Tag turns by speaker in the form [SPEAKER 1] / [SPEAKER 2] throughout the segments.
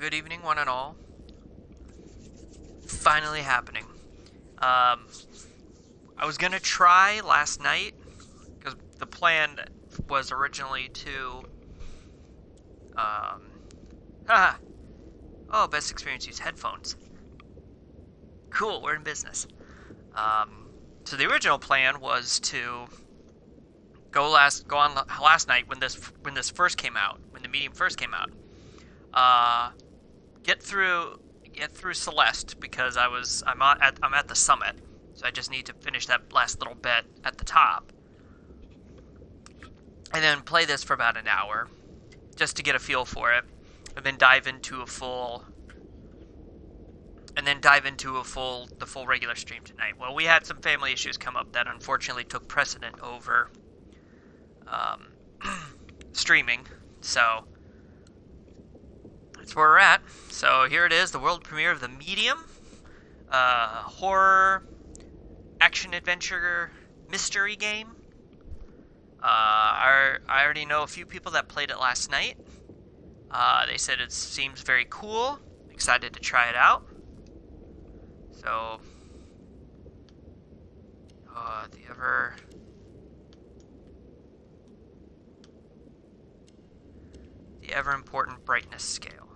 [SPEAKER 1] Good evening, one and all. Finally happening. I was gonna try last night, because the plan was originally to, haha. Oh, best experience, use headphones. Cool, we're in business. So the original plan was to go on last night when this first came out, when the medium first came out. Get through Celeste because I'm at the summit, so I just need to finish that last little bit at the top, and then play this for about an hour, just to get a feel for it, and then dive into the full regular stream tonight. Well, we had some family issues come up that unfortunately took precedent over streaming, so that's where we're at. So here it is, the world premiere of The Medium, horror, action adventure, mystery game. I already know a few people that played it last night. They said it seems very cool. Excited to try it out. So, the ever important brightness scale.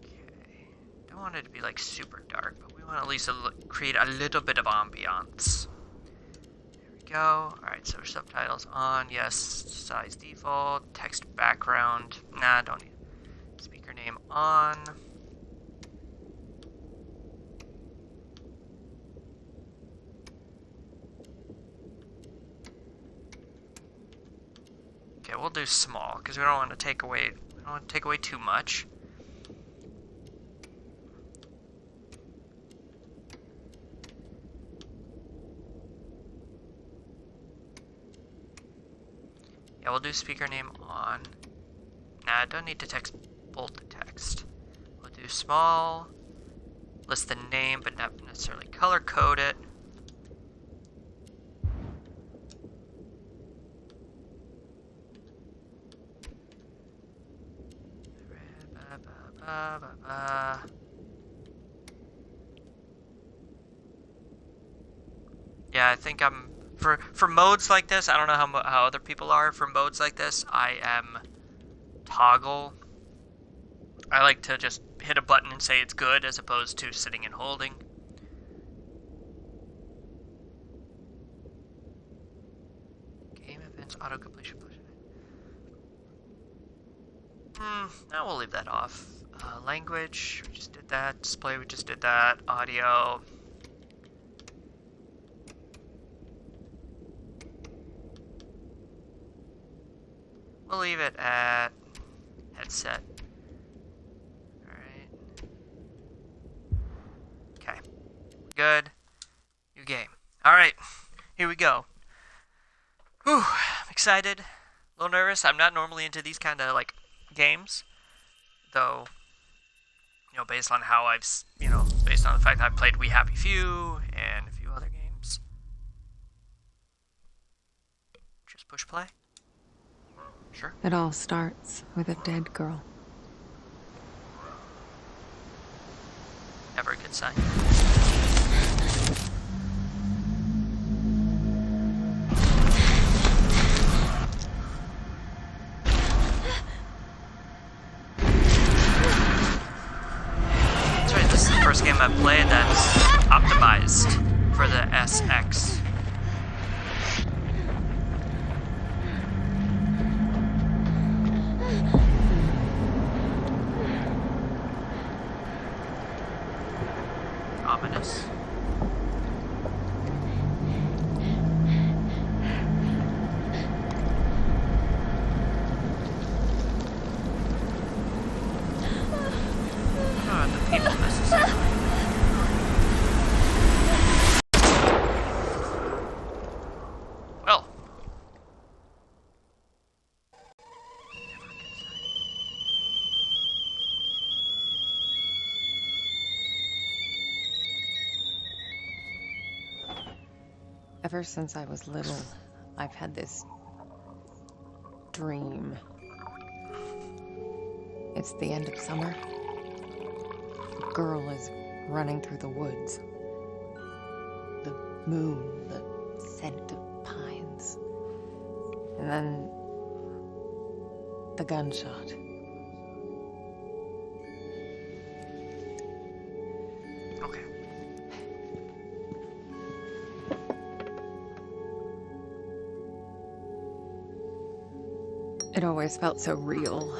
[SPEAKER 1] Okay, don't want it to be like super dark, but we want to at least create a little bit of ambiance. There we go. Alright, so subtitles on, yes, size default, text background, nah, don't need it. Speaker name on. Okay, we'll do small because we don't want to take away too much. Yeah, we'll do speaker name on. Nah, I don't need to bold the text. We'll do small, list the name, but not necessarily color code it. Yeah, I think I'm for modes like this. I don't know how other people are for modes like this. I am toggle. I like to just hit a button and say it's good, as opposed to sitting and holding. Game events auto completion push. Now we'll leave that off. Language, we just did that. Display, we just did that. Audio. We'll leave it at headset. Alright. Okay. Good. New game. Alright. Here we go. Whew. I'm excited. A little nervous. I'm not normally into these kind of, like, games. Though, based on how based on the fact that I've played We Happy Few and a few other games. Just push play. Sure.
[SPEAKER 2] It all starts with a dead girl.
[SPEAKER 1] Never a good sign. That's right, this is the first game I've played that's optimized for the SX. Ominous. The people necessarily. Well.
[SPEAKER 2] Ever since I was little, I've had this dream. It's the end of summer. A girl is running through the woods. The moon, the scent of pines. And then the gunshot.
[SPEAKER 1] Okay.
[SPEAKER 2] It always felt so real.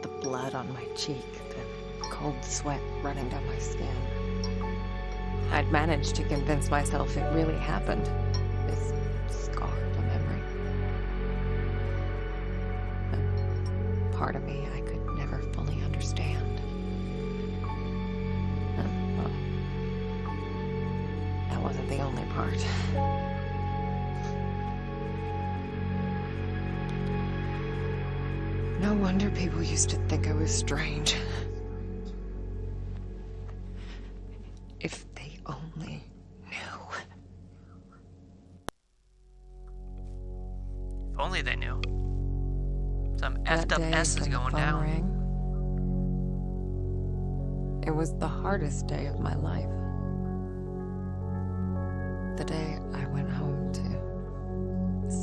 [SPEAKER 2] The blood on my cheek, the cold sweat running down my skin. I'd managed to convince myself it really happened. This scar of a memory. But part of me I could never fully understand. And, well, that wasn't the only part. No wonder people used to think I was strange. If they only knew.
[SPEAKER 1] If only they knew. Some
[SPEAKER 2] That
[SPEAKER 1] effed up
[SPEAKER 2] day
[SPEAKER 1] S is
[SPEAKER 2] when the
[SPEAKER 1] going
[SPEAKER 2] phone
[SPEAKER 1] down.
[SPEAKER 2] rang, it was the hardest day of my life. The day I went home to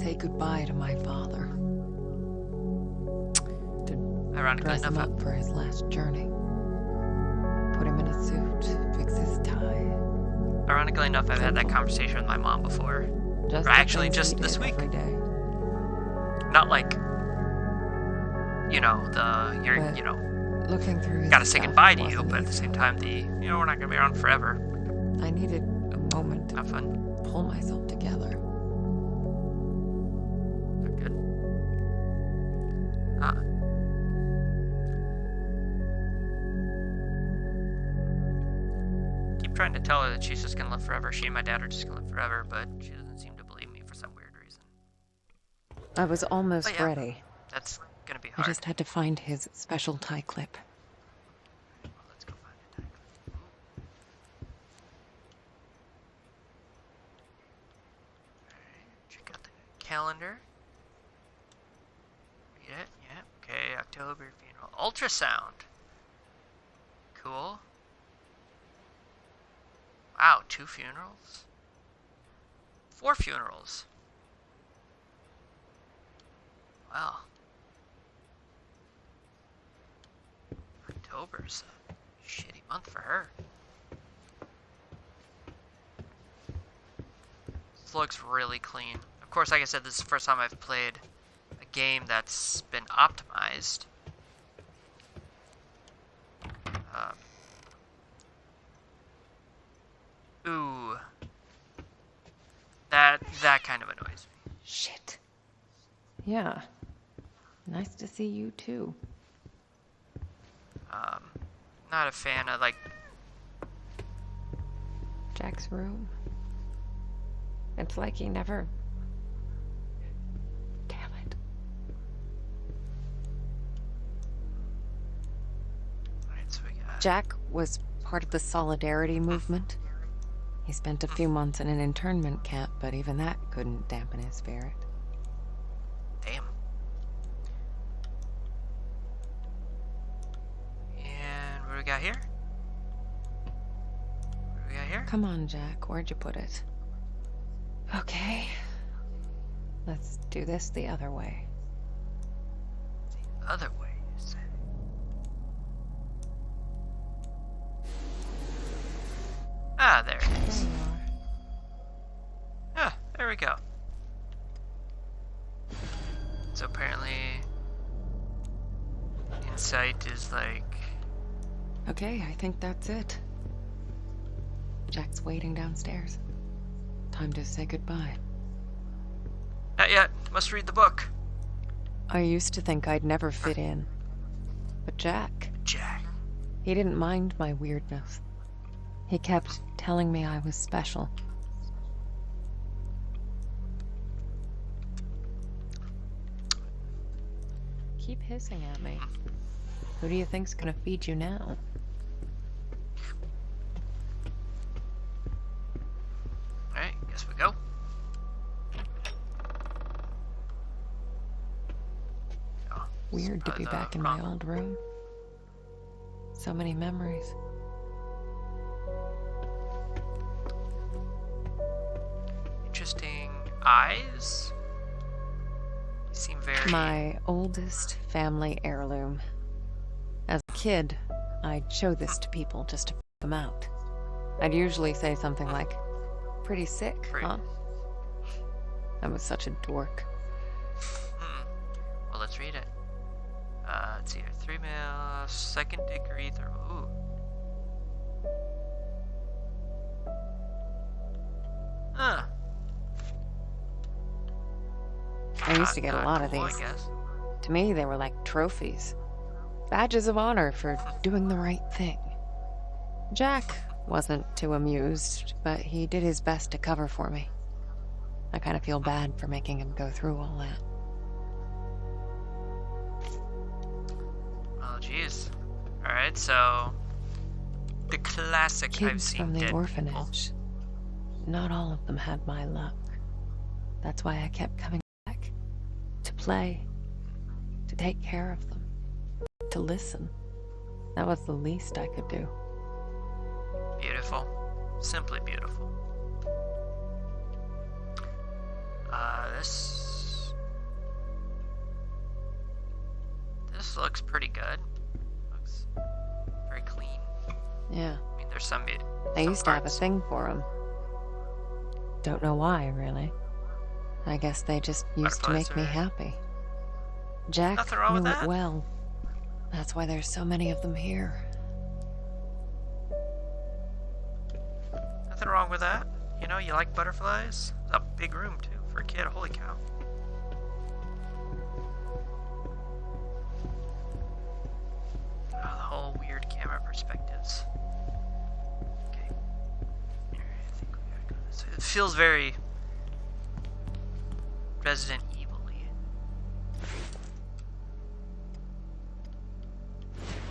[SPEAKER 2] say goodbye to my father.
[SPEAKER 1] Ironically
[SPEAKER 2] Dress him
[SPEAKER 1] enough,
[SPEAKER 2] up for his last journey. Put him in a suit, fix his tie.
[SPEAKER 1] I've had that conversation with my mom before.
[SPEAKER 2] Just
[SPEAKER 1] Or
[SPEAKER 2] the
[SPEAKER 1] actually,
[SPEAKER 2] things
[SPEAKER 1] just
[SPEAKER 2] we
[SPEAKER 1] this
[SPEAKER 2] did
[SPEAKER 1] week.
[SPEAKER 2] every day.
[SPEAKER 1] Not like, you're,
[SPEAKER 2] But looking through his
[SPEAKER 1] gotta say
[SPEAKER 2] stuff
[SPEAKER 1] goodbye to you,
[SPEAKER 2] wasn't
[SPEAKER 1] but at the
[SPEAKER 2] easy.
[SPEAKER 1] same time, we're not gonna be around forever.
[SPEAKER 2] I needed a moment to
[SPEAKER 1] Have fun.
[SPEAKER 2] pull myself together.
[SPEAKER 1] Not good. Keep trying to tell her that she's just gonna live forever. She and my dad are just gonna live forever, but she doesn't seem to believe me for some weird reason.
[SPEAKER 2] I was almost
[SPEAKER 1] But yeah.
[SPEAKER 2] ready.
[SPEAKER 1] That's gonna be
[SPEAKER 2] I
[SPEAKER 1] hard.
[SPEAKER 2] just had to find his special tie clip.
[SPEAKER 1] Well, let's go find it. Alright, check out the calendar. Read it. Yeah. Okay. October funeral. Ultrasound. Cool. Wow, 2 funerals? 4 funerals. Wow. October's a shitty month for her. This looks really clean. Of course, like I said, this is the first time I've played a game that's been optimized. Ooh. That kind of annoys me.
[SPEAKER 2] Shit. Yeah. Nice to see you too.
[SPEAKER 1] Not a fan of, like...
[SPEAKER 2] Jack's room. It's like he never... Damn it.
[SPEAKER 1] Alright, so we got...
[SPEAKER 2] Jack was part of the Solidarity movement. He spent a few months in an internment camp, but even that couldn't dampen his spirit.
[SPEAKER 1] Damn. And what do we got here? What do we got here?
[SPEAKER 2] Come on, Jack. Where'd you put it? Okay. Let's do this the other way.
[SPEAKER 1] The other way, you say. Ah, there it
[SPEAKER 2] There
[SPEAKER 1] is.
[SPEAKER 2] you are.
[SPEAKER 1] Ah, there we go. So apparently, insight is like...
[SPEAKER 2] Okay, I think that's it. Jack's waiting downstairs. Time to say goodbye.
[SPEAKER 1] Not yet. Must read the book.
[SPEAKER 2] I used to think I'd never fit in. But Jack,
[SPEAKER 1] Jack.
[SPEAKER 2] he didn't mind my weirdness. He kept telling me I was special. Keep hissing at me. Who do you think's gonna feed you now?
[SPEAKER 1] Alright, guess we go. Oh,
[SPEAKER 2] Weird to be
[SPEAKER 1] the
[SPEAKER 2] back in my
[SPEAKER 1] wrong-
[SPEAKER 2] old room. So many memories.
[SPEAKER 1] Interesting eyes. You seem very...
[SPEAKER 2] My oldest family heirloom. As a kid, I'd show this to people just to f them out. I'd usually say something like, "Pretty sick, huh?" I was such a dork.
[SPEAKER 1] Well, let's read it. Let's see here. 3 mil, second degree thermal. Ooh. Huh.
[SPEAKER 2] I used to get a
[SPEAKER 1] Not
[SPEAKER 2] lot of
[SPEAKER 1] cool,
[SPEAKER 2] these.
[SPEAKER 1] I guess.
[SPEAKER 2] To me, they were like trophies. Badges of honor for doing the right thing. Jack wasn't too amused, but he did his best to cover for me. I kind of feel bad for making him go through all that.
[SPEAKER 1] Oh, jeez. Alright, so... The classic I've
[SPEAKER 2] Kids
[SPEAKER 1] seen
[SPEAKER 2] from the
[SPEAKER 1] dead
[SPEAKER 2] orphanage. Not all of them had my luck. That's why I kept coming back. To play. To take care of them. To listen. That was the least I could do.
[SPEAKER 1] Beautiful. Simply beautiful. This looks pretty good. Looks very clean.
[SPEAKER 2] Yeah.
[SPEAKER 1] I mean, there's some
[SPEAKER 2] I used to have a
[SPEAKER 1] parts.
[SPEAKER 2] thing for them. Don't know why, really. I guess they just used to
[SPEAKER 1] Butterflies
[SPEAKER 2] make me
[SPEAKER 1] are-
[SPEAKER 2] happy. Jack
[SPEAKER 1] Nothing wrong
[SPEAKER 2] knew
[SPEAKER 1] with
[SPEAKER 2] it
[SPEAKER 1] that.
[SPEAKER 2] well. That's why there's so many of them here.
[SPEAKER 1] Nothing wrong with that. You know, you like butterflies? It's a big room, too, for a kid. Holy cow. Oh, the whole weird camera perspectives. Okay. Here, I think we gotta go this way. It feels very Resident Evil-y.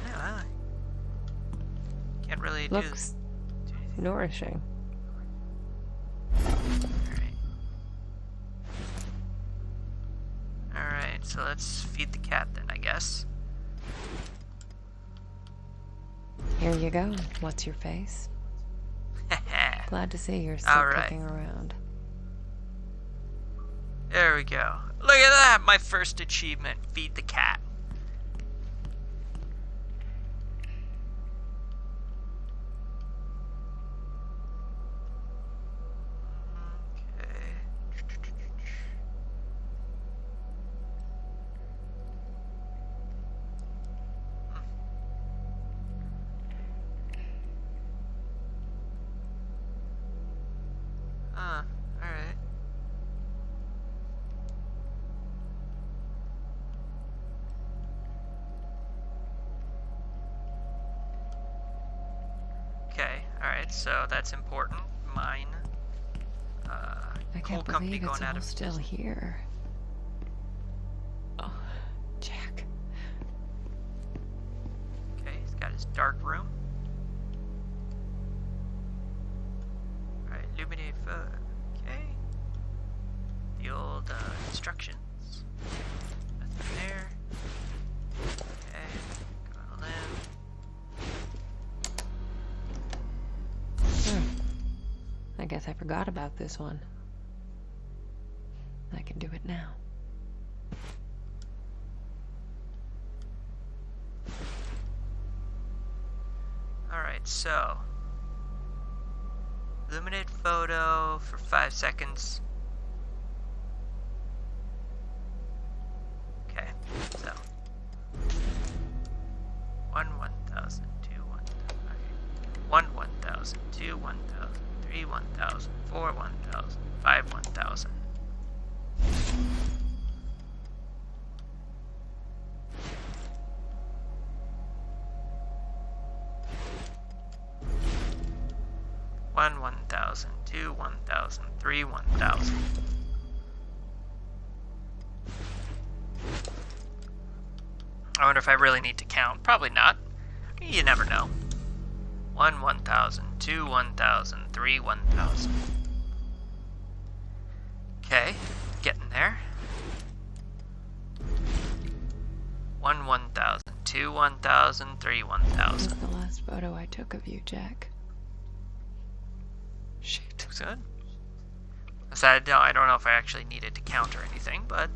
[SPEAKER 1] Yeah, can't really do
[SPEAKER 2] Looks
[SPEAKER 1] anything.
[SPEAKER 2] nourishing.
[SPEAKER 1] Alright, so let's feed the cat then, I guess.
[SPEAKER 2] Here you go. What's your face? Glad to see you're still
[SPEAKER 1] All right.
[SPEAKER 2] kicking around.
[SPEAKER 1] There we go. Look at that! My first achievement. Feed the cat. Okay. Alright. Okay, alright, so that's important. Mine.
[SPEAKER 2] I
[SPEAKER 1] Coal
[SPEAKER 2] can't
[SPEAKER 1] company
[SPEAKER 2] believe it's
[SPEAKER 1] going out
[SPEAKER 2] all
[SPEAKER 1] of
[SPEAKER 2] still
[SPEAKER 1] business.
[SPEAKER 2] here. Oh, Jack.
[SPEAKER 1] Okay, he's got his dark room. Alright, illuminate photo. Okay. The old instructions. Nothing there. Okay, going in.
[SPEAKER 2] I guess I forgot about this one. I can do it now.
[SPEAKER 1] Alright, so. Illuminate photo for 5 seconds. Okay, so. 1,000, 2, 1,000, 2, 1,000, 3, 1,000, 4, 1,000, 5, 1,000. One 1,000, 2 1,000, 3 1,000. I wonder if I really need to count. Probably not. You never know. 1 1,000, 2 1,000, 3 1,000. Okay, getting there. 1 1,000, 2, 1,000, 3,
[SPEAKER 2] This
[SPEAKER 1] 1,000.
[SPEAKER 2] is the last photo I took of you, Jack. Shoot.
[SPEAKER 1] Looks good. I don't know if I actually needed to count or anything, but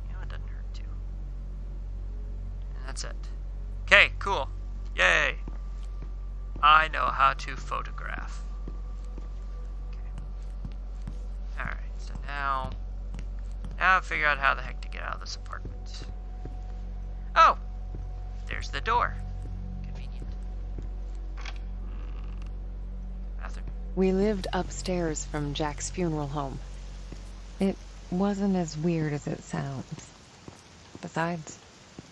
[SPEAKER 1] you know, it doesn't hurt to. And that's it. Okay, cool. Yay! I know how to photograph. Okay. Alright, so now I've figured out how the heck to get out of this apartment. Oh! There's the door. Convenient. Bathroom.
[SPEAKER 2] We lived upstairs from Jack's funeral home. It wasn't as weird as it sounds. Besides,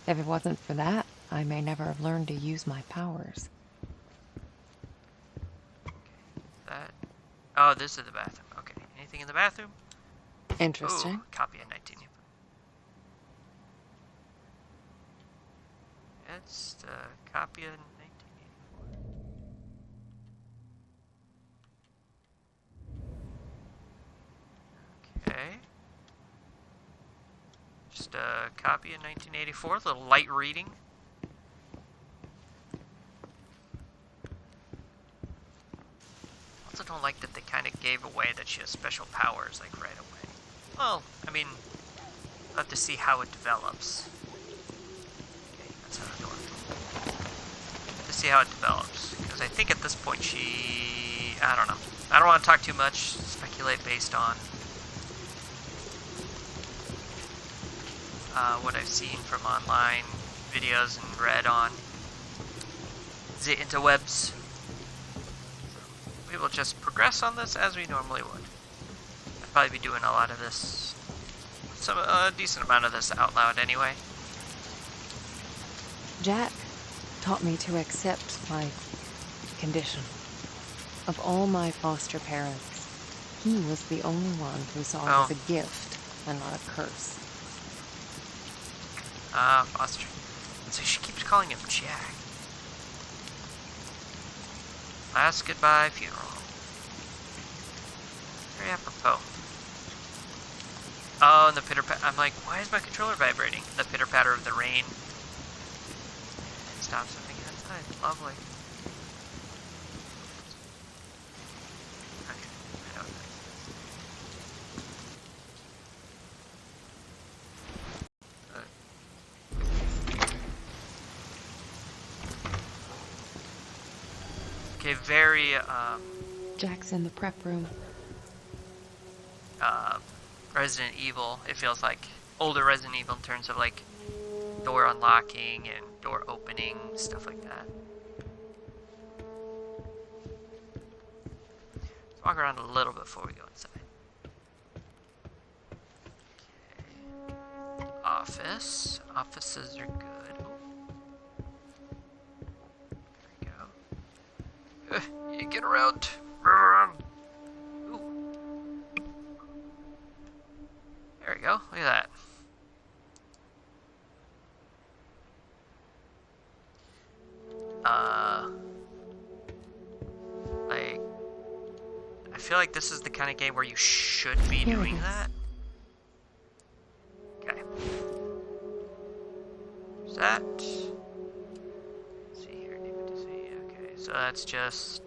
[SPEAKER 2] if it wasn't for that, I may never have learned to use my powers.
[SPEAKER 1] That. Oh, this is the bathroom. Okay. Anything in the bathroom?
[SPEAKER 2] Interesting.
[SPEAKER 1] Ooh, copy of 19. It's the copy of 1984. Okay. Just a copy of 1984, a little light reading. Also don't like that they kind of gave away that she has special powers, like, right away. Well, I mean, we'll have to see how it develops. Okay, that's how the door. To see how it develops. Because I think at this point I don't know. I don't want to talk too much, speculate based on what I've seen from online videos and read on the interwebs. We will just progress on this as we normally would. I'd probably be doing a lot of this, a decent amount of this out loud anyway.
[SPEAKER 2] Jack taught me to accept my condition. Of all my foster parents, he was the only one who saw it as a gift and not a curse.
[SPEAKER 1] Foster. So she keeps calling him Jack. Last goodbye funeral. Very apropos. Oh, and the pitter-patter. I'm like, why is my controller vibrating? The pitter-patter of the rain. It stops something outside. Lovely. Okay, I know what that is. Okay, very,
[SPEAKER 2] Jack's in the prep room.
[SPEAKER 1] Resident Evil, it feels like older Resident Evil in terms of like door unlocking and door opening, stuff like that. Let's walk around a little bit before we go inside. Okay. Office. Offices are good. There we go. You get around. Ooh. There we go. Look at that. Like, I feel like this is the kind of game where you should be
[SPEAKER 2] Here it
[SPEAKER 1] doing
[SPEAKER 2] is.
[SPEAKER 1] that. Okay. Is that? Let's see here, David to see. Okay, so that's just.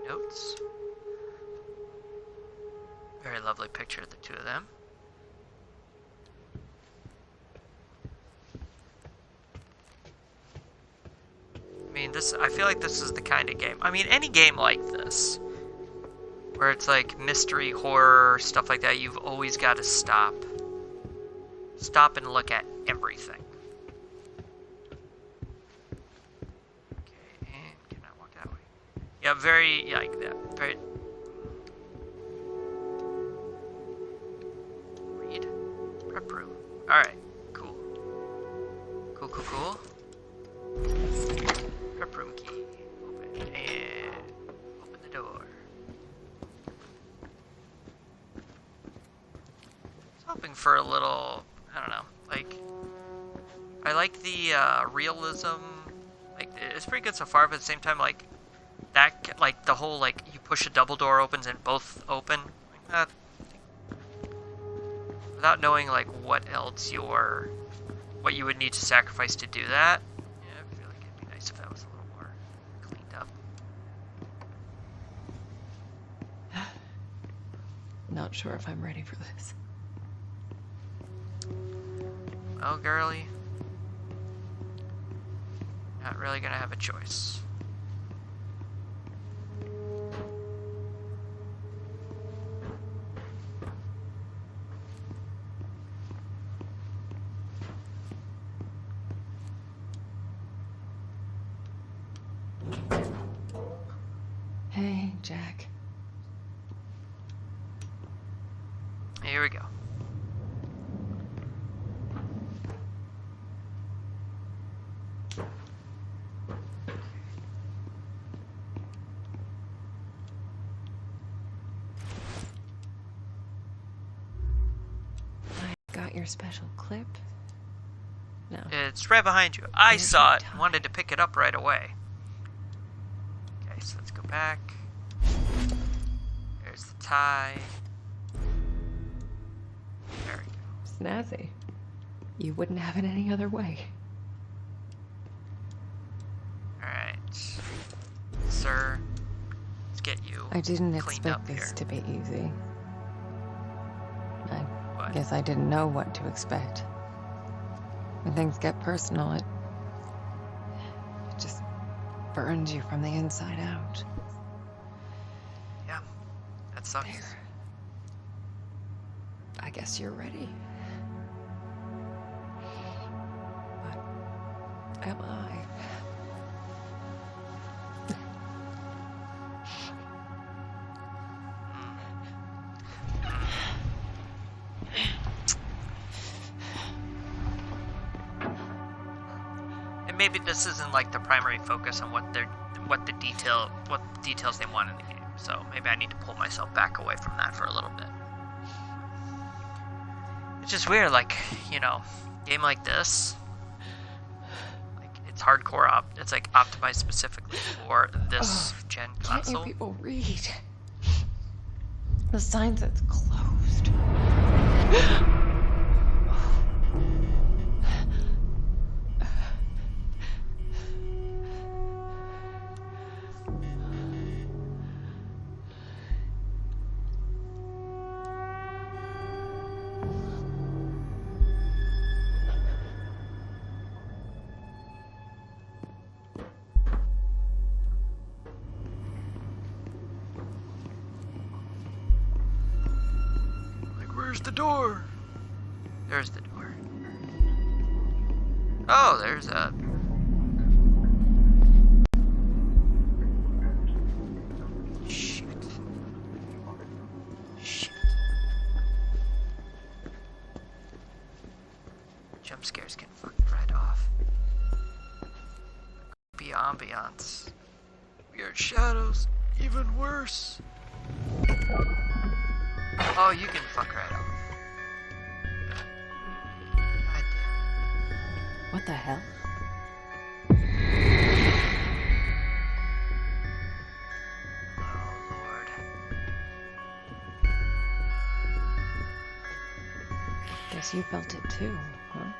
[SPEAKER 1] Notes. Very lovely picture of the two of them. I mean, I feel like this is the kind of game. I mean, any game like this, where it's like mystery, horror, stuff like that, you've always got to stop. Stop and look at everything. Okay, and can I walk that way? Yeah, very, like that. Very. Read. Prep room. Alright, cool. Cool, cool, cool. Prep room key. Open. And open the door. I was hoping for a little, I don't know, like, I like the realism. Like, it's pretty good so far, but at the same time, like, like the whole like you push a double door opens and both open. Like, without knowing like what you would need to sacrifice to do that. Yeah, I feel like it'd be nice if that was a little more cleaned up.
[SPEAKER 2] Not sure if I'm ready for this.
[SPEAKER 1] Well, girly, not really gonna have a choice.
[SPEAKER 2] Hey, Jack.
[SPEAKER 1] Here we go.
[SPEAKER 2] Got your special clip? No.
[SPEAKER 1] It's right behind you. I
[SPEAKER 2] There's
[SPEAKER 1] saw
[SPEAKER 2] my
[SPEAKER 1] it.
[SPEAKER 2] tie.
[SPEAKER 1] Wanted to pick it up right away. Okay, so let's go back. There's the tie. There we go.
[SPEAKER 2] Snazzy. You wouldn't have it any other way.
[SPEAKER 1] Alright. Sir, let's get you
[SPEAKER 2] I didn't
[SPEAKER 1] cleaned
[SPEAKER 2] expect
[SPEAKER 1] up
[SPEAKER 2] this
[SPEAKER 1] here.
[SPEAKER 2] to be easy. I
[SPEAKER 1] What?
[SPEAKER 2] guess I didn't know what to expect. When things get personal, it just burns you from the inside out.
[SPEAKER 1] Yeah, that sucks.
[SPEAKER 2] There. I guess you're ready. But am I?
[SPEAKER 1] And maybe this isn't like the primary focus on what details they want in the game. So maybe I need to pull myself back away from that for a little bit. It's just weird, like, you know, game like this, like it's hardcore it's like optimized specifically for this gen
[SPEAKER 2] Can't
[SPEAKER 1] console.
[SPEAKER 2] you people read? The sign says closed.
[SPEAKER 1] Like, where's the door? There's the door. Oh, there's a... Shit. Shit. Jump scares can fuck your right off. Creepy ambiance. Weird shadows. Even worse. Oh, you can fuck right off. God damn.
[SPEAKER 2] What the hell?
[SPEAKER 1] Oh, Lord.
[SPEAKER 2] Guess you felt it too, huh?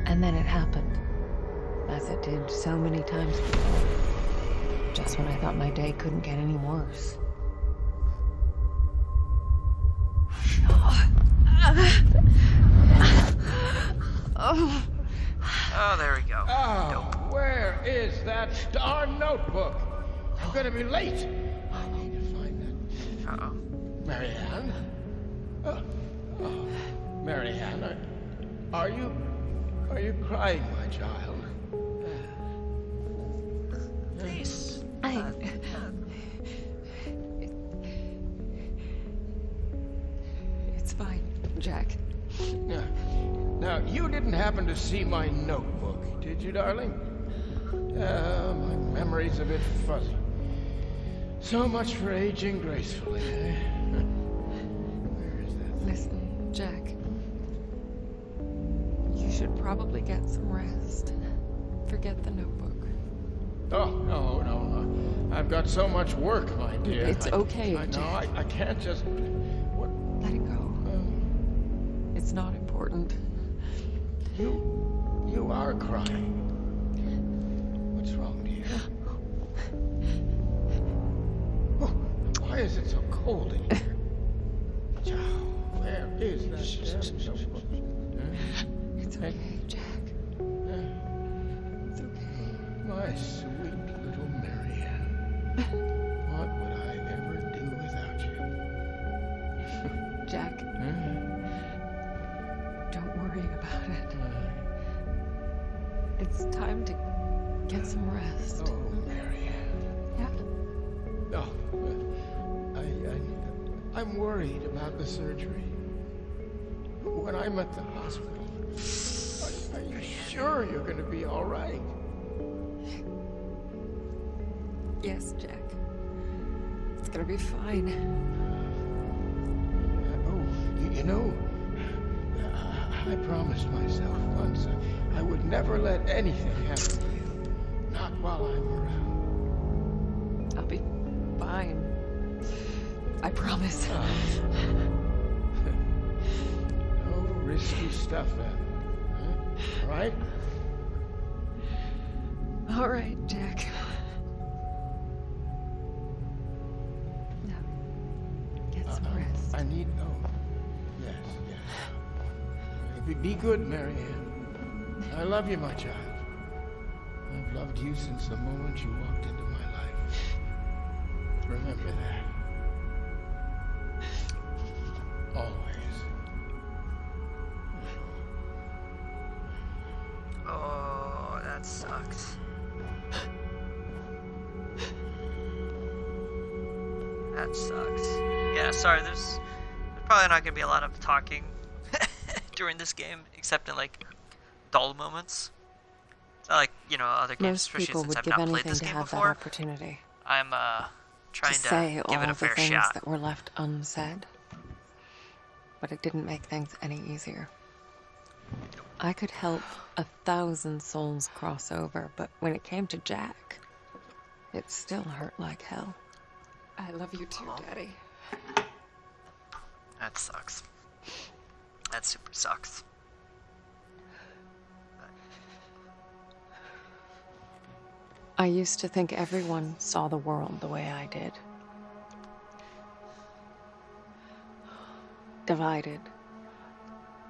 [SPEAKER 2] And then it happened. As it did so many times before. Just when I thought my day couldn't get any worse.
[SPEAKER 1] Oh, there we go.
[SPEAKER 3] Oh, where is that darn notebook? I'm gonna be late. I need to find that.
[SPEAKER 1] Uh-oh.
[SPEAKER 3] Marianne? Marianne, are you crying, my child?
[SPEAKER 1] Nice.
[SPEAKER 2] It's fine, Jack.
[SPEAKER 3] Now, you didn't happen to see my notebook, did you, darling? My memory's a bit fuzzy. So much for aging gracefully, eh? Where is that?
[SPEAKER 2] Listen, Jack. You should probably get some rest. Forget the notebook.
[SPEAKER 3] Oh, no, no. I've got so much work, my dear.
[SPEAKER 2] It's okay,
[SPEAKER 3] I know,
[SPEAKER 2] Jack.
[SPEAKER 3] I can't just... What?
[SPEAKER 2] Let it go. It's not important.
[SPEAKER 3] You are crying. What's wrong, dear? Oh, why is it so cold in here? Child, where is that damn notebook?
[SPEAKER 2] It's okay, Jack. It's okay.
[SPEAKER 3] My sweet little Marianne. What would I ever do without you?
[SPEAKER 2] Jack, don't worry about it. It's time to get some rest.
[SPEAKER 3] Oh, Marianne.
[SPEAKER 2] Yeah?
[SPEAKER 3] Oh, I'm worried about the surgery. When I'm at the hospital, are you sure you're going to be all right?
[SPEAKER 2] Yes, Jack. It's gonna be fine.
[SPEAKER 3] You know, I promised myself once I would never let anything happen to you. Not while I'm around.
[SPEAKER 2] I'll be fine. I promise.
[SPEAKER 3] No risky stuff then. Huh? All right?
[SPEAKER 2] All right, Jack. Now, get some rest.
[SPEAKER 3] I need... Oh, yes. Be good, Marianne. I love you, my child. I've loved you since the moment you walked into my life. Remember that. Always.
[SPEAKER 1] Oh, that sucks. That sucks. Yeah, sorry, there's probably not gonna be a lot of talking during this game, except in like dull moments. It's not like, you know, other games,
[SPEAKER 2] Most
[SPEAKER 1] especially
[SPEAKER 2] people
[SPEAKER 1] since
[SPEAKER 2] would
[SPEAKER 1] I've
[SPEAKER 2] give
[SPEAKER 1] not played
[SPEAKER 2] anything
[SPEAKER 1] this
[SPEAKER 2] to
[SPEAKER 1] game
[SPEAKER 2] have that
[SPEAKER 1] before.
[SPEAKER 2] opportunity.
[SPEAKER 1] I'm trying
[SPEAKER 2] To
[SPEAKER 1] to
[SPEAKER 2] say
[SPEAKER 1] give
[SPEAKER 2] all
[SPEAKER 1] it a
[SPEAKER 2] the
[SPEAKER 1] fair
[SPEAKER 2] things
[SPEAKER 1] shot.
[SPEAKER 2] that were left unsaid. But it didn't make things any easier. I could help 1,000 souls cross over, but when it came to Jack, it still hurt like hell. I love you too, Daddy.
[SPEAKER 1] That sucks. That super sucks.
[SPEAKER 2] I used to think everyone saw the world the way I did. Divided.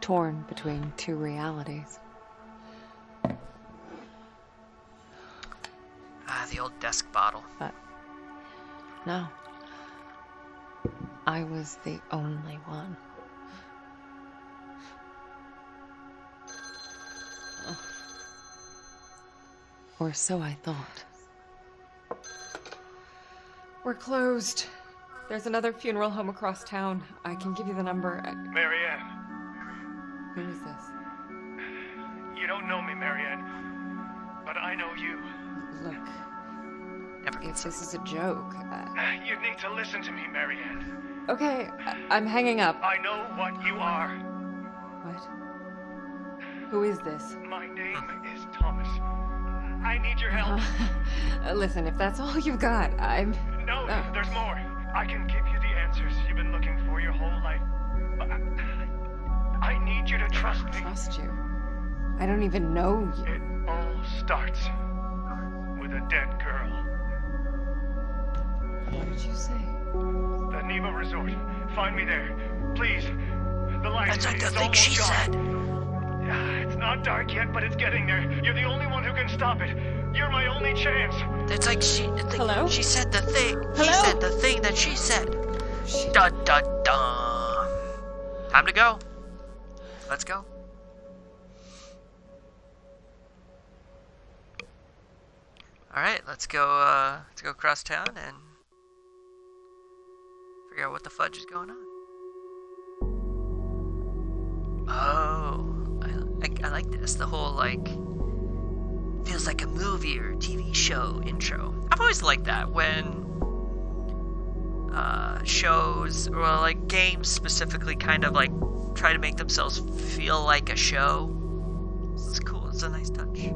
[SPEAKER 2] Torn between two realities.
[SPEAKER 1] Ah, the old desk bottle.
[SPEAKER 2] But no. I was the only one. Or so I thought. We're closed. There's another funeral home across town. I can give you the number.
[SPEAKER 4] Marianne,
[SPEAKER 2] Who is this?
[SPEAKER 4] you don't know me, Marianne, but I know you.
[SPEAKER 2] Look,
[SPEAKER 1] Never
[SPEAKER 2] if
[SPEAKER 1] gets
[SPEAKER 2] this is a joke.
[SPEAKER 4] You need to listen to me, Marianne.
[SPEAKER 2] Okay, I'm hanging up.
[SPEAKER 4] I know what you are.
[SPEAKER 2] What? Who is this?
[SPEAKER 4] My name is Thomas. I need your help.
[SPEAKER 2] Listen, if that's all you've got, I'm...
[SPEAKER 4] No, there's more. I can give you the answers you've been looking for your whole life. But I need you to trust me.
[SPEAKER 2] Trust you. I don't even know you.
[SPEAKER 4] It all starts with a dead girl.
[SPEAKER 2] What did you say?
[SPEAKER 4] The Neva Resort. Find me there. Please. The light
[SPEAKER 1] That's like the
[SPEAKER 4] is
[SPEAKER 1] thing
[SPEAKER 4] almost
[SPEAKER 1] she
[SPEAKER 4] dark.
[SPEAKER 1] said.
[SPEAKER 4] It's not dark yet, but it's getting there. You're the only one who can stop it. You're my only chance.
[SPEAKER 1] It's like
[SPEAKER 2] Hello?
[SPEAKER 1] she said the thing. He
[SPEAKER 2] Hello?
[SPEAKER 1] said the thing that she said.
[SPEAKER 2] Shit.
[SPEAKER 1] Dun dun dun. Time to go. Let's go. All right, let's go across town and figure out what the fudge is going on. Oh, I like this. The whole like feels like a movie or TV show intro. I've always liked that when shows or like games specifically kind of like try to make themselves feel like a show. It's cool. It's a nice touch.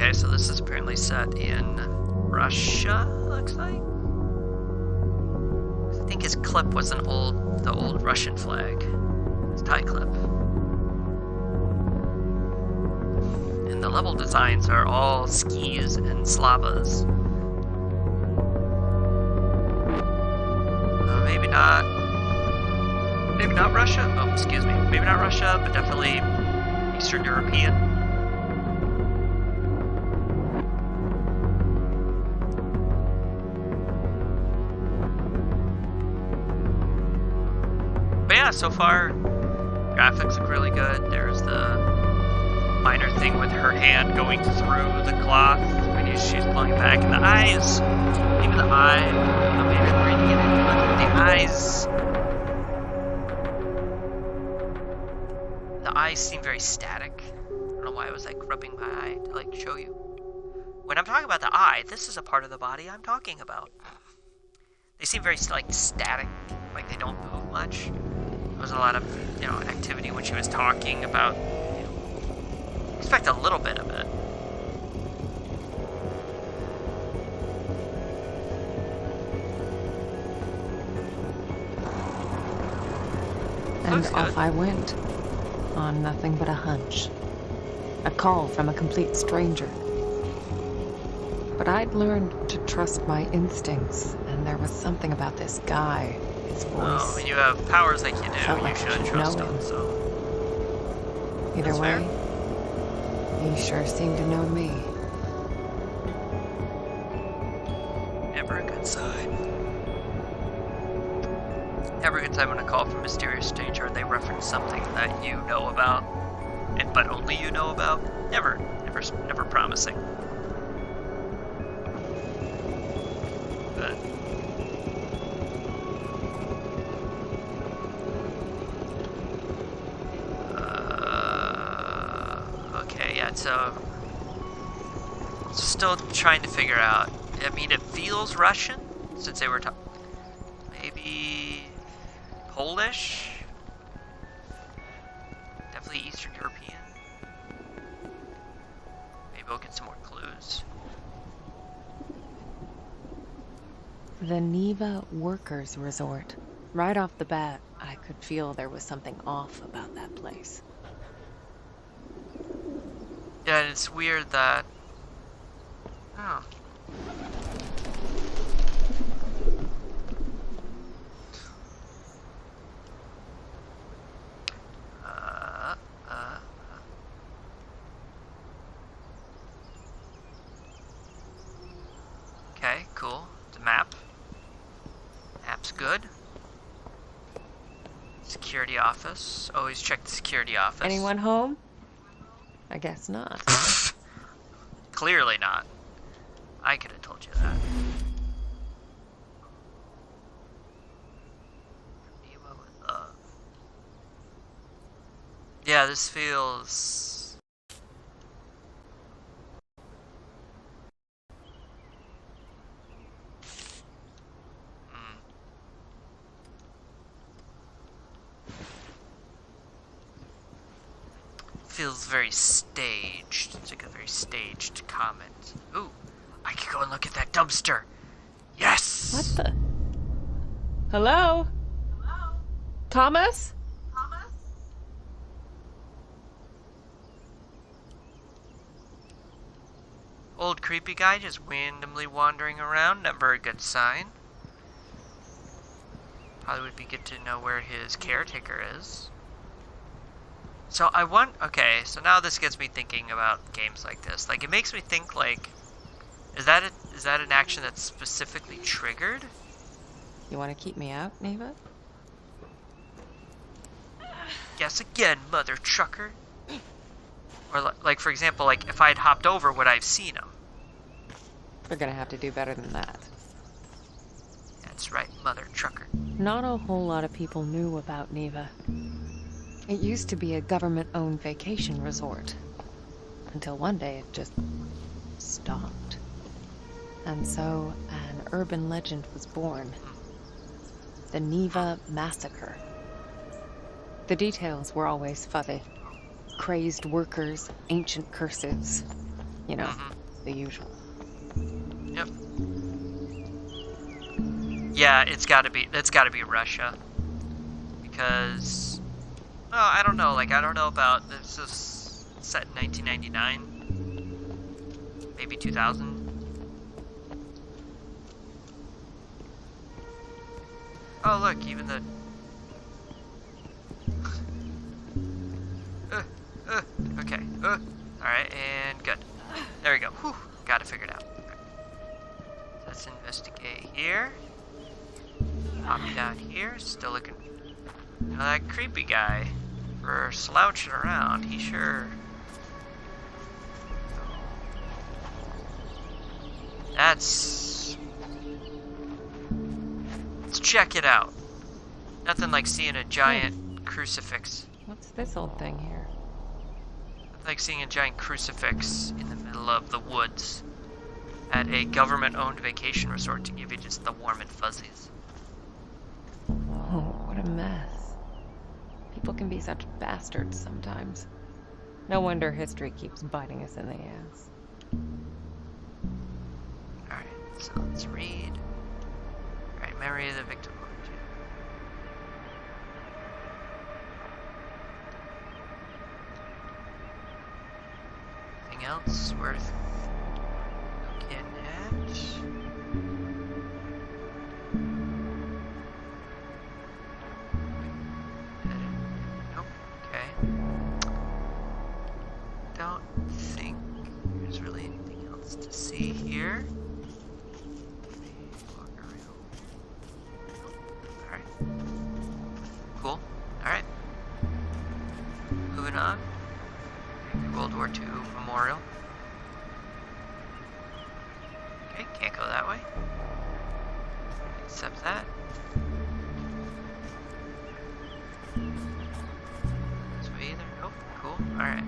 [SPEAKER 1] Okay, so this is apparently set in Russia, looks like. I think his clip was the old Russian flag. His tie clip. And the level designs are all skis and Slavas. Maybe not Russia. Oh, excuse me. Maybe not Russia, but definitely Eastern European. But yeah, so far, graphics look really good. There's the minor thing with her hand going through the cloth when she's pulling it back, and the eyes, even the eye, I don't know, maybe I'm reading it, but the eyes seem very static. I don't know why I was like rubbing my eye to like show you. When I'm talking about the eye, this is a part of the body I'm talking about. They seem very like static, like they don't move much. There was a lot of, activity when she was talking about, expect a little bit of it.
[SPEAKER 2] And
[SPEAKER 1] Looks
[SPEAKER 2] off
[SPEAKER 1] good.
[SPEAKER 2] I went, on nothing but a hunch. A call from a complete stranger. But I'd learned to trust my instincts, and there was something about this guy, his voice.
[SPEAKER 1] Oh, when you have powers like you do,
[SPEAKER 2] Felt
[SPEAKER 1] you
[SPEAKER 2] like I
[SPEAKER 1] should
[SPEAKER 2] should
[SPEAKER 1] trust
[SPEAKER 2] know
[SPEAKER 1] them.
[SPEAKER 2] him.
[SPEAKER 1] So
[SPEAKER 2] Either
[SPEAKER 1] That's
[SPEAKER 2] way,
[SPEAKER 1] fair.
[SPEAKER 2] he sure seemed to know me.
[SPEAKER 1] never a good sign. Never a good sign when a call from a mysterious stranger and they reference something that you know about, but only you know about. Never promising. But okay, yeah. So still trying to figure out. I mean, it feels Russian since they were maybe Polish. Definitely Eastern European. Maybe we'll get some more clues.
[SPEAKER 2] The Neva Workers Resort. Right off the bat, I could feel there was something off about that place.
[SPEAKER 1] Yeah, and it's weird that. Oh. Okay, cool. The map. Map's good. Security office. Always check the security office.
[SPEAKER 2] Anyone home? I guess not.
[SPEAKER 1] Clearly not. I could have told you that. Neva with love. Yeah, this feels. Feels very staged. It's like a very staged comment. Ooh, I could go and look at that dumpster. Yes!
[SPEAKER 2] What the? Hello?
[SPEAKER 5] Hello?
[SPEAKER 2] Thomas?
[SPEAKER 5] Thomas?
[SPEAKER 1] Old creepy guy just randomly wandering around. Never a good sign. Probably would be good to know where his caretaker is. So okay, so now this gets me thinking about games like this. Like, it makes me think, like, is that an action that's specifically triggered?
[SPEAKER 2] You want to keep me out, Neva?
[SPEAKER 1] Guess again, mother trucker. Or, like, for example, like, if I had hopped over, would I have seen him?
[SPEAKER 2] We're gonna have to do better than that.
[SPEAKER 1] That's right, mother trucker.
[SPEAKER 2] Not a whole lot of people knew about Neva. It used to be a government-owned vacation resort. Until one day it just stopped. And so an urban legend was born. The Neva Massacre. The details were always fuzzy. Crazed workers, ancient curses. You know, the usual.
[SPEAKER 1] Yep. Yeah, it's gotta be Russia. Because, oh, I don't know, like, I don't know about, this is set in 1999, maybe 2000. Oh, look, even the, okay, alright, and good. There we go, whew, got it figured out. Okay. Let's investigate here. Pop down here, still looking. You know, that creepy guy, for slouching around, he sure. Let's check it out. Nothing like seeing a giant crucifix.
[SPEAKER 2] What's this old thing here?
[SPEAKER 1] Nothing like seeing a giant crucifix in the middle of the woods at a government-owned vacation resort to give you just the warm and fuzzies.
[SPEAKER 2] Oh, what a mess. People can be such bastards sometimes. No wonder history keeps biting us in the ass.
[SPEAKER 1] Alright, so let's read. Alright, memory of the victim. Anything else worth looking at? Nope. Okay. Don't think there's really anything else to see here. Walk around. Alright. Cool. Alright. Moving on. World War II Memorial. Okay, can't go that way. Accept that. This way either? Nope. Cool. Alright.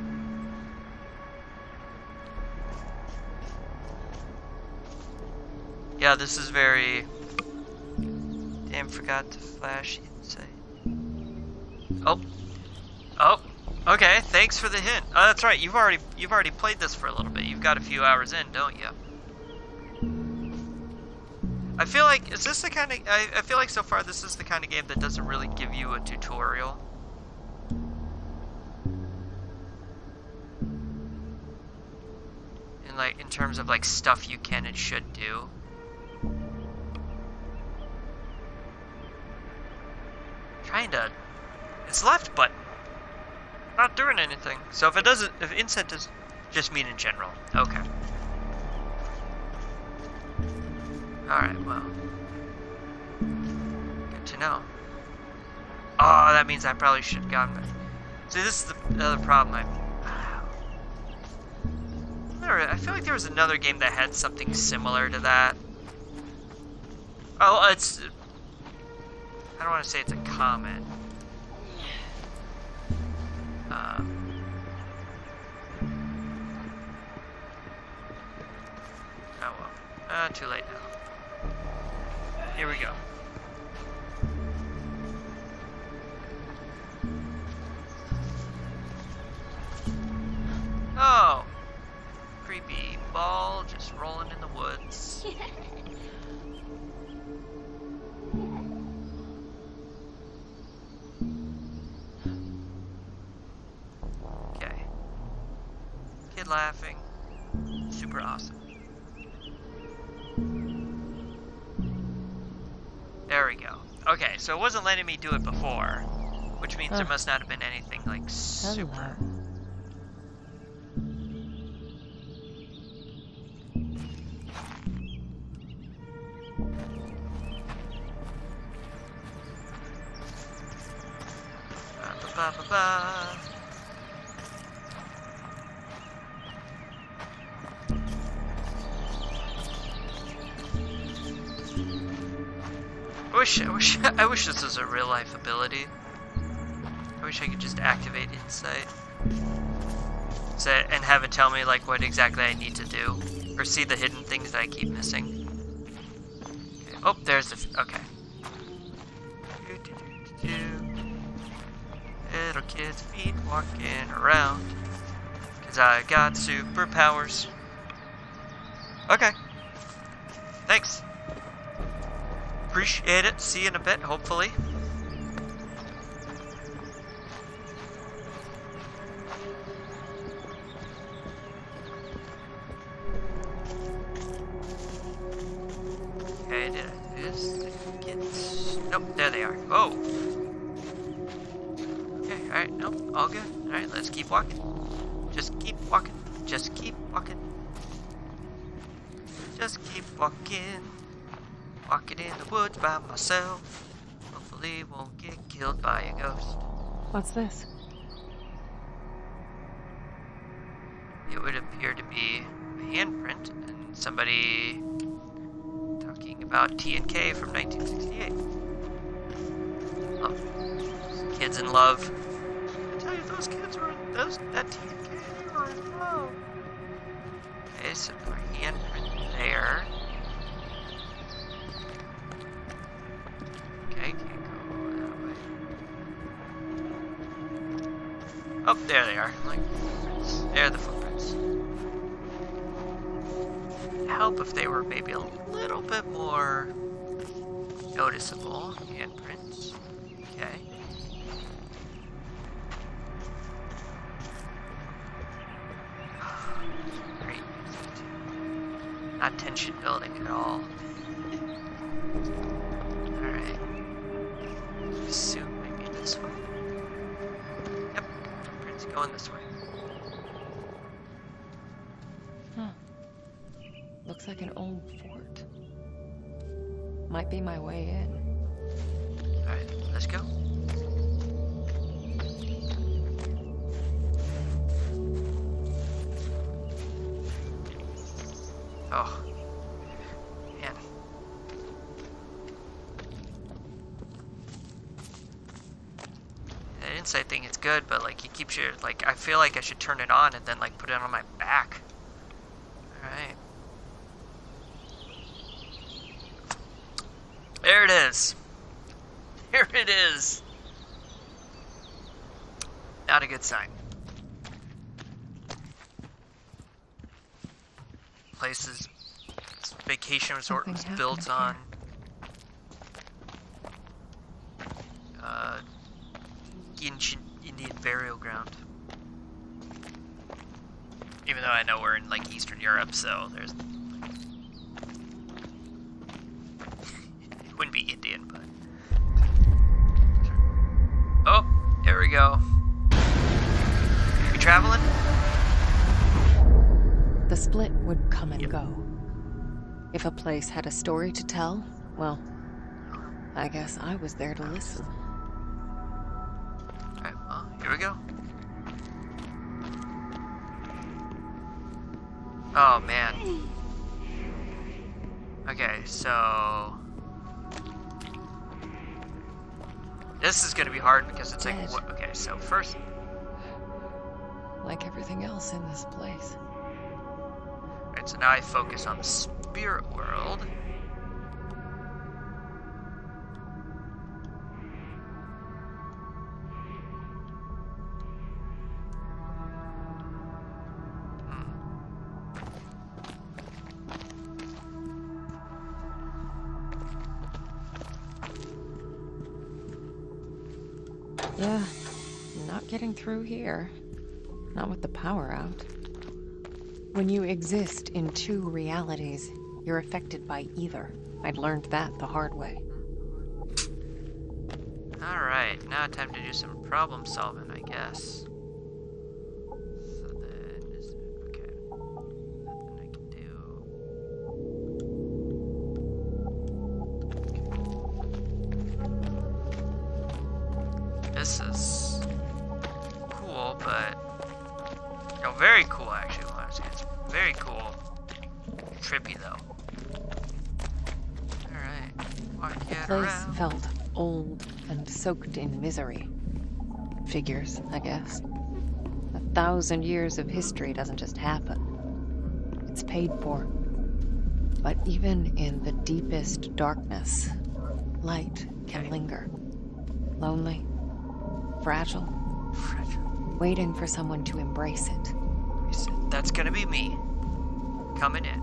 [SPEAKER 1] Yeah, this is very... Damn, forgot to flash insight. Oh. Oh. Okay, thanks for the hint. Oh, that's right. You've already played this for a little bit. You've got a few hours in, don't you? I feel like is this the kind of I feel like so far this is the kind of game that doesn't really give you a tutorial. In terms of like stuff you can and should do. Trying to it's left button. Not doing anything. So if incent does just mean in general. Okay. Alright, well. Good to know. Oh, that means I probably should have gotten it. See, this is the other problem I feel like there was another game that had something similar to that. Oh, it's... I don't want to say it's a comment. Oh well. Too late now. Here we go. Oh! Creepy ball just rolling in the woods. Okay. Kid laughing. Super awesome. There we go. Okay, so it wasn't letting me do it before, which means there must not have been anything like super. Ba, ba, ba. I wish this was a real life ability. I wish I could just activate insight. And have it tell me like what exactly I need to do. Or see the hidden things that I keep missing. Okay. Oh, there's the... Okay. Little kids' feet walking around. 'Cause I got superpowers. Okay. Thanks. Appreciate it. See you in a bit, hopefully. Okay, did I do this? Did I get... Nope, there they are. Oh! Okay, alright, nope, all good. Alright, let's keep walking. Just keep walking. Just keep walking. Just keep walking. Walking in the woods by myself. Hopefully won't get killed by a ghost.
[SPEAKER 2] What's this?
[SPEAKER 1] It would appear to be a handprint and somebody talking about T&K from 1968. Oh, kids in love. I tell you, those kids were that T&K, they were in love. Okay, so our handprint there. Okay, can't go that way. Oh, there they are. Like, there are the footprints. It'd help if they were maybe a little bit more noticeable handprints. Okay. Great. Not tension building at all. Alright. Assume maybe this way. Yep, footprints going this way.
[SPEAKER 2] Huh. Looks like an old fort. Might be my way in.
[SPEAKER 1] Alright, let's go. Oh. Man. The insight thing is good, but like it keeps your like I feel like I should turn it on and then like put it on my back. Alright. There it is. Here it is. Not a good sign. Places, this vacation resort was
[SPEAKER 2] Something
[SPEAKER 1] built on ancient Indian burial ground. Even though I know we're in like Eastern Europe, so there's it wouldn't be Indian, but oh, there we go. We traveling?
[SPEAKER 2] The split would come and go. If a place had a story to tell, well, I guess I was there to listen.
[SPEAKER 1] Alright, well, here we go. Oh, man. Okay, so... This is gonna be hard because it's like...
[SPEAKER 2] Dead.
[SPEAKER 1] What? Okay, so first...
[SPEAKER 2] Like everything else in this place.
[SPEAKER 1] Alright, so now I focus on the spirit world.
[SPEAKER 2] Yeah, not getting through here. Not with the power out. When you exist in two realities, you're affected by either. I'd learned that the hard way.
[SPEAKER 1] Alright, now time to do some problem solving, I guess. So then, okay. Nothing I can do. Okay. This is cool, but very cool actually. It's very cool. Trippy though. Alright. Walk
[SPEAKER 2] The
[SPEAKER 1] it
[SPEAKER 2] place
[SPEAKER 1] around.
[SPEAKER 2] felt old and soaked in misery. Figures, I guess. 1,000 years of history doesn't just happen. It's paid for. But even in the deepest darkness, light can linger. Lonely, fragile, waiting for someone to embrace it.
[SPEAKER 1] That's gonna be me. Coming in.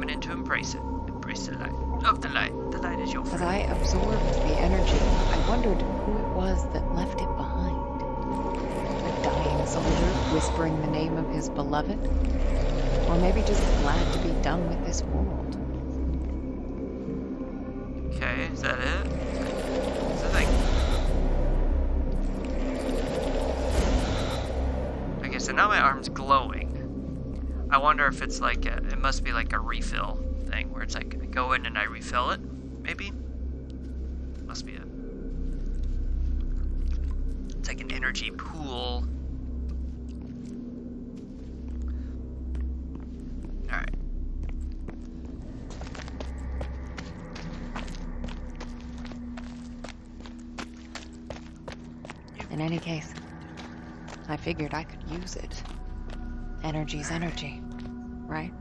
[SPEAKER 1] coming in to embrace it. Embrace the light. Of the light. The light is your
[SPEAKER 2] As
[SPEAKER 1] friend.
[SPEAKER 2] I absorbed the energy, I wondered who it was that left it behind. A dying soldier whispering the name of his beloved? Or maybe just glad to be done with this world.
[SPEAKER 1] Okay, is that it? Is the thing? Okay, so now my arm's glowing. I wonder if it's like it must be like a refill thing where it's like I go in and I refill it, maybe? Must be it. It's like an energy pool. Alright.
[SPEAKER 2] In any case, I figured I could use it. Energy's energy, right?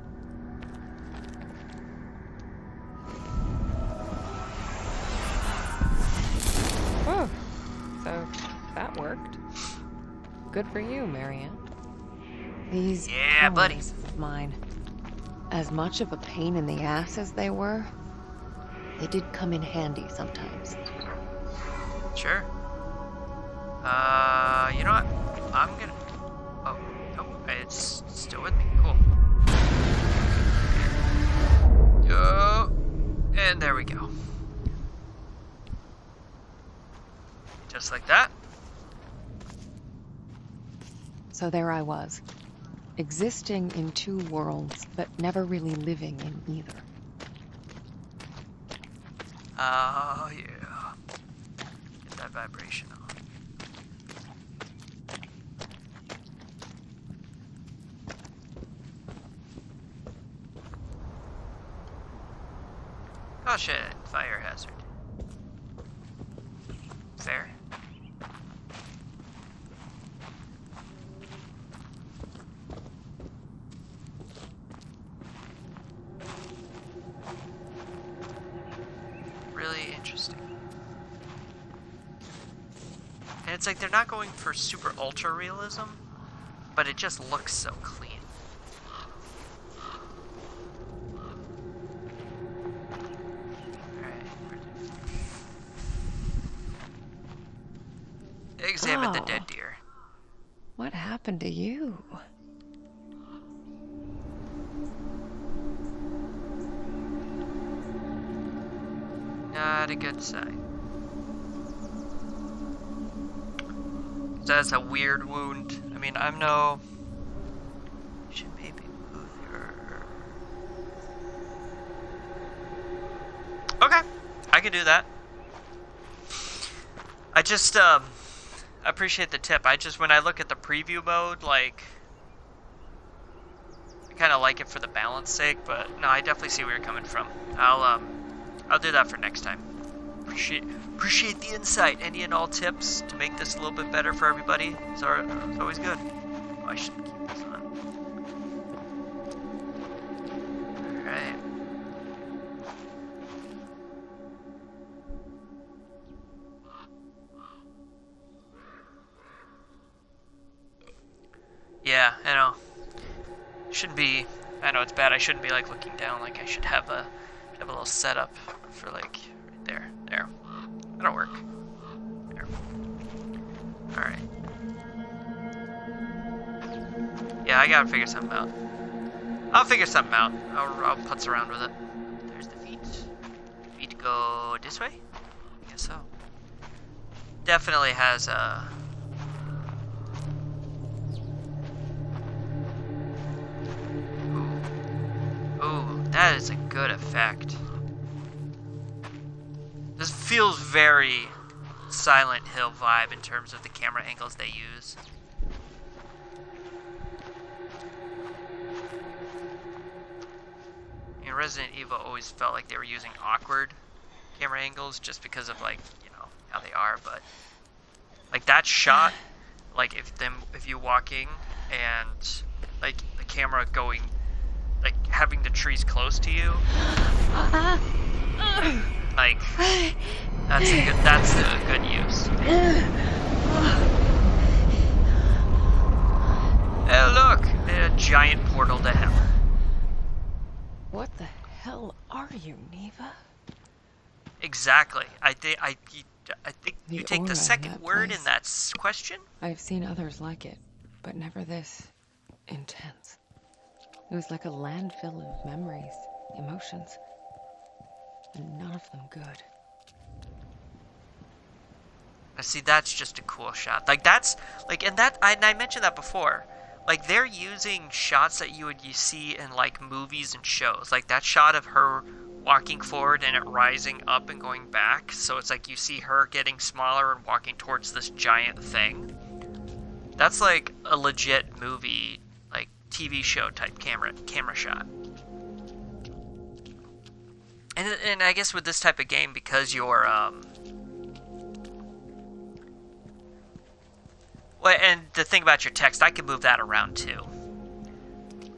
[SPEAKER 2] Oh, so that worked. Good for you, Marianne. These
[SPEAKER 1] Yeah, buddy.
[SPEAKER 2] powers of mine, as much of a pain in the ass as they were, they did come in handy sometimes.
[SPEAKER 1] Sure. You know what? I'm gonna... Oh, nope. It's still with me. Cool. Go. And there we go. Just like that.
[SPEAKER 2] So there I was, existing in two worlds, but never really living in either.
[SPEAKER 1] Oh, yeah. Get that vibration on. Caution, fire hazard. Fair. Really interesting. And it's like they're not going for super ultra realism, but it just looks so clean. Examine the
[SPEAKER 2] Oh.
[SPEAKER 1] dead deer.
[SPEAKER 2] What happened to you?
[SPEAKER 1] Not a good sign. So that's a weird wound. I mean, I'm no... Should maybe move her. Okay, I can do that. I just, I appreciate the tip. When I look at the preview mode, like... I kind of like it for the balance sake, but no, I definitely see where you're coming from. I'll do that for next time. Appreciate the insight. Any and all tips to make this a little bit better for everybody. It's always good. Oh, I should keep this on. Alright. Yeah, I know. Shouldn't be... I know it's bad. I shouldn't be like looking down. Like I should have a little setup for like right there. There. That'll work. There. Alright. Yeah, I gotta figure something out. I'll figure something out. I'll putz around with it. There's the feet. Feet go this way? I guess so. Definitely has a... Ooh, that is a good effect. This feels very Silent Hill vibe in terms of the camera angles they use. In Resident Evil, always felt like they were using awkward camera angles just because of like, you know, how they are, but like that shot, like if you walking and like the camera going, like having the trees close to you, like that's a good use. Oh look, a giant portal to heaven.
[SPEAKER 2] What the hell are you, Neva?
[SPEAKER 1] Exactly. I think
[SPEAKER 2] The
[SPEAKER 1] you take
[SPEAKER 2] aura
[SPEAKER 1] the
[SPEAKER 2] in
[SPEAKER 1] second
[SPEAKER 2] that
[SPEAKER 1] word
[SPEAKER 2] place.
[SPEAKER 1] in that question.
[SPEAKER 2] I've seen others like it, but never this intense. It was like a landfill of memories, emotions, and none of them good.
[SPEAKER 1] I see. That's just a cool shot. Like that's like, and I mentioned that before. Like they're using shots that you see in like movies and shows. Like that shot of her walking forward and it rising up and going back. So it's like you see her getting smaller and walking towards this giant thing. That's like a legit movie, like TV show type camera shot. And I guess with this type of game, because you're well, and the thing about your text, I can move that around too.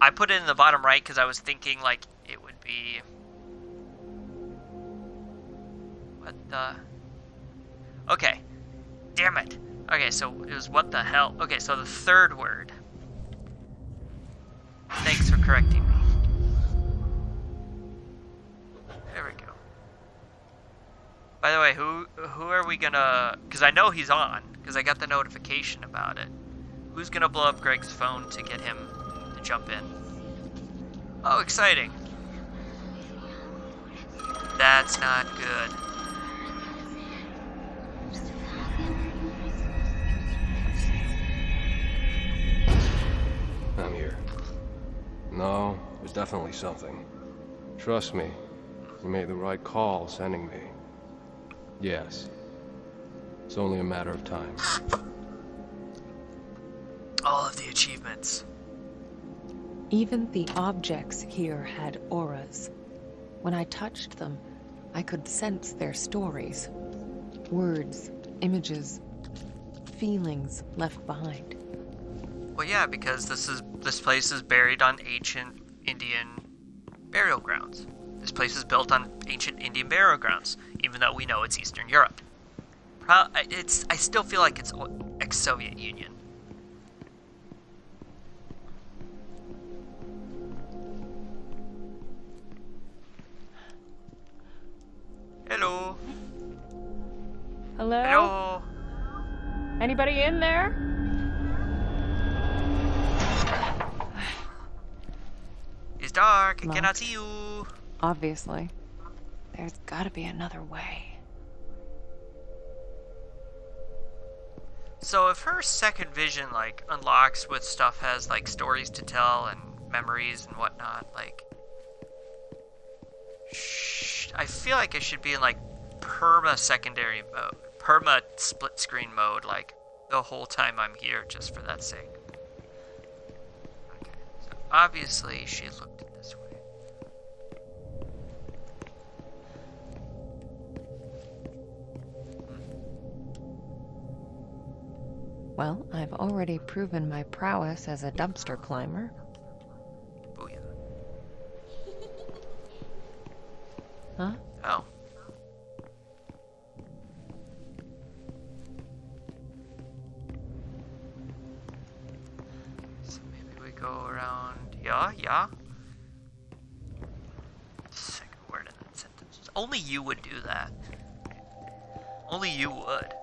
[SPEAKER 1] I put it in the bottom right because I was thinking like it would be. What the? Okay. Damn it. Okay, so it was what the hell? Okay, so the third word. Thanks for correcting me. There we go. By the way, who are we gonna... Because I know he's on, because I got the notification about it. Who's gonna blow up Greg's phone to get him to jump in? Oh, exciting. That's not good.
[SPEAKER 5] I'm here. No, there's definitely something. Trust me, you made the right call sending me. Yes. It's only a matter of time.
[SPEAKER 1] All of the achievements.
[SPEAKER 2] Even the objects here had auras. When I touched them, I could sense their stories. Words, images, feelings left behind.
[SPEAKER 1] Well, yeah, because this place is buried on ancient Indian burial grounds. This place is built on ancient Indian burial grounds, even though we know it's Eastern Europe. I still feel like it's ex-Soviet Union. Hello.
[SPEAKER 6] Hello?
[SPEAKER 1] Hello.
[SPEAKER 6] Anybody in there?
[SPEAKER 1] It's dark. I
[SPEAKER 2] Locked.
[SPEAKER 1] cannot see you.
[SPEAKER 2] Obviously. There's gotta be another way.
[SPEAKER 1] So if her second vision like unlocks with stuff has like stories to tell and memories and whatnot, like I feel like it should be in like perma secondary mode, perma split screen mode, like the whole time I'm here, just for that sake. Okay, so obviously she looked this way.
[SPEAKER 2] Well, I've already proven my prowess as a dumpster climber.
[SPEAKER 1] Booyah.
[SPEAKER 2] Huh?
[SPEAKER 1] Oh. So maybe we go around. Yeah. Second word in that sentence. Only you would do that. Only you would.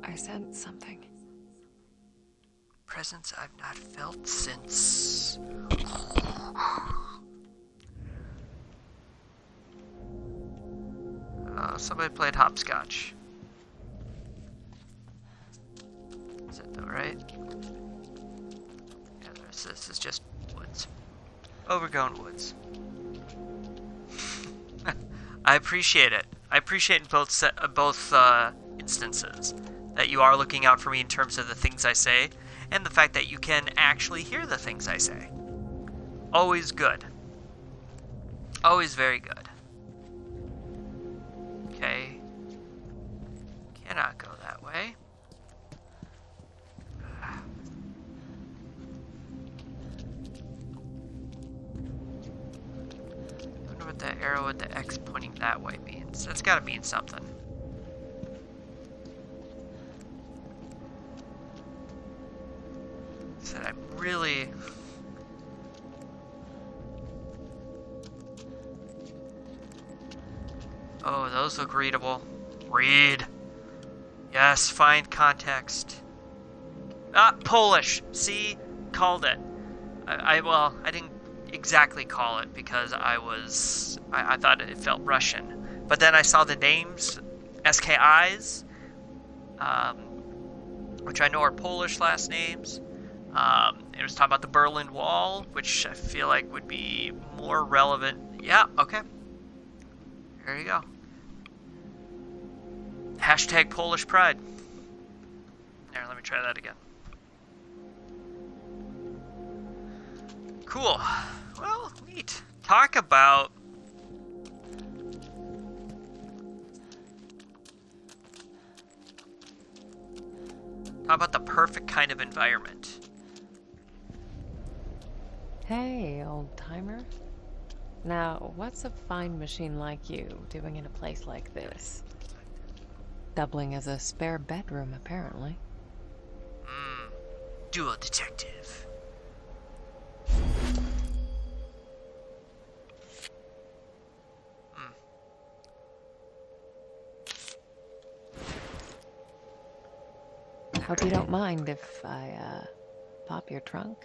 [SPEAKER 2] I sense something.
[SPEAKER 1] Presence I've not felt since. Somebody played hopscotch. Is it though, right? Yeah, this is just woods. Overgrown woods. I appreciate it. I appreciate in both instances that you are looking out for me in terms of the things I say, and the fact that you can actually hear the things I say. Always good. Always very good. Okay. Cannot go that way. the arrow with the X pointing that way means. That's gotta mean something. Said I'm really... Oh, those look readable. Read. Yes, find context. Ah, Polish. See? Called it. Well, I didn't exactly call it because I thought it felt Russian. But then I saw the names, SKIs, which I know are Polish last names. It was talking about the Berlin Wall, which I feel like would be more relevant. Yeah, okay. There you go. Hashtag Polish Pride. There, let me try that again. Cool. Well, neat. Talk about... the perfect kind of environment.
[SPEAKER 2] Hey, old timer. Now, what's a fine machine like you doing in a place like this? Doubling as a spare bedroom, apparently.
[SPEAKER 1] Dual detective.
[SPEAKER 2] Hope you don't mind if I, pop your trunk?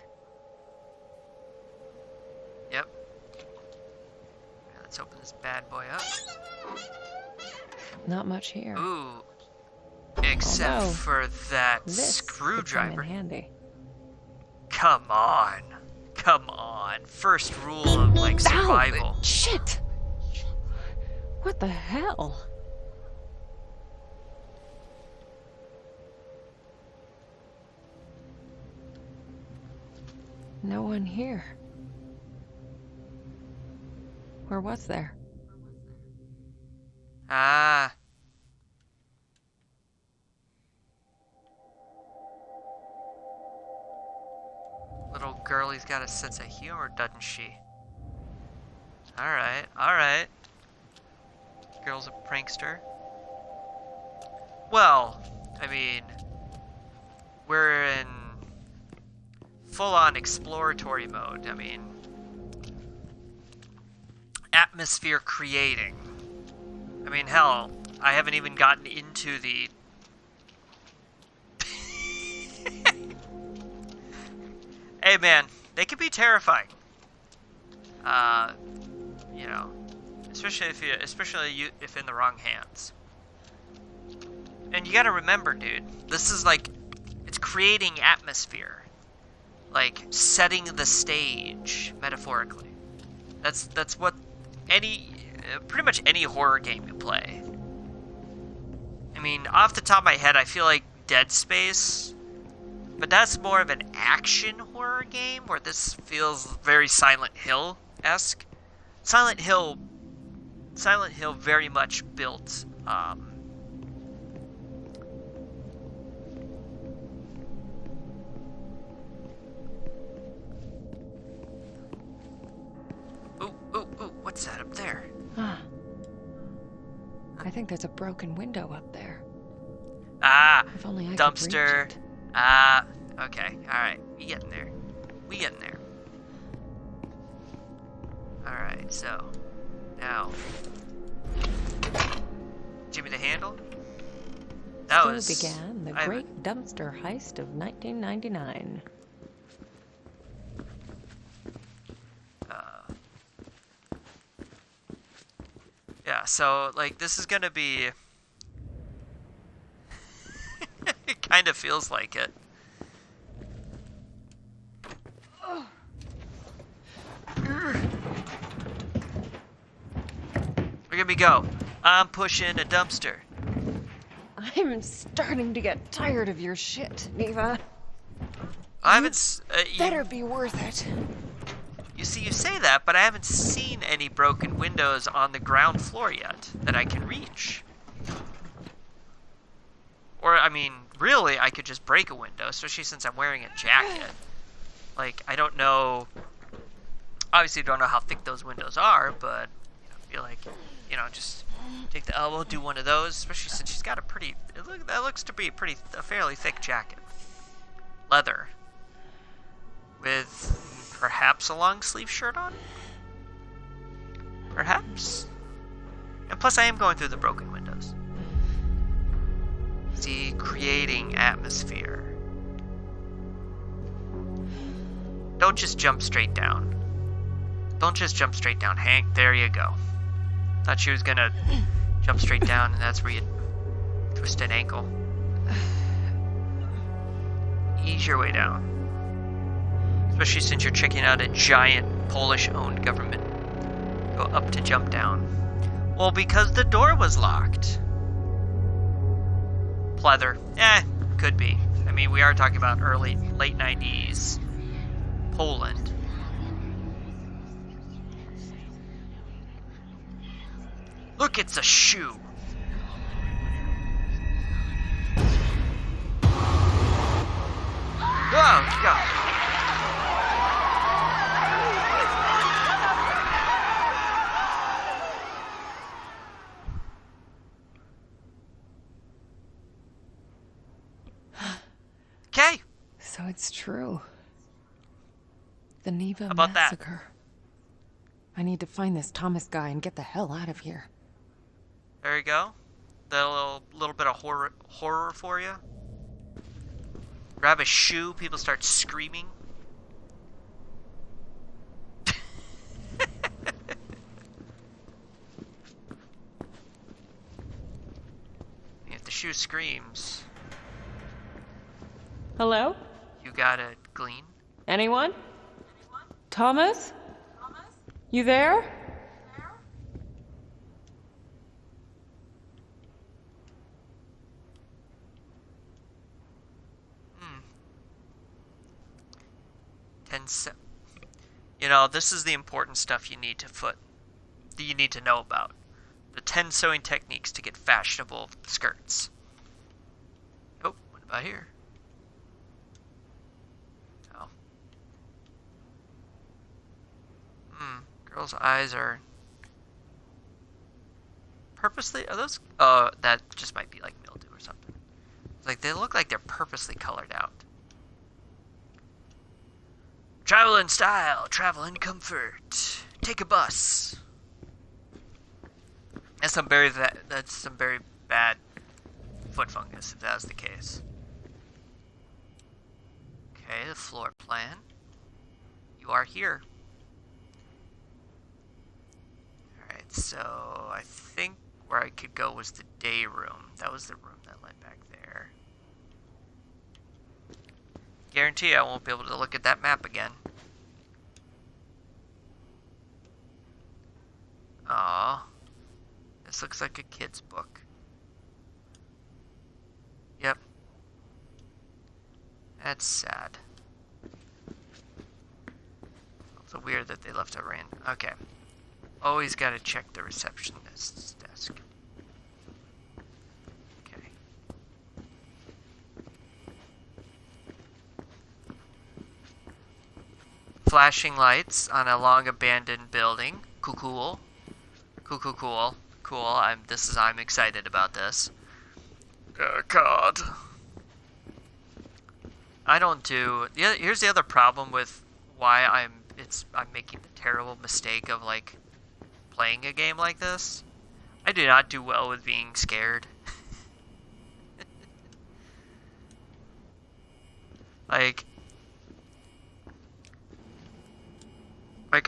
[SPEAKER 1] Yep. Let's open this bad boy up.
[SPEAKER 2] Not much here.
[SPEAKER 1] Ooh. Except
[SPEAKER 2] no.
[SPEAKER 1] for that
[SPEAKER 2] This could come
[SPEAKER 1] screwdriver.
[SPEAKER 2] in handy.
[SPEAKER 1] Come on. Come on. First rule of, like, survival.
[SPEAKER 2] Ow, shit! What the hell? No one here. Or was there?
[SPEAKER 1] Ah. Little girlie's got a sense of humor, doesn't she? Alright, alright. Girl's a prankster. Well, I mean, we're in full-on exploratory mode. I mean, atmosphere creating. I mean, hell, I haven't even gotten into the... Hey man, they can be terrifying. You know, especially if in the wrong hands. And you gotta remember, dude, this is like, it's creating atmosphere. Like, setting the stage, metaphorically. That's what pretty much any horror game you play. I mean, off the top of my head, I feel like Dead Space, but that's more of an action horror game, where this feels very Silent Hill-esque. Silent Hill very much built, Ooh, what's that up there?
[SPEAKER 2] Ah. I think there's a broken window up there.
[SPEAKER 1] Ah,
[SPEAKER 2] If only I could
[SPEAKER 1] dumpster.
[SPEAKER 2] reach it.
[SPEAKER 1] Ah, okay, alright, we getting there. We getting there. Alright, so, now. Give me the handle. That
[SPEAKER 2] So
[SPEAKER 1] was...
[SPEAKER 2] began the great dumpster heist of 1999.
[SPEAKER 1] Yeah, so, like, this is gonna be... It kind of feels like it. Look at me go. I'm pushing a dumpster.
[SPEAKER 2] I'm starting to get tired of your shit, Neva.
[SPEAKER 1] I haven't...
[SPEAKER 2] Better be worth it.
[SPEAKER 1] You see, you say that, but I haven't seen any broken windows on the ground floor yet that I can reach. Or, I mean, really, I could just break a window, especially since I'm wearing a jacket. Like, I don't know... Obviously, don't know how thick those windows are, but... You know, feel like, you know, just take the elbow, do one of those, especially since she's got a pretty, that looks to be a fairly thick jacket. Leather. With perhaps a long sleeve shirt on? Perhaps? And plus I am going through the broken windows. See, creating atmosphere. Don't just jump straight down. Don't just jump straight down, Hank. There you go. Thought she was gonna jump straight down and that's where you twist an ankle. Ease your way down. Especially since you're checking out a giant Polish-owned government. Go up to jump down. Well, because the door was locked. Pleather. Could be. I mean, we are talking about late 90s Poland. Look, it's a shoe. Oh, God. Okay.
[SPEAKER 2] So it's true. The Neva
[SPEAKER 1] about that?
[SPEAKER 2] massacre. I need to find this Thomas guy and get the hell out of here.
[SPEAKER 1] There you go. That little bit of horror for you. Grab a shoe, people start screaming. If the shoe screams,
[SPEAKER 6] Hello?
[SPEAKER 1] you gotta glean.
[SPEAKER 6] Anyone? Thomas? You there?
[SPEAKER 1] You know, this is the important stuff you need to know about. The 10 sewing techniques to get fashionable skirts. Oh, what about here? Oh. Girls' eyes are purposely, are those, that just might be like mildew or something. It's like, they look like they're purposely colored out. Travel in style, travel in comfort. Take a bus. That's some very bad foot fungus if that was the case. Okay, the floor plan. You are here. Alright, so I think where I could go was the day room. That was the room that led back there. Guarantee I won't be able to look at that map again. Aw. This looks like a kid's book. Yep. That's sad. Also weird that they left a random. Okay. Always gotta check the receptionist's desk. Okay. Flashing lights on a long abandoned building. Cool. Cool. I'm excited about this. God. I don't do. Here's the other problem with why I'm making the terrible mistake of like playing a game like this. I do not do well with being scared. Like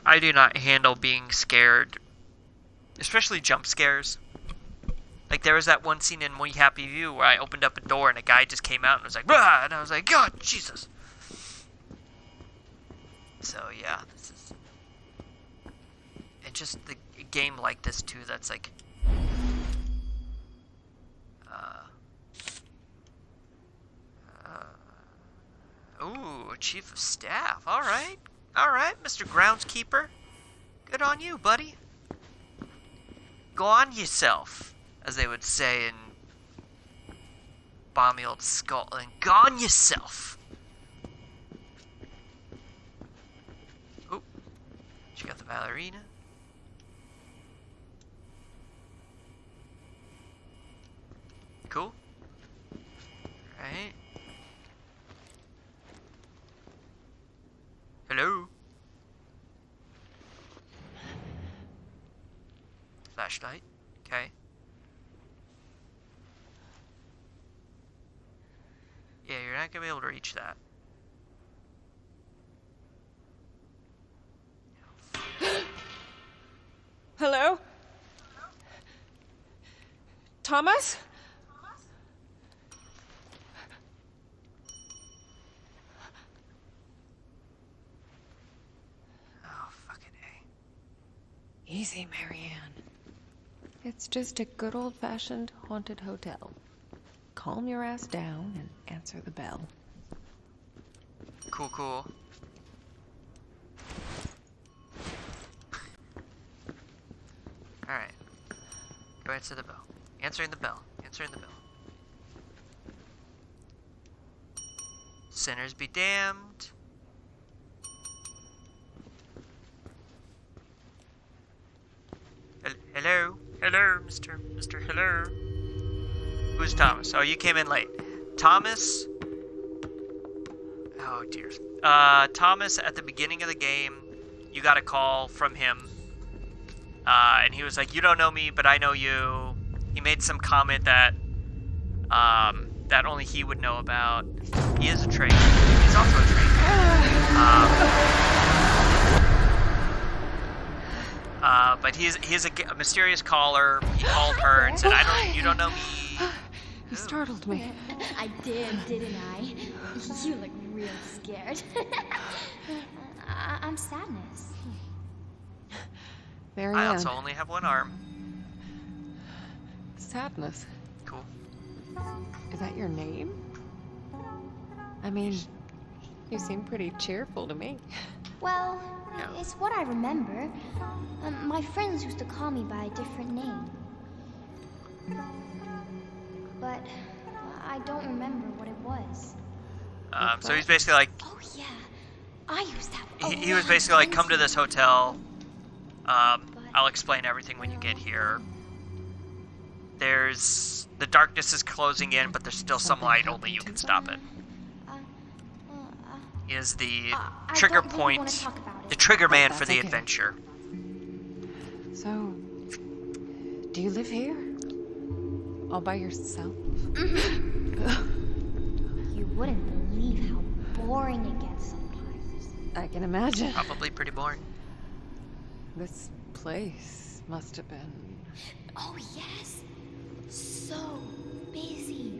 [SPEAKER 1] I do not handle being scared, especially jump scares. Like there was that one scene in We Happy View where I opened up a door and a guy just came out and was like, "Rah!" And I was like, God, Jesus. So yeah, this is, and just the game like this too. That's like, ooh, Chief of Staff. All right, Mr. Groundskeeper. Good on you, buddy. Go on yourself, as they would say in balmy old Scotland. Go on yourself. Oh, she got the ballerina. Cool. Right. Hello. Flashlight. Okay. Yeah, you're not gonna be able to reach that.
[SPEAKER 6] Hello? Thomas?
[SPEAKER 1] Oh, fucking A.
[SPEAKER 2] Easy, Marianne. It's just a good old-fashioned haunted hotel. Calm your ass down and answer the bell.
[SPEAKER 1] Cool, cool. Alright. Go answer the bell. Answering the bell. Answering the bell. Sinners be damned. Hello? Hello, Mr. Hello? Who's Thomas? Oh, you came in late. Thomas? Oh, dear. Thomas, at the beginning of the game, you got a call from him. And he was like, you don't know me, but I know you. He made some comment that, that only he would know about. He is a traitor. He's also a traitor. But he's a mysterious caller. He called her and said, you don't know me.
[SPEAKER 2] You startled me.
[SPEAKER 7] I did, didn't I? You look real scared. I'm Sadness.
[SPEAKER 2] Marianne.
[SPEAKER 1] I also only have one arm.
[SPEAKER 2] Sadness.
[SPEAKER 1] Cool.
[SPEAKER 2] Is that your name? I mean, you seem pretty cheerful to me.
[SPEAKER 7] Well,
[SPEAKER 1] Yeah.
[SPEAKER 7] it's what I remember. My friends used to call me by a different name. But I don't remember what it was.
[SPEAKER 1] So he's basically like,
[SPEAKER 7] Oh, yeah. I used to have
[SPEAKER 1] he was basically like, come to this hotel. I'll explain everything when you get here. The darkness is closing in, but there's still some light. Only you can stop it. He is the
[SPEAKER 7] I
[SPEAKER 1] trigger
[SPEAKER 7] don't really wanna
[SPEAKER 1] point,
[SPEAKER 7] talk about it.
[SPEAKER 1] the trigger man for
[SPEAKER 2] That's
[SPEAKER 1] the
[SPEAKER 2] okay.
[SPEAKER 1] adventure.
[SPEAKER 2] So, do you live here? All by yourself?
[SPEAKER 7] You wouldn't believe how boring it gets sometimes.
[SPEAKER 2] I can imagine.
[SPEAKER 1] Probably pretty boring.
[SPEAKER 2] This place must have been...
[SPEAKER 7] Oh, yes. So busy.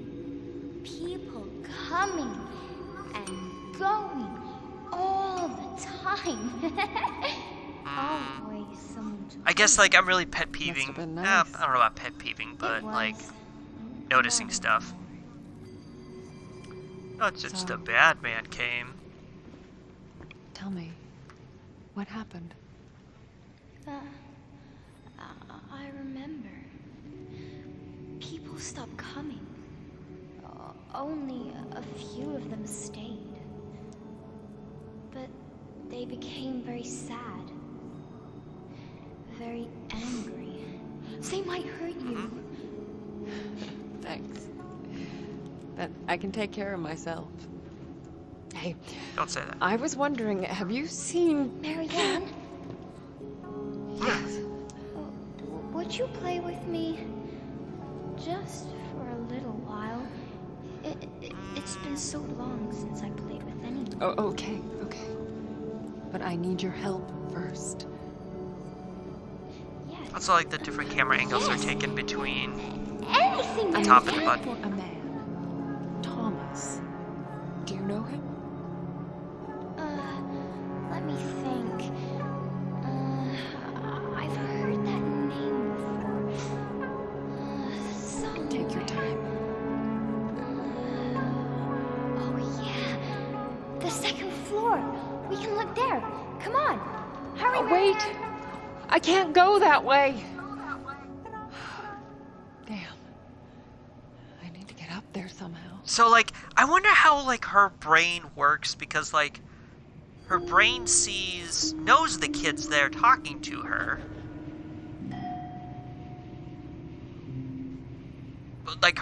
[SPEAKER 7] People coming and going all the time. Always someone to
[SPEAKER 1] I guess like I'm really pet
[SPEAKER 2] Must have
[SPEAKER 1] peeving.
[SPEAKER 2] been
[SPEAKER 1] I
[SPEAKER 2] nice.
[SPEAKER 1] don't know about pet peeving, but
[SPEAKER 7] It was.
[SPEAKER 1] like noticing stuff. Oh, it's just
[SPEAKER 2] So-
[SPEAKER 1] a bad man came.
[SPEAKER 2] Tell me, what happened?
[SPEAKER 7] I remember. People stopped coming. Only a few of them stayed. But they became very sad. Very angry. They might hurt you.
[SPEAKER 2] Thanks. But I can take care of myself. Hey,
[SPEAKER 1] Don't say that.
[SPEAKER 2] I was wondering, have you seen...
[SPEAKER 7] Marianne,
[SPEAKER 2] Yes.
[SPEAKER 7] would you play with me? Just for a little while. It's been so long since I played with anyone.
[SPEAKER 2] Oh, okay. But I need your help first.
[SPEAKER 7] Yes.
[SPEAKER 1] Also, like the different camera angles are taken between.
[SPEAKER 7] Anything
[SPEAKER 1] The
[SPEAKER 7] that
[SPEAKER 1] top
[SPEAKER 7] you
[SPEAKER 1] and the
[SPEAKER 7] can.
[SPEAKER 1] bottom.
[SPEAKER 2] For a man. Thomas. Do you know him?
[SPEAKER 7] Let me think. I've heard that name before.
[SPEAKER 2] Take your time.
[SPEAKER 7] Oh yeah, the second floor. We can look there. Come on, hurry.
[SPEAKER 2] Wait! I can't go that way! Damn. I need to get up there somehow.
[SPEAKER 1] So like, I wonder how like her brain works because like, her brain knows the kid's there talking to her. like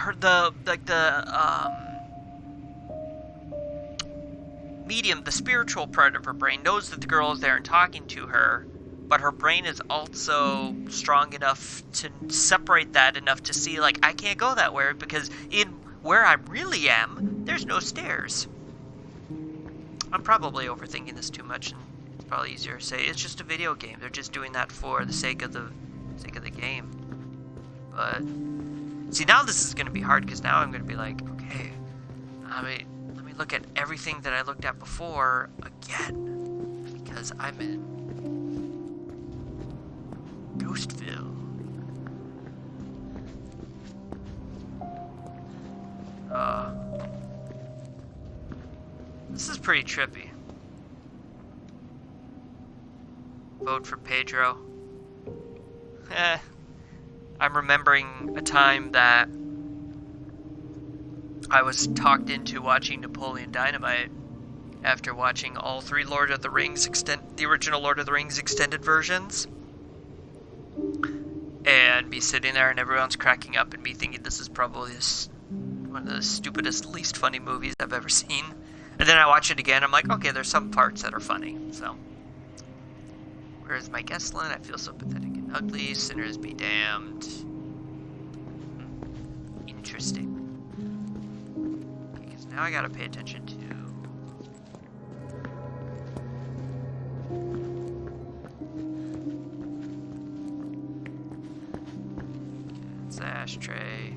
[SPEAKER 1] medium, the spiritual part of her brain knows that the girl is there and talking to her, but her brain is also strong enough to separate that enough to see, like, I can't go that way because in where I really am, there's no stairs. I'm probably overthinking this too much, and it's probably easier to say it's just a video game. They're just doing that for the sake of the game. But see, now this is going to be hard because now I'm going to be like, okay, let me look at everything that I looked at before again because I'm in Ghostville. This is pretty trippy. Vote for Pedro. I'm remembering a time that I was talked into watching Napoleon Dynamite after watching all three Lord of the Rings the original Lord of the Rings extended versions. And me sitting there and everyone's cracking up and me thinking this is probably one of the stupidest, least funny movies I've ever seen. And then I watch it again, I'm like, okay, there's some parts that are funny, so. Where's my Gesslin? I feel so pathetic and ugly. Sinners be damned. Interesting. Okay, because now I gotta pay attention to... It's the ashtray.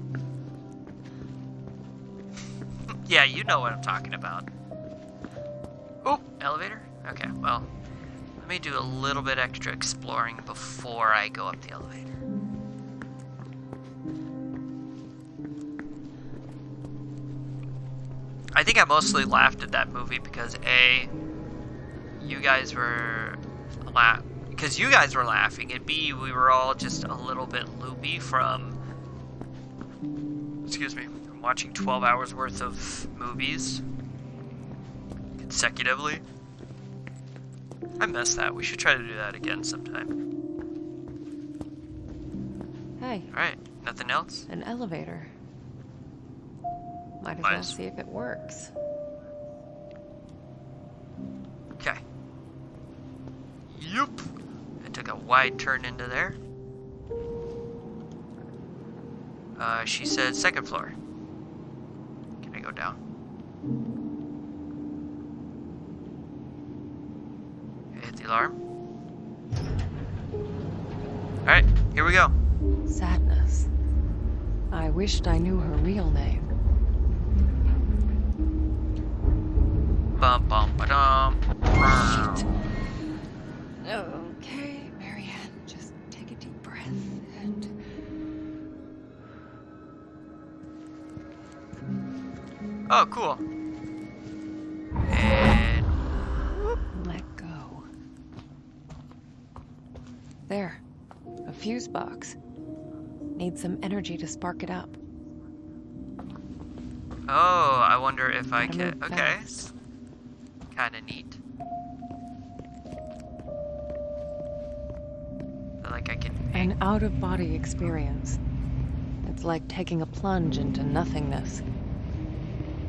[SPEAKER 1] Yeah, you know what I'm talking about. Oh, elevator? Okay, well, let me do a little bit extra exploring before I go up the elevator. I think I mostly laughed at that movie because A, you guys were laughing, and B, we were all just a little bit loopy from watching 12 hours worth of movies consecutively. I miss that. We should try to do that again sometime.
[SPEAKER 2] Hey,
[SPEAKER 1] Alright, nothing else?
[SPEAKER 2] an elevator. Might as well see if it works.
[SPEAKER 1] Okay. Yup. I took a wide turn into there. She said second floor. Can I go down? Hit the alarm. Alright, here we go.
[SPEAKER 2] Sadness. I wished I knew her real name.
[SPEAKER 1] Bum bum ba-dum.
[SPEAKER 2] Okay, Marianne, just take a deep breath and...
[SPEAKER 1] Oh, cool. And
[SPEAKER 2] let go. There. A fuse box. Need some energy to spark it up.
[SPEAKER 1] oh, I wonder if I
[SPEAKER 2] Gotta
[SPEAKER 1] can.
[SPEAKER 2] move
[SPEAKER 1] Okay,
[SPEAKER 2] fast.
[SPEAKER 1] kind of neat. Feel like I can.
[SPEAKER 2] An out-of-body experience. It's like taking a plunge into nothingness.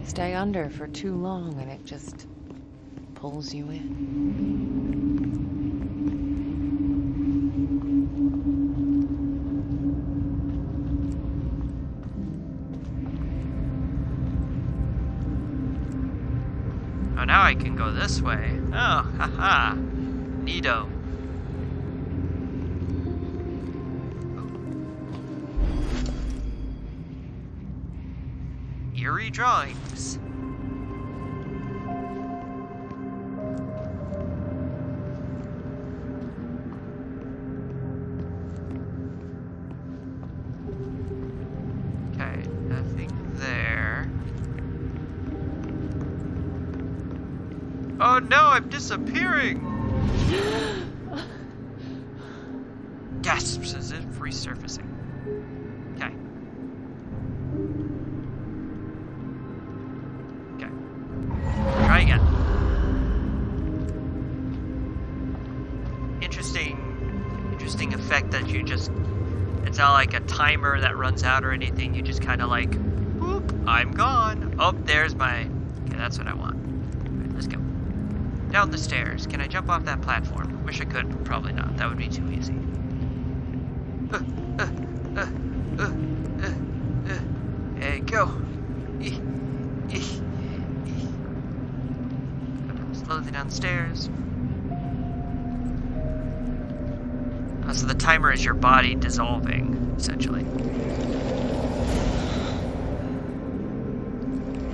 [SPEAKER 2] Stay under for too long and it just pulls you in.
[SPEAKER 1] Oh, now I can go this way. Oh, haha. Neato. Eerie drawings. Okay, nothing there. Oh no, I'm disappearing! Gasps as if resurfacing. Okay. Okay. Try again. Interesting effect that you just It's not like a timer that runs out or anything. You just kind of like, boop, I'm gone. Oh, there's my... Okay, that's what I want. Alright, let's go. Down the stairs. Can I jump off that platform? Wish I could, but probably not. That would be too easy. There you go. Slowly downstairs. So the timer is your body dissolving, essentially.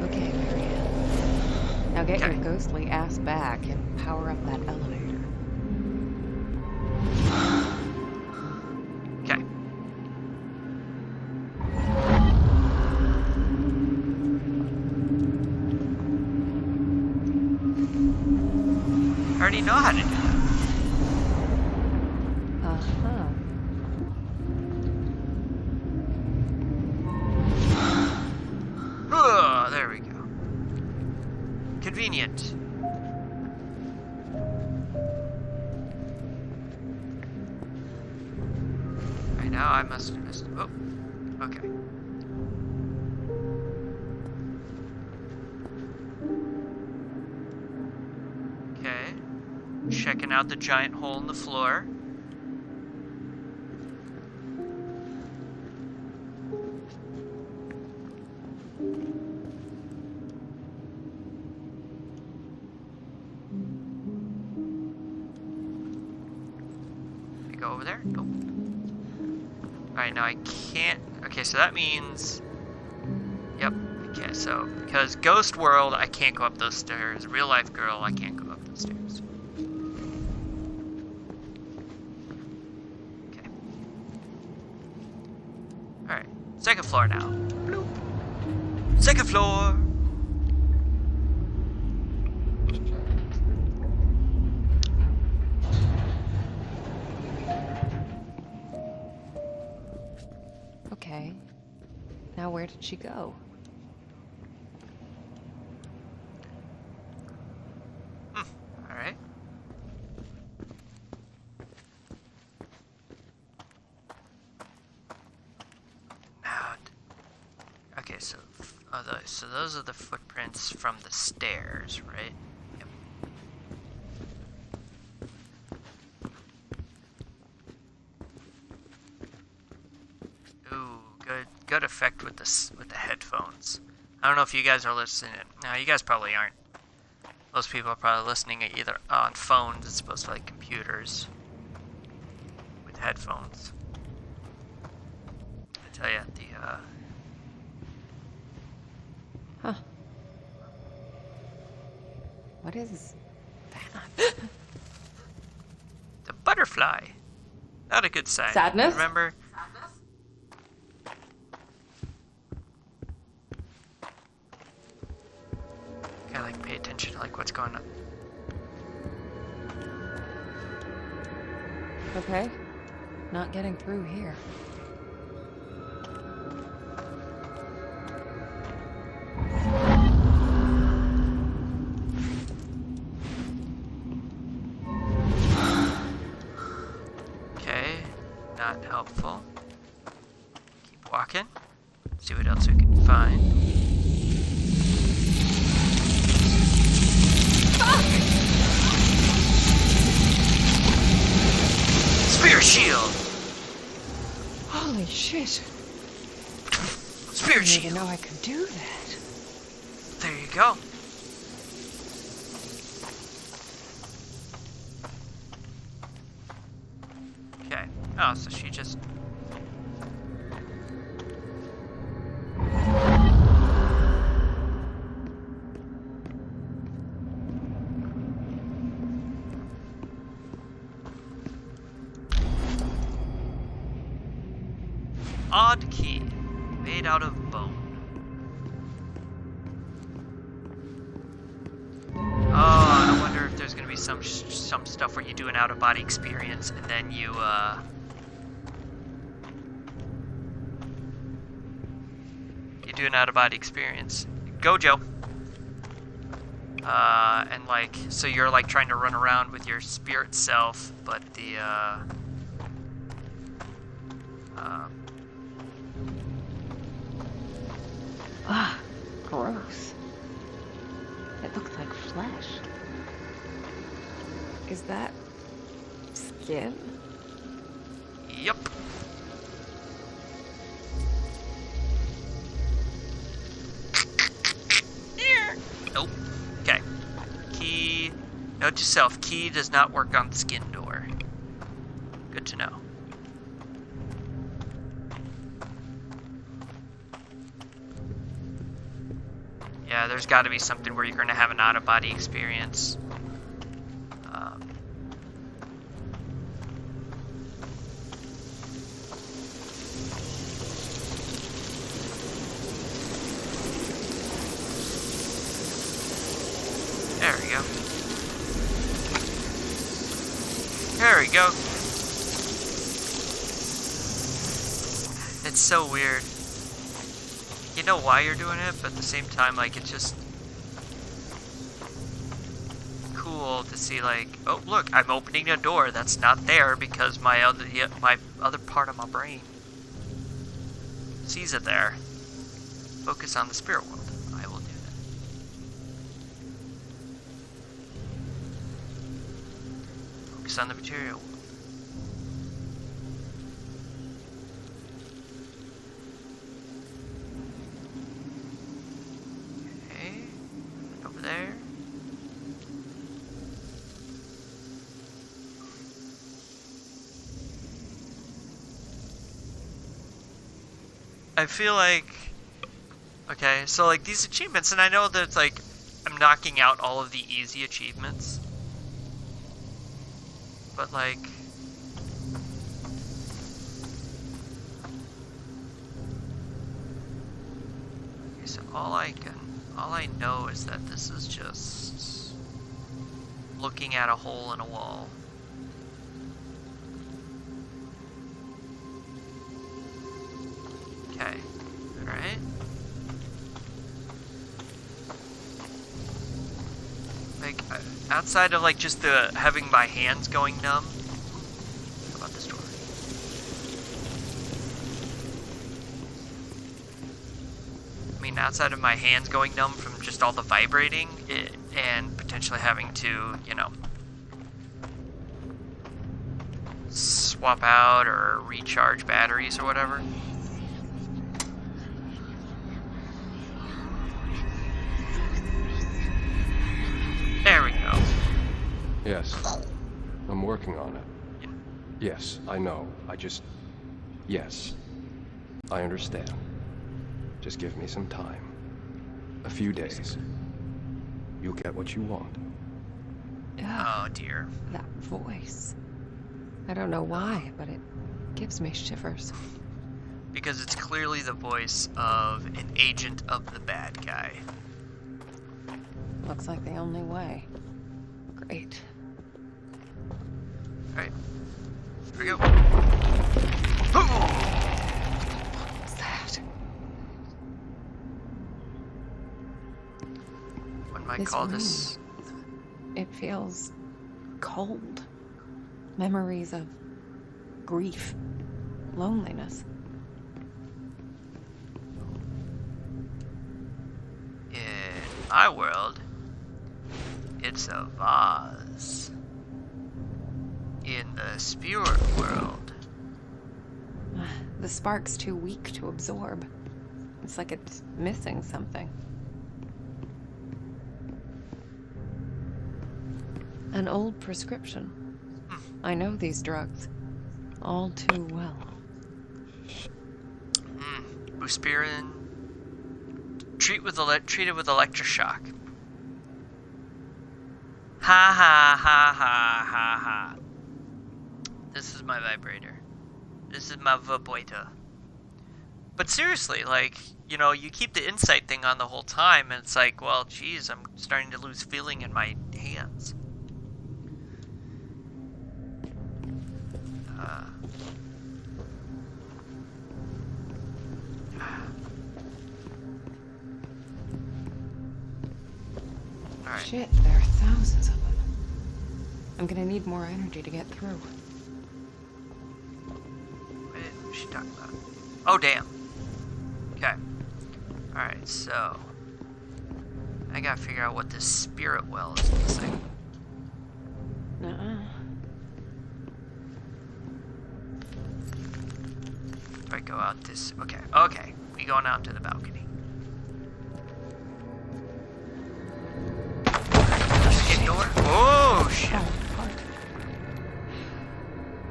[SPEAKER 2] Okay, Marianne. Now get
[SPEAKER 1] Okay.
[SPEAKER 2] your ghostly ass back and power up that elevator.
[SPEAKER 1] Okay. I already know how to do that.
[SPEAKER 2] Uh-huh.
[SPEAKER 1] There we go. Convenient. Right now I must have missed. Oh, okay. Okay. Checking out the giant hole in the floor. Go over there? Nope. Alright, now I can't... Okay, so that means... Yep. Okay, so... Because Ghost World, I can't go up those stairs. Real Life Girl, I can't go up those stairs. Okay. Alright. Second floor now. Bloop. Second floor!
[SPEAKER 2] Okay. Now where did she go?
[SPEAKER 1] Alright. Now, okay, so so those are the footprints from the stairs, right? Yep. Ooh, good effect with the headphones. I don't know if you guys are listening. No, you guys probably aren't. Most people are probably listening either on phones as opposed to like computers with headphones. I tell you,
[SPEAKER 2] Huh. What is that?
[SPEAKER 1] the butterfly. Not a good sign.
[SPEAKER 6] Sadness?
[SPEAKER 1] Remember? Gotta like pay attention to like what's going on.
[SPEAKER 2] Okay. Not getting through here.
[SPEAKER 1] Okay, not helpful. Keep walking. See what else we can find. Spear shield!
[SPEAKER 2] Holy shit.
[SPEAKER 1] Spear
[SPEAKER 2] I didn't even
[SPEAKER 1] shield!
[SPEAKER 2] know I could do that.
[SPEAKER 1] There you go. Okay. Oh, so she just... Odd key, made out of bone. Oh, I wonder if there's gonna be some stuff where you do an out-of-body experience and then you do an out-of-body experience. Gojo. And like, so you're like trying to run around with your spirit self, but the
[SPEAKER 2] Ah, gross. It looks like flesh. Is that skin?
[SPEAKER 1] Yep. Nope. Okay. Key. Note to self, key does not work on the skin door. Good to know. Yeah, there's got to be something where you're going to have an out-of-body experience. There we go. There we go. It's so weird. You know why you're doing it, but at the same time, like, it's just cool to see, like, oh look, I'm opening a door that's not there because my other part of my brain sees it there. Focus on the spirit world. I will do that. Focus on the material world. Over there. I feel like, okay, so like these achievements, and I know that it's like I'm knocking out all of the easy achievements, but like okay, so all I know is that this is just looking at a hole in a wall. Okay, alright. Like, outside of like just the having my hands going numb. How about this door? I mean, outside of my hands going numb from just all the vibrating and potentially having to, you know, swap out or recharge batteries or whatever. There we go.
[SPEAKER 5] Yes. I'm working on it. Yes, I know. Yes. I understand. Just give me some time. A few days. You'll get what you want.
[SPEAKER 2] Ugh,
[SPEAKER 1] Oh dear.
[SPEAKER 2] that voice. I don't know why, but it gives me shivers.
[SPEAKER 1] Because it's clearly the voice of an agent of the bad guy.
[SPEAKER 2] Looks like the only way. Great.
[SPEAKER 1] Alright. Here we go.
[SPEAKER 2] What's that?
[SPEAKER 1] What might
[SPEAKER 2] This
[SPEAKER 1] call
[SPEAKER 2] room.
[SPEAKER 1] this?
[SPEAKER 2] It feels cold. Memories of grief, loneliness.
[SPEAKER 1] In my world, it's a vase. In the spirit world,
[SPEAKER 2] The spark's too weak to absorb. It's like it's missing something. An old prescription. I know these drugs all too well.
[SPEAKER 1] Buspirin. Treated with electroshock. Ha ha ha ha ha ha. This is my vibrator. This is my vibrator. But seriously, like, you know, you keep the insight thing on the whole time, and it's like, well, geez, I'm starting to lose feeling in my hands. Alright.
[SPEAKER 2] Shit, there are thousands of them. I'm gonna need more energy to get through.
[SPEAKER 1] Which she talking about? Oh, damn. Okay. Alright, so... I gotta figure out what this spirit well is missing.
[SPEAKER 2] Nuh-uh.
[SPEAKER 1] Do I go out this... Okay, okay. We going out to the balcony. Escape door? Oh, shit.
[SPEAKER 2] Falling apart.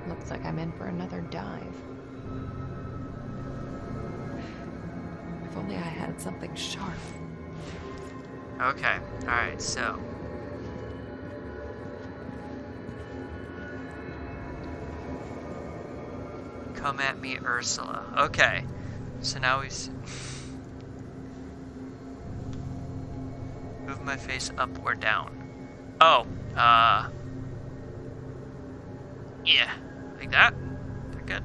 [SPEAKER 2] Looks like I'm in for another dive. If only I had something sharp.
[SPEAKER 1] Okay, alright, so... Come at me, Ursula. Okay, so now we... Move my face up or down. Oh, yeah, like that? That good?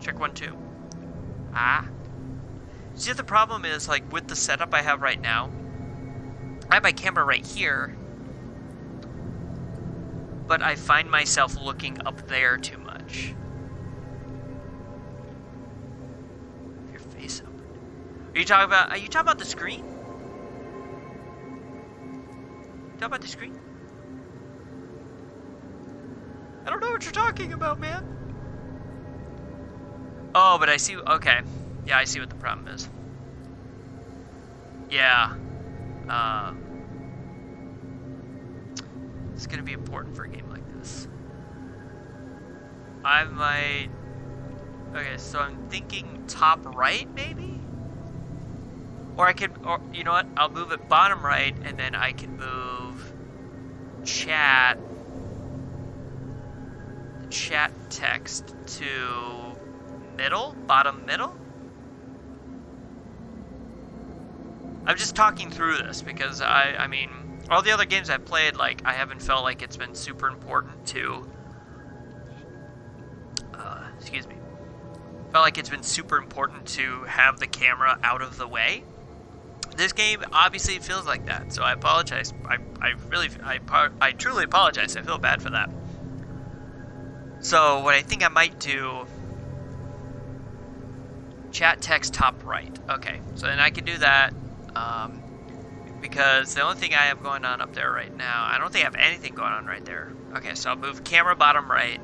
[SPEAKER 1] Check 1, 2. Ah. See, the problem is, like, with the setup I have right now, I have my camera right here, but I find myself looking up there too much. Your face up. Are you talking about the screen? Talking about the screen? I don't know what you're talking about, man. Oh, but I see, okay. Yeah, I see what the problem is. Yeah. It's gonna be important for a game like this. I might... Okay, so I'm thinking top right, maybe? Or I could, or you know what? I'll move it bottom right, and then I can move chat text to middle, bottom middle. I'm just talking through this because I mean, all the other games I've played, like, I haven't felt like it's been super important to, excuse me, felt like it's been super important to have the camera out of the way. This game obviously feels like that, so I apologize. I truly apologize. I feel bad for that. So what I think I might do, chat text top right. Okay, so then I can do that. Because the only thing I have going on up there right now, I don't think I have anything going on right there. Okay, so I'll move camera bottom right,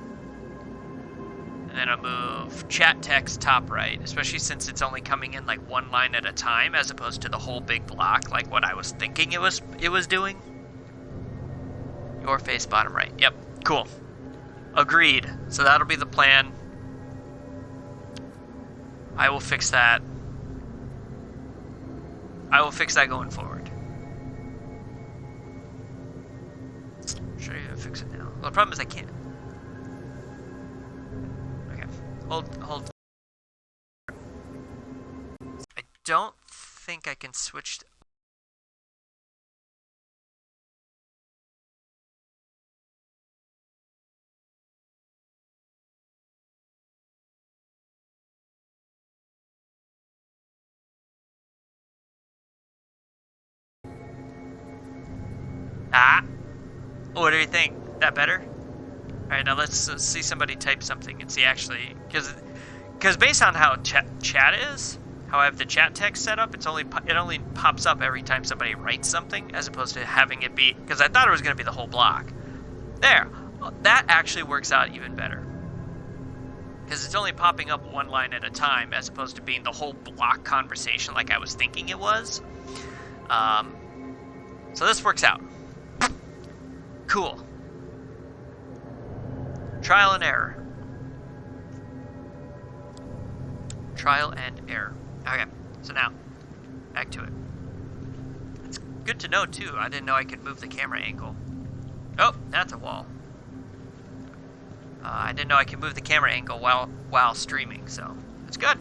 [SPEAKER 1] and then I'll move chat text top right, especially since it's only coming in like one line at a time as opposed to the whole big block, like what I was thinking it was doing. Your face bottom right. Yep, cool. Agreed. So that'll be the plan. I will fix that. I will fix that going forward. Should I even fix it now? Well, the problem is I can't. Okay. Hold. I don't think I can switch. Ah! What do you think? That better? Alright, now let's see somebody type something and see actually, because based on how chat is, how I have the chat text set up, it only pops up every time somebody writes something, as opposed to having it be, because I thought it was going to be the whole block. There! That actually works out even better. Because it's only popping up one line at a time, as opposed to being the whole block conversation like I was thinking it was. So this works out. Cool. Trial and error. Trial and error. Okay, so now, back to it. It's good to know, too. I didn't know I could move the camera angle. Oh, that's a wall. I didn't know I could move the camera angle while streaming, so it's good.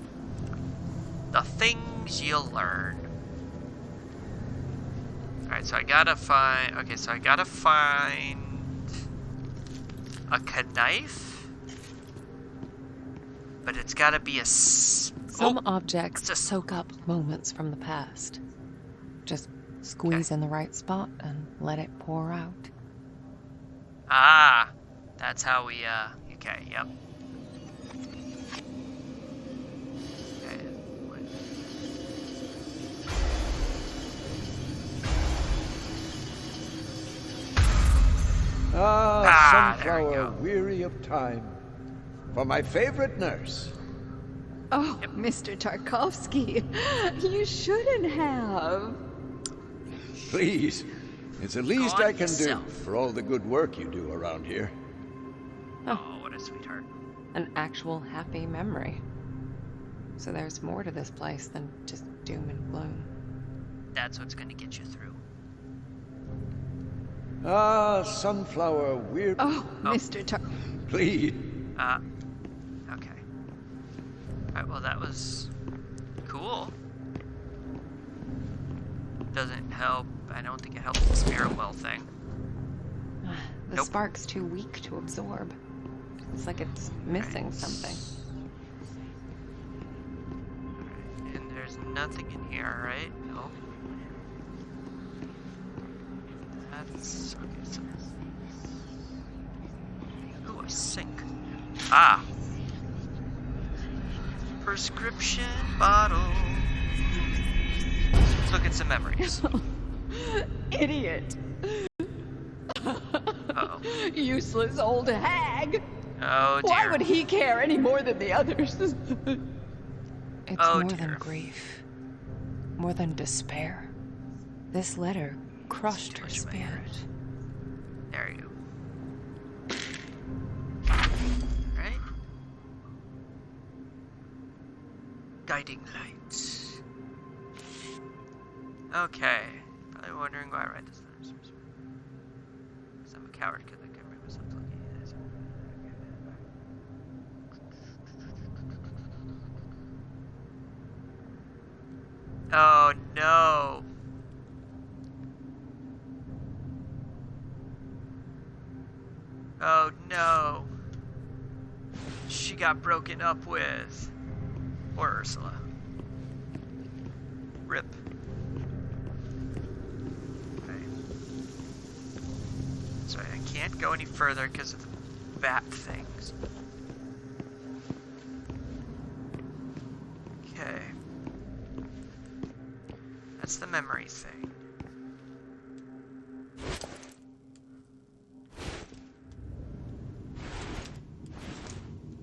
[SPEAKER 1] The things you learn. Alright, so I gotta find... Okay, so I gotta find... a knife? But it's gotta be a...
[SPEAKER 2] Some objects soak up moments from the past. Just squeeze in the right spot and let it pour out.
[SPEAKER 1] Ah! That's how we, okay, yep.
[SPEAKER 3] Sunflower weary of time. For my favorite nurse.
[SPEAKER 2] Oh, Mr. Tarkovsky, you shouldn't have.
[SPEAKER 3] Please. It's the least
[SPEAKER 1] Go on
[SPEAKER 3] I can do
[SPEAKER 1] yourself.
[SPEAKER 3] for all the good work you do around here.
[SPEAKER 1] Oh, what a sweetheart.
[SPEAKER 2] An actual happy memory. So there's more to this place than just doom and gloom.
[SPEAKER 1] That's what's gonna get you through.
[SPEAKER 3] Ah, Sunflower weary.
[SPEAKER 2] Oh, Mr.
[SPEAKER 3] Please.
[SPEAKER 1] Okay. Alright, well that was cool. Doesn't help. I don't think it helps the spirit well thing.
[SPEAKER 2] The
[SPEAKER 1] Nope.
[SPEAKER 2] spark's too weak to absorb. It's like it's missing
[SPEAKER 1] Alright.
[SPEAKER 2] something.
[SPEAKER 1] Alright, and there's nothing in here, right? Nope. That's okay. So ooh, a sink. Ah. Prescription bottle. Let's look at some memories.
[SPEAKER 2] Idiot.
[SPEAKER 1] Uh-oh.
[SPEAKER 2] Useless old hag.
[SPEAKER 1] Oh dear.
[SPEAKER 2] Why would he care any more than the others? It's
[SPEAKER 1] Oh,
[SPEAKER 2] more
[SPEAKER 1] dear.
[SPEAKER 2] than grief. More than despair. This letter crushed her
[SPEAKER 1] Touch my
[SPEAKER 2] spirit.
[SPEAKER 1] ears. There you go. Right? Guiding lights. Okay. Probably wondering why I read this letter. Because I'm a coward because I couldn't bring myself to look at this. Oh no. Oh no. She got broken up with. Or Ursula. Rip. Okay. Sorry, I can't go any further because of the bat things. Okay. That's the memory thing.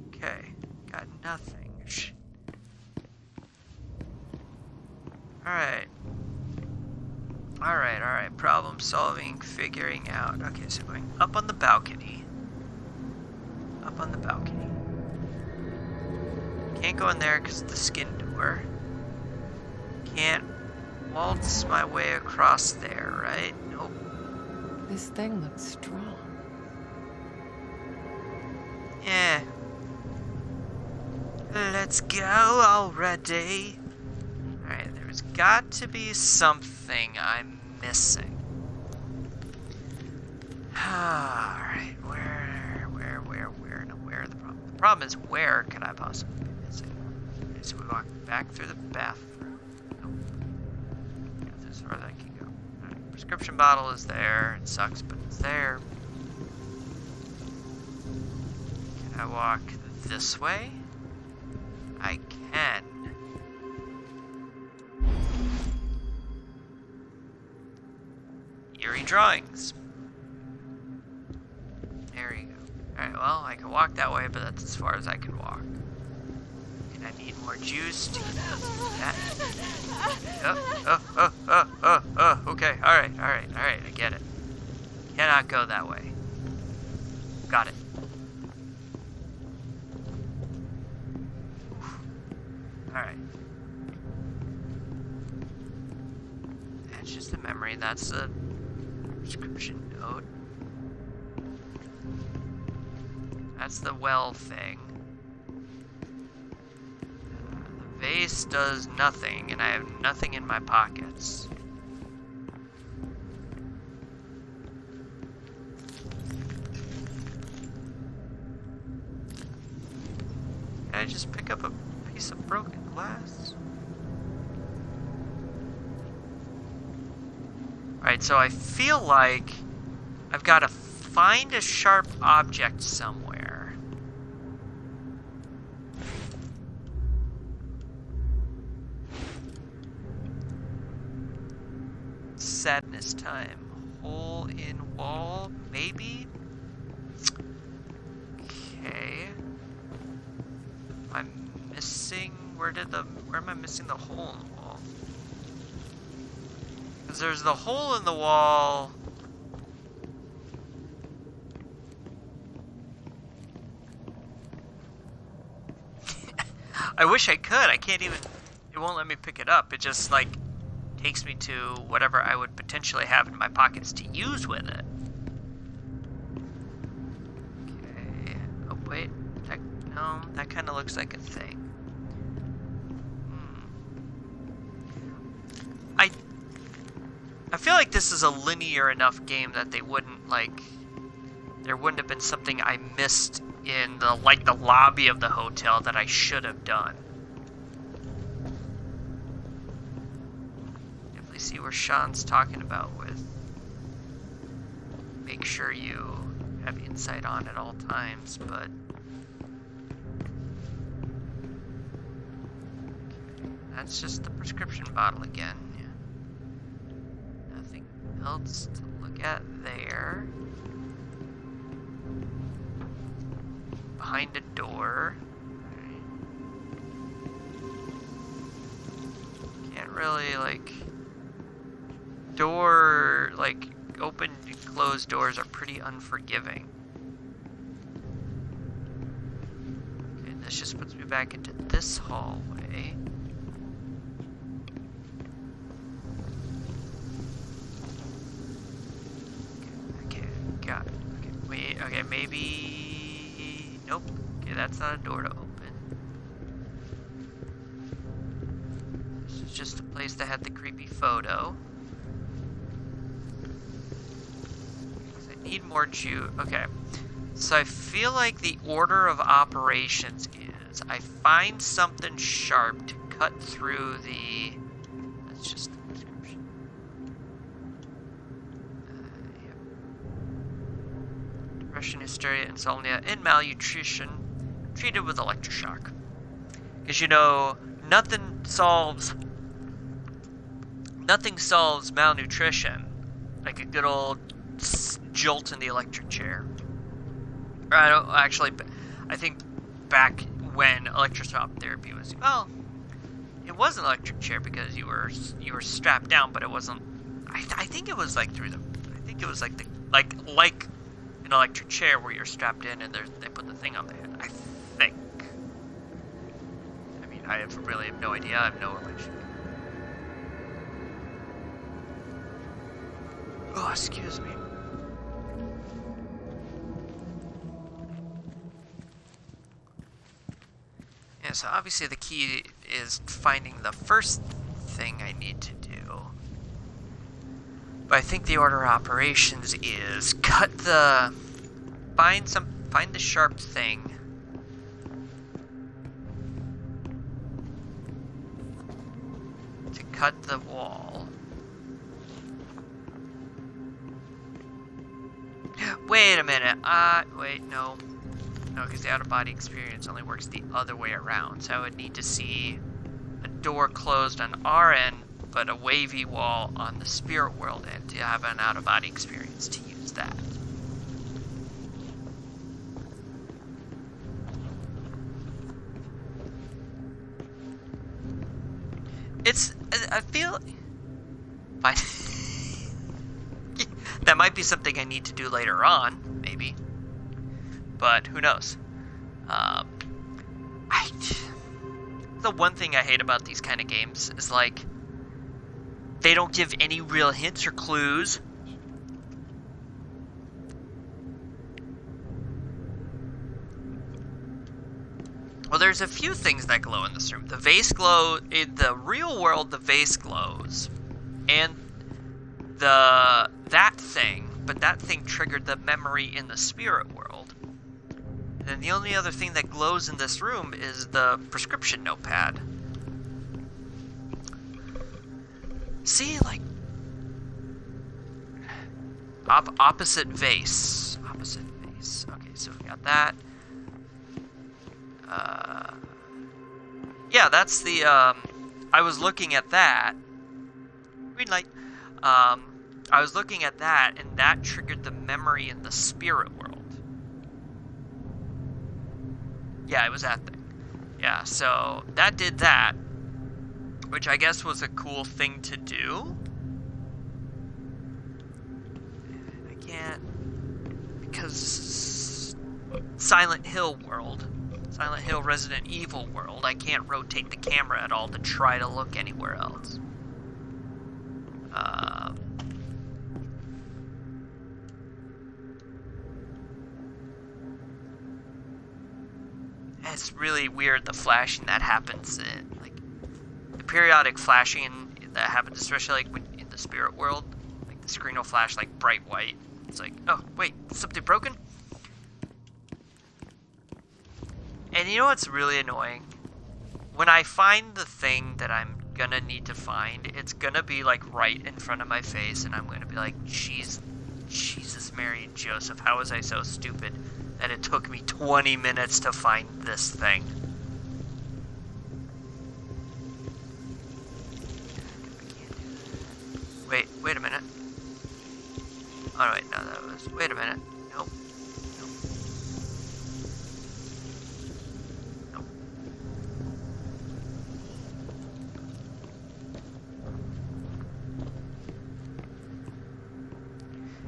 [SPEAKER 1] Okay, got nothing. Alright. Alright. Problem solving, figuring out. Okay, so going up on the balcony. Up on the balcony. Can't go in there because of the skin door. Can't waltz my way across there, right? Nope.
[SPEAKER 2] This thing looks strong.
[SPEAKER 1] Yeah. Let's go already. Alright, there's got to be something I'm missing. Alright, where the problem? The problem is, where could I possibly be missing? Okay, so we walk back through the bathroom. Nope. If there's further I can go. Alright, prescription bottle is there. It sucks, but it's there. Can I walk this way? I can. Eerie drawings. There you go. Alright, well, I can walk that way, but that's as far as I can walk. And I need more juice to get that. Okay, alright, I get it. Cannot go that way. Got it. Alright. That's just a memory. That's a prescription note. That's the well thing. The vase does nothing, and I have nothing in my pockets. Can I just pick up a piece of broken glass? Alright, so I feel like I've got to find a sharp object somewhere. Sadness time. Hole in wall, maybe? where am I missing the hole in the wall? Because there's the hole in the wall. I wish I could. I can't even. It won't let me pick it up. It just like takes me to whatever I would potentially have in my pockets to use with it. Okay. Oh wait. No, that kind of looks like a thing. I feel like this is a linear enough game that they wouldn't like. There wouldn't have been something I missed in the lobby of the hotel that I should have done. Definitely see where Sean's talking about with make sure you have insight on at all times, but that's just the prescription bottle again. Yeah. Nothing else to look at there. Behind a door. Can't really, like... Door, like, open and closed doors are pretty unforgiving. Okay, this just puts me back into this hallway. Okay, got it. Okay, wait, okay, maybe... Nope. Okay, that's not a door to open. This is just a place that had the creepy photo. I need more juice. Okay. So I feel like the order of operations is I find something sharp to cut through the... That's just the description. Yep. Depression, hysteria, insomnia, and malnutrition treated with electroshock. Because, you know, nothing solves malnutrition like a good old jolt in the electric chair. Or I don't actually. I think back when electroshock therapy was, well, it was an electric chair because you were strapped down, but it wasn't. I think it was like through the. I think it was like the like an electric chair where you're strapped in and they put the thing on the head. I think. I mean, I really have no idea. I have no relation. Oh, excuse me. Yeah, so obviously the key is finding the first thing I need to do. But I think the order of operations is find the sharp thing. To cut the wall. Wait a minute. Wait, no. No, because the out-of-body experience only works the other way around. So I would need to see a door closed on our end, but a wavy wall on the spirit world end to have an out-of-body experience to use that. I feel... Fine. That might be something I need to do later on, maybe. But who knows? The one thing I hate about these kind of games is like they don't give any real hints or clues. Well, there's a few things that glow in this room. The vase glow in the real world. The vase glows, and that thing. But that thing triggered the memory in the spirit world. And then the only other thing that glows in this room is the prescription notepad. See, like... opposite vase. Opposite vase. Okay, so we got that. Yeah, that's the, I was looking at that. Green light. I was looking at that, and that triggered the memory in the spirit world. Yeah, it was that thing. Yeah, so that did that, which I guess was a cool thing to do. I can't, because Silent Hill world, Silent Hill Resident Evil world, I can't rotate the camera at all to try to look anywhere else. It's really weird, the flashing that happens in, like, the periodic flashing that happens, especially like when in the spirit world, like the screen will flash like bright white. It's like, oh wait, is something broken? And you know what's really annoying? When I find the thing that I'm gonna need to find, it's gonna be like right in front of my face, and I'm gonna be like, Jesus Mary and Joseph, how was I so stupid that it took me 20 minutes to find this thing? Wait a minute. Oh wait, no, that was, wait a minute. Nope.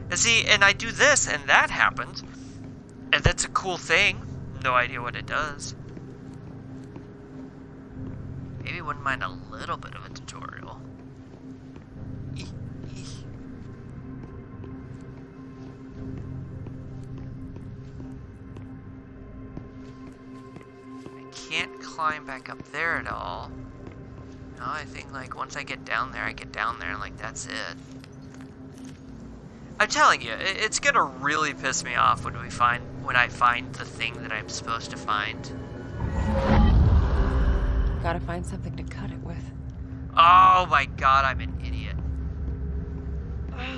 [SPEAKER 1] And see, and I do this, and that happens. And that's a cool thing. No idea what it does. Maybe wouldn't mind a little bit of a tutorial. I can't climb back up there at all. No, I think like once I get down there, and like that's it. I'm telling you, it's gonna really piss me off when I find the thing that I'm supposed to find.
[SPEAKER 2] Gotta find something to cut it with.
[SPEAKER 1] Oh my god, I'm an idiot.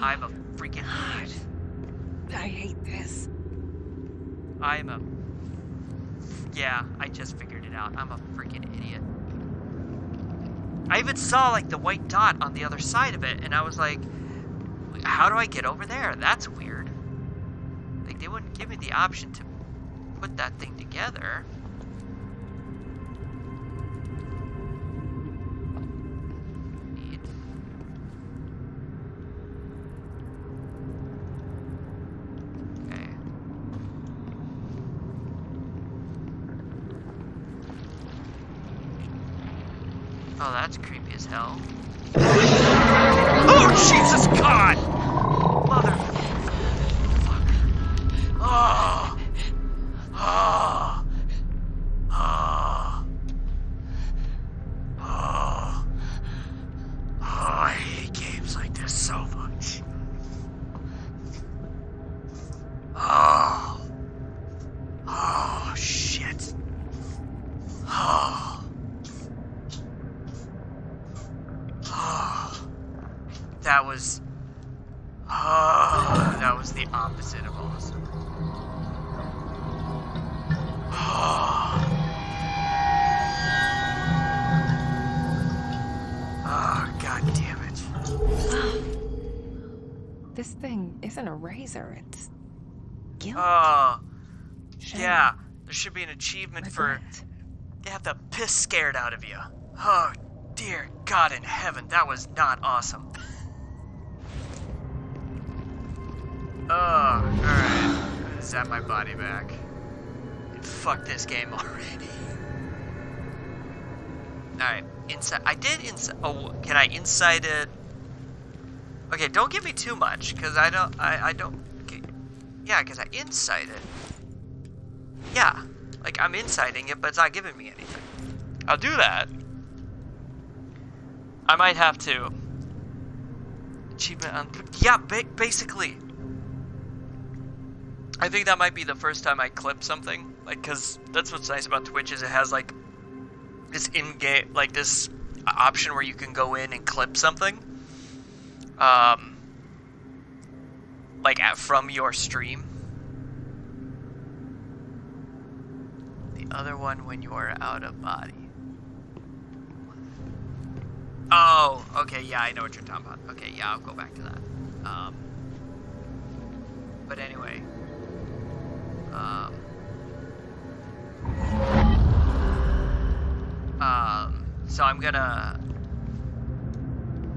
[SPEAKER 1] I'm a freaking idiot.
[SPEAKER 2] I hate this.
[SPEAKER 1] Yeah, I just figured it out. I'm a freaking idiot. I even saw like the white dot on the other side of it, and I was like, how do I get over there? That's weird. Like, they wouldn't give me the option to put that thing together. Neat. Okay. Oh, that's creepy as hell. Oh, Jesus God! Motherfucker. Oh. Oh. Oh. Oh. Oh, I hate games like this so much. Oh. Oh, shit. Oh. Oh. That was the opposite of awesome. Oh, god damn it.
[SPEAKER 2] This thing isn't a razor, it's guilt.
[SPEAKER 1] Oh,
[SPEAKER 2] Shame,
[SPEAKER 1] yeah. There should be an achievement for
[SPEAKER 2] regret.
[SPEAKER 1] to have the piss scared out of you. Oh, dear God in heaven, that was not awesome. Oh, alright. Zap my body back. Fuck this game already. Alright, inside. I did inside. Oh, can I inside it? Okay, don't give me too much, because I don't. Okay. Yeah, because I inside it. Yeah, like I'm inciting it, but it's not giving me anything. I'll do that. I might have to. Achievement on. Yeah, basically. I think that might be the first time I clip something, like, cause that's what's nice about Twitch is it has like this in-game, like this option where you can go in and clip something, like from your stream. The other one when you are out of body. Oh, okay, yeah, I know what you're talking about. Okay, yeah, I'll go back to that. But anyway.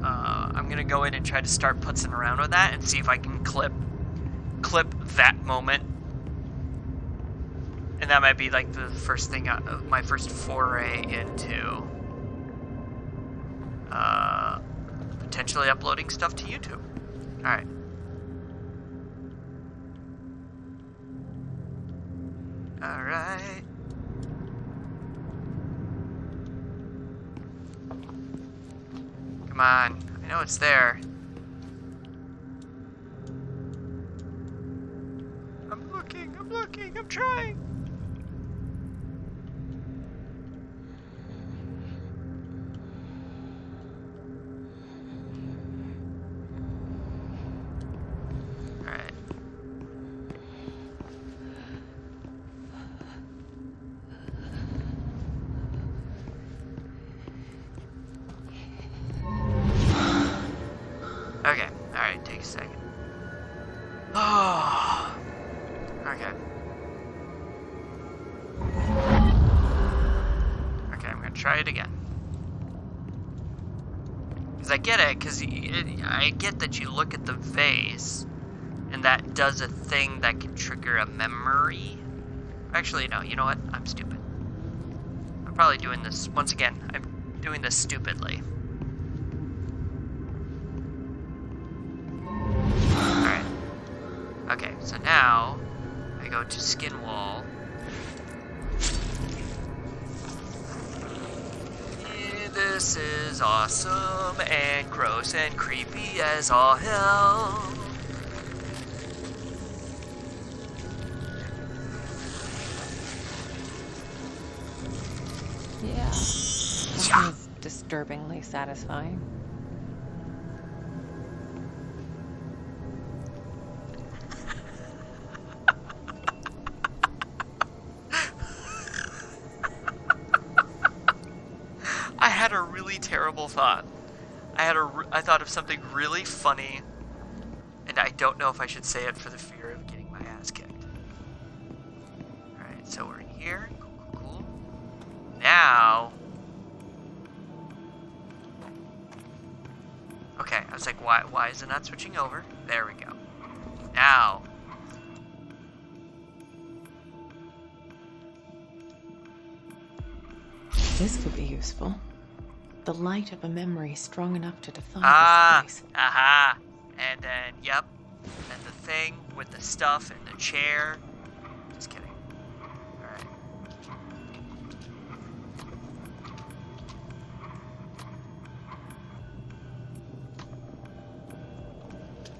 [SPEAKER 1] I'm gonna go in and try to start putzing around with that and see if I can clip that moment. And that might be like the first thing, my first foray into potentially uploading stuff to YouTube. Alright. Alright. Come on. I know it's there. I'm looking, I'm trying. Alright. Okay, alright, take a second. Oh, okay. Okay, I'm gonna try it again. Because I get it, because I get that you look at the vase, and that does a thing that can trigger a memory. Actually, no, you know what? I'm stupid. I'm probably doing this, once again, I'm doing this stupidly. Alright. Okay, so now I go to skin wall. This is awesome and gross and creepy as all hell.
[SPEAKER 2] Yeah. That was disturbingly satisfying.
[SPEAKER 1] I had a really terrible thought. I thought of something really funny, and I don't know if I should say it for the fear of getting my ass kicked. Alright, so we're in here. Cool. Now... Okay, I was like, why is it not switching over? There we go. Now...
[SPEAKER 2] This could be useful. The light of a memory strong enough to define this place.
[SPEAKER 1] Aha. And then, yep. And the thing with the stuff and the chair. Just kidding. Alright.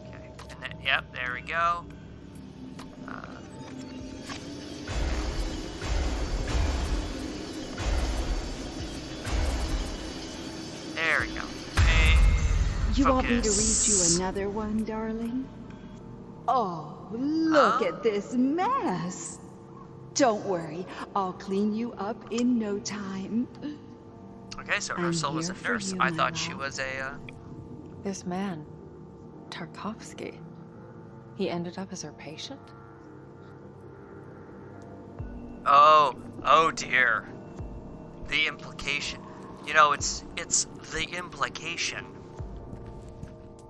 [SPEAKER 1] Okay. And then, yep, there we go. There we go.
[SPEAKER 8] You want me to read
[SPEAKER 1] Focus.
[SPEAKER 8] you another one, darling? Oh, look at this mess. Don't worry, I'll clean you up in no time.
[SPEAKER 1] Okay, so
[SPEAKER 8] I'm
[SPEAKER 1] Ursula was a
[SPEAKER 8] here for
[SPEAKER 1] nurse.
[SPEAKER 8] you,
[SPEAKER 1] I
[SPEAKER 8] my
[SPEAKER 1] thought she
[SPEAKER 8] love.
[SPEAKER 1] was a,
[SPEAKER 2] This man, Tarkovsky, he ended up as her patient?
[SPEAKER 1] Oh dear. The implication. You know, it's the implication.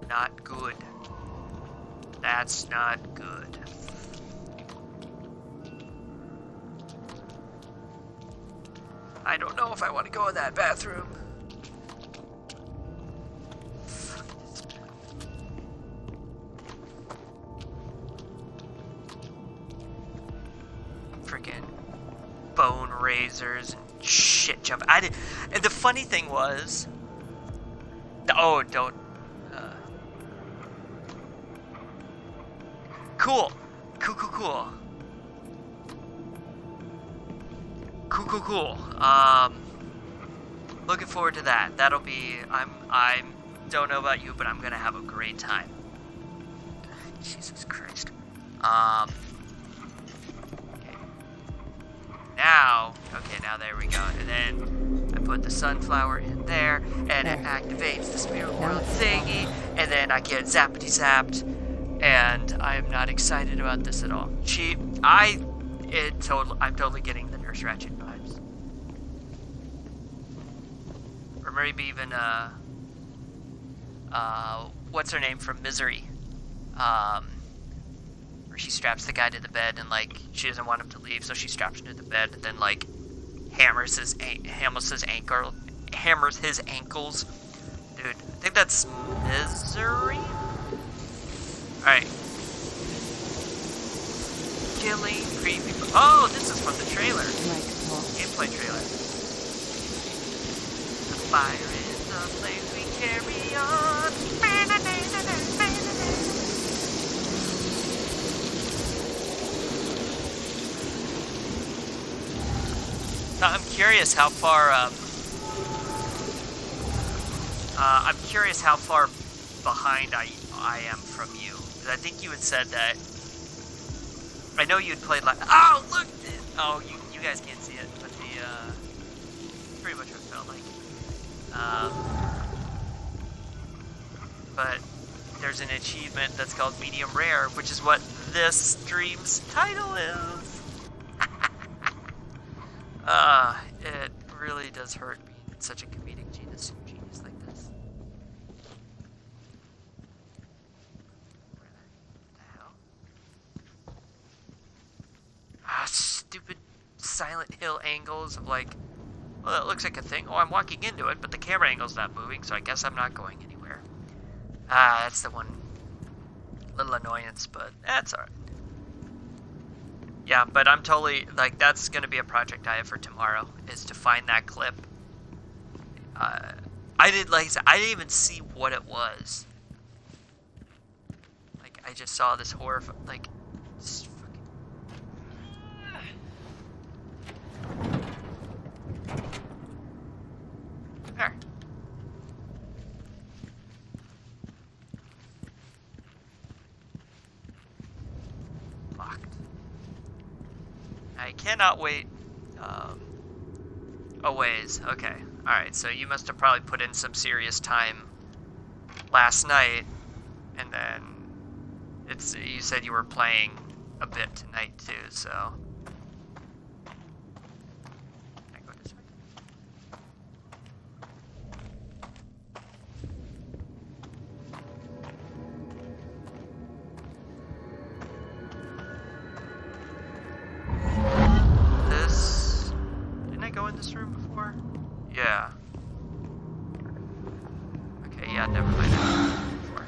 [SPEAKER 1] Not good. That's not good. I don't know if I want to go in that bathroom. Freaking bone razors and shit jump. And the funny thing was, oh, don't. Cool. Looking forward to that. That'll be. I don't know about you, but I'm gonna have a great time. Jesus Christ. Now, there we go. And then I put the sunflower in there, and it activates the spirit world thingy, and then I get zappity zapped, and I am not excited about this at all. I'm totally getting the Nurse Ratched vibes. Or maybe even, what's her name from Misery? Where she straps the guy to the bed and, like, she doesn't want him to leave, so she straps him to the bed and then, like, hammers his ankles. Dude, I think that's Misery? Alright. Killing creepy... Oh, this is from the trailer. Gameplay trailer. The fire is the flame we carry on. So I'm curious how far, behind I am from you. 'Cause I think you had said that. I know you'd played like. Oh, look! Oh, you guys can't see it, but pretty much what it felt like. But there's an achievement that's called Medium Rare, which is what this stream's title is. It really does hurt being such a comedic genius like this. What the hell? Stupid Silent Hill angles of like, well, that looks like a thing. Oh, I'm walking into it, but the camera angle's not moving, so I guess I'm not going anywhere. That's the one little annoyance, but that's alright. Yeah, but I'm totally, like, that's going to be a project I have for tomorrow, is to find that clip. I didn't even see what it was. Like, I just saw this horror, like, just fucking... There. Locked. I cannot wait. A ways. Okay. Alright, so you must have probably put in some serious time last night, and then you said you were playing a bit tonight too, so. Can I go this way? Didn't I go in this room before? Yeah. Okay, yeah, never mind. Before.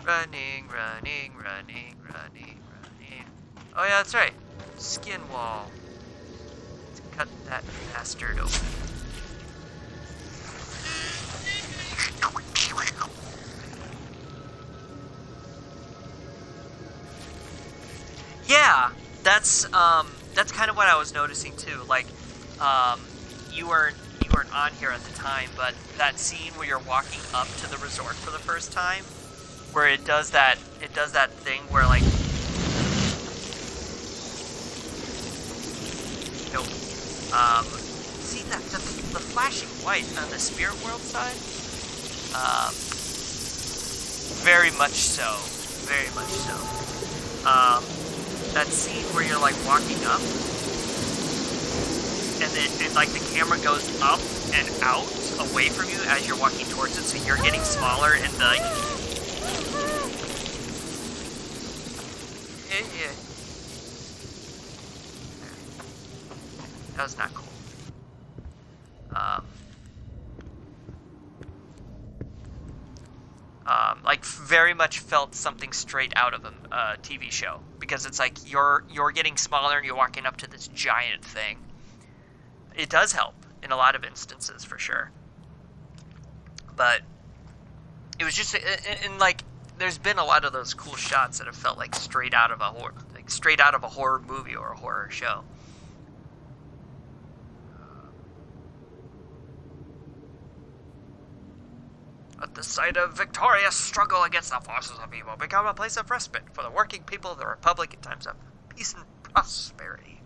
[SPEAKER 1] Running. Oh yeah, that's right. Skin wall. Let's cut that bastard open. Yeah, that's kind of what I was noticing too. Like, you weren't on here at the time, but that scene where you're walking up to the resort for the first time, where it does that thing where like, see that the flashing white on the spirit world side, very much so. That scene where you're like walking up, and then like the camera goes up and out away from you as you're walking towards it, so you're getting smaller and the yeah. That was not cool. Like very much felt something straight out of a TV show, because it's like you're getting smaller and you're walking up to this giant thing. It does help in a lot of instances for sure, but it was just and like there's been a lot of those cool shots that have felt like straight out of a horror movie or a horror show. Let the site of victorious struggle against the forces of evil become a place of respite for the working people of the Republic in times of peace and prosperity.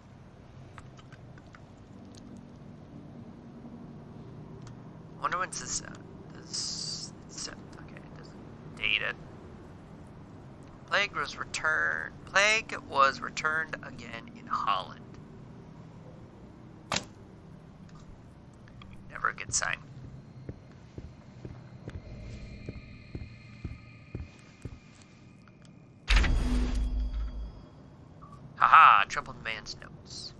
[SPEAKER 1] I wonder when's this set. Okay, it doesn't date it. Plague was returned again in Holland. a good sign. Haha, troubled man's notes.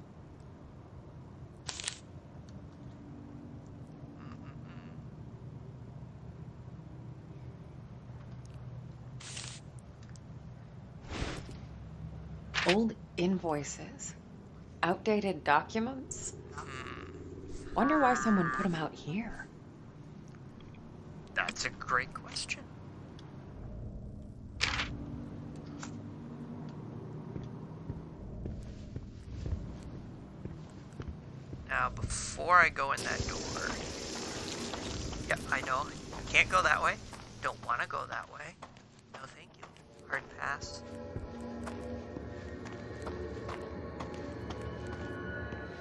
[SPEAKER 2] Old invoices. Outdated documents. Wonder why someone put them out here.
[SPEAKER 1] That's a great question. Now, before I go in that door... Yep, I know. You can't go that way. Don't want to go that way. No, thank you. Hard pass.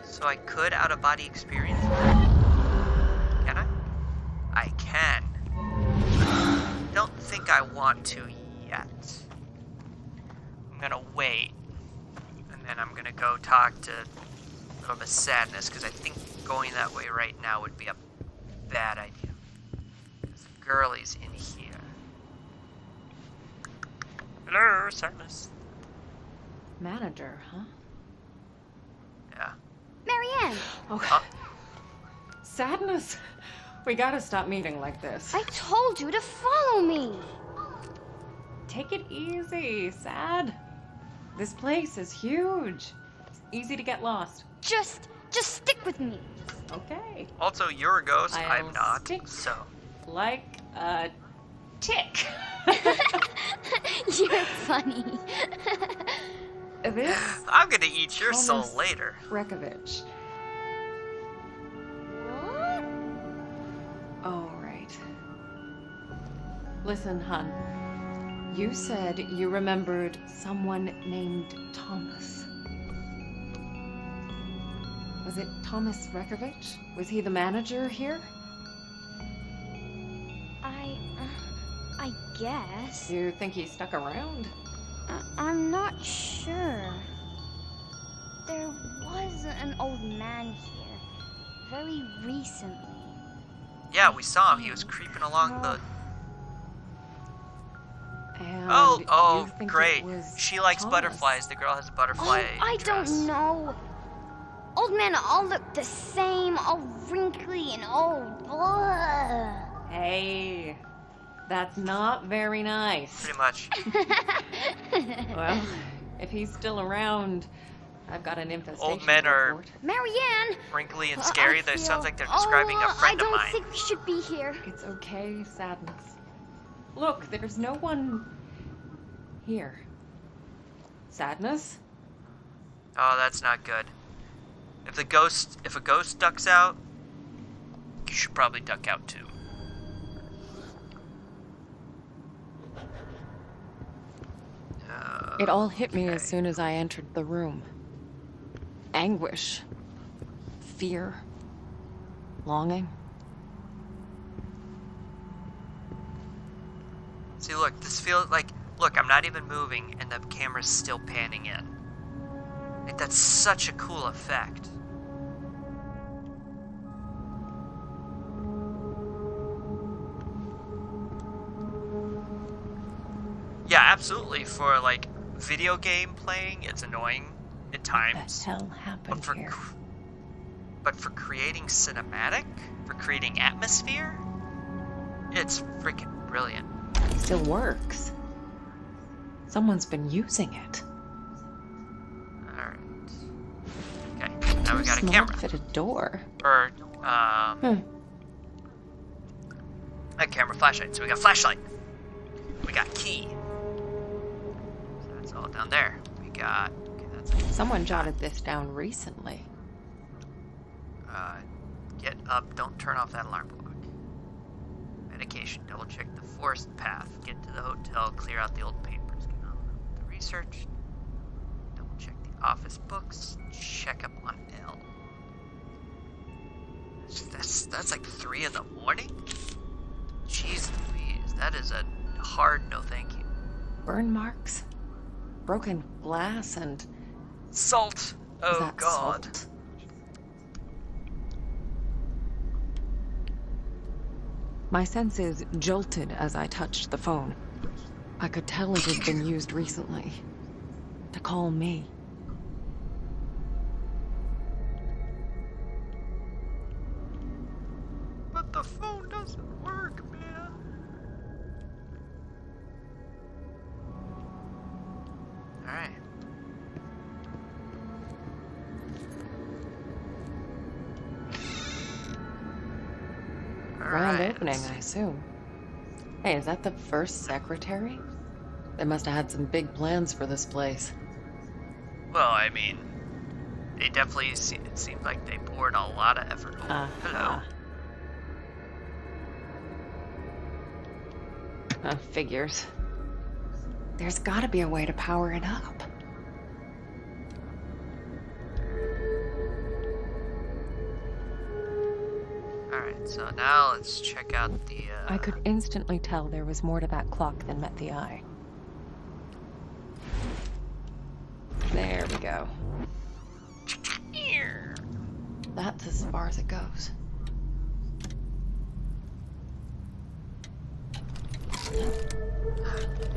[SPEAKER 1] So I could out-of-body experience. Can I? I can. Don't think I want to yet. I'm gonna wait. And then I'm gonna go talk to a little bit of Sadness, because I think going that way right now would be a bad idea. Because the girlie's in here. Hello, Sadness.
[SPEAKER 2] Manager, huh?
[SPEAKER 1] Yeah.
[SPEAKER 7] Marianne,
[SPEAKER 2] Oh, Sadness. We gotta stop meeting like this.
[SPEAKER 7] I told you to follow me.
[SPEAKER 2] Take it easy, Sad. This place is huge. It's easy to get lost.
[SPEAKER 7] Just stick with me.
[SPEAKER 2] Okay.
[SPEAKER 1] Also, you're a ghost. I'm
[SPEAKER 2] I'll
[SPEAKER 1] not.
[SPEAKER 2] stick.
[SPEAKER 1] So.
[SPEAKER 2] Like a tick.
[SPEAKER 7] You're funny.
[SPEAKER 2] This
[SPEAKER 1] I'm gonna eat your soul
[SPEAKER 2] Thomas
[SPEAKER 1] later.
[SPEAKER 2] Rekovich.
[SPEAKER 7] What?
[SPEAKER 2] All right. Listen, hun. You said you remembered someone named Thomas. Was it Thomas Rekovich? Was he the manager here?
[SPEAKER 7] I guess.
[SPEAKER 2] You think he stuck around?
[SPEAKER 7] I'm not sure. There was an old man here very recently.
[SPEAKER 1] Yeah, we saw him. He was creeping along the...
[SPEAKER 2] And
[SPEAKER 1] Oh,
[SPEAKER 2] you think
[SPEAKER 1] great.
[SPEAKER 2] it was
[SPEAKER 1] She likes
[SPEAKER 2] Thomas?
[SPEAKER 1] butterflies. The girl has a butterfly
[SPEAKER 7] Oh, I
[SPEAKER 1] dress.
[SPEAKER 7] don't know. Old men all look the same, all wrinkly and old. Blah.
[SPEAKER 2] Hey, that's not very nice.
[SPEAKER 1] Pretty much.
[SPEAKER 2] Well, if he's still around, I've got an infestation
[SPEAKER 1] Old men are
[SPEAKER 2] report.
[SPEAKER 7] Marianne!
[SPEAKER 1] wrinkly and
[SPEAKER 7] I
[SPEAKER 1] scary. That
[SPEAKER 7] feel-
[SPEAKER 1] sounds like they're describing a friend
[SPEAKER 7] I
[SPEAKER 1] of
[SPEAKER 7] don't
[SPEAKER 1] mine.
[SPEAKER 7] think we should be here.
[SPEAKER 2] It's okay, Sadness. Look, there's no one here. Sadness?
[SPEAKER 1] Oh, that's not good. If a ghost ducks out, you should probably duck out too.
[SPEAKER 2] It all hit me as
[SPEAKER 1] Okay.
[SPEAKER 2] soon as I entered the room. Anguish. Fear. Longing.
[SPEAKER 1] See, look, this feels like... Look, I'm not even moving, and the camera's still panning in. Like, that's such a cool effect. Yeah, absolutely. For, like, video game playing, it's annoying at
[SPEAKER 2] What
[SPEAKER 1] times.
[SPEAKER 2] the hell happened
[SPEAKER 1] But
[SPEAKER 2] here?
[SPEAKER 1] but for creating cinematic, for creating atmosphere, it's freaking brilliant.
[SPEAKER 2] Still works. Someone's been using it.
[SPEAKER 1] Alright. Okay, now we got a
[SPEAKER 2] Small
[SPEAKER 1] camera.
[SPEAKER 2] fit a door.
[SPEAKER 1] Or,
[SPEAKER 2] Hmm.
[SPEAKER 1] a camera flashlight. So we got flashlight. We got key. So that's all down there. We got... Okay, that's...
[SPEAKER 2] Someone jotted this down recently.
[SPEAKER 1] Get up. Don't turn off that alarm clock. Medication. Double check the forest path. Get to the hotel. Clear out the old papers. Get on the research. Double check the office books. Check up on L. That's like 3 in the morning? Jeez Louise. That is a hard no thank you.
[SPEAKER 2] Burn marks, broken glass, and
[SPEAKER 1] Salt!
[SPEAKER 2] is
[SPEAKER 1] Oh
[SPEAKER 2] that
[SPEAKER 1] god.
[SPEAKER 2] salt? My senses jolted as I touched the phone. I could tell it had been used recently. To call me.
[SPEAKER 1] But the phone doesn't work, man. Alright.
[SPEAKER 2] Grand opening, I assume. Hey, is that the first secretary? They must have had some big plans for this place.
[SPEAKER 1] Well, I mean, they definitely it seemed like they poured a lot of effort. Oh, hello.
[SPEAKER 2] Figures. There's gotta be a way to power it up.
[SPEAKER 1] Alright, so now let's check out the,
[SPEAKER 2] I could instantly tell there was more to that clock than met the eye. There we go. That's as far as it goes.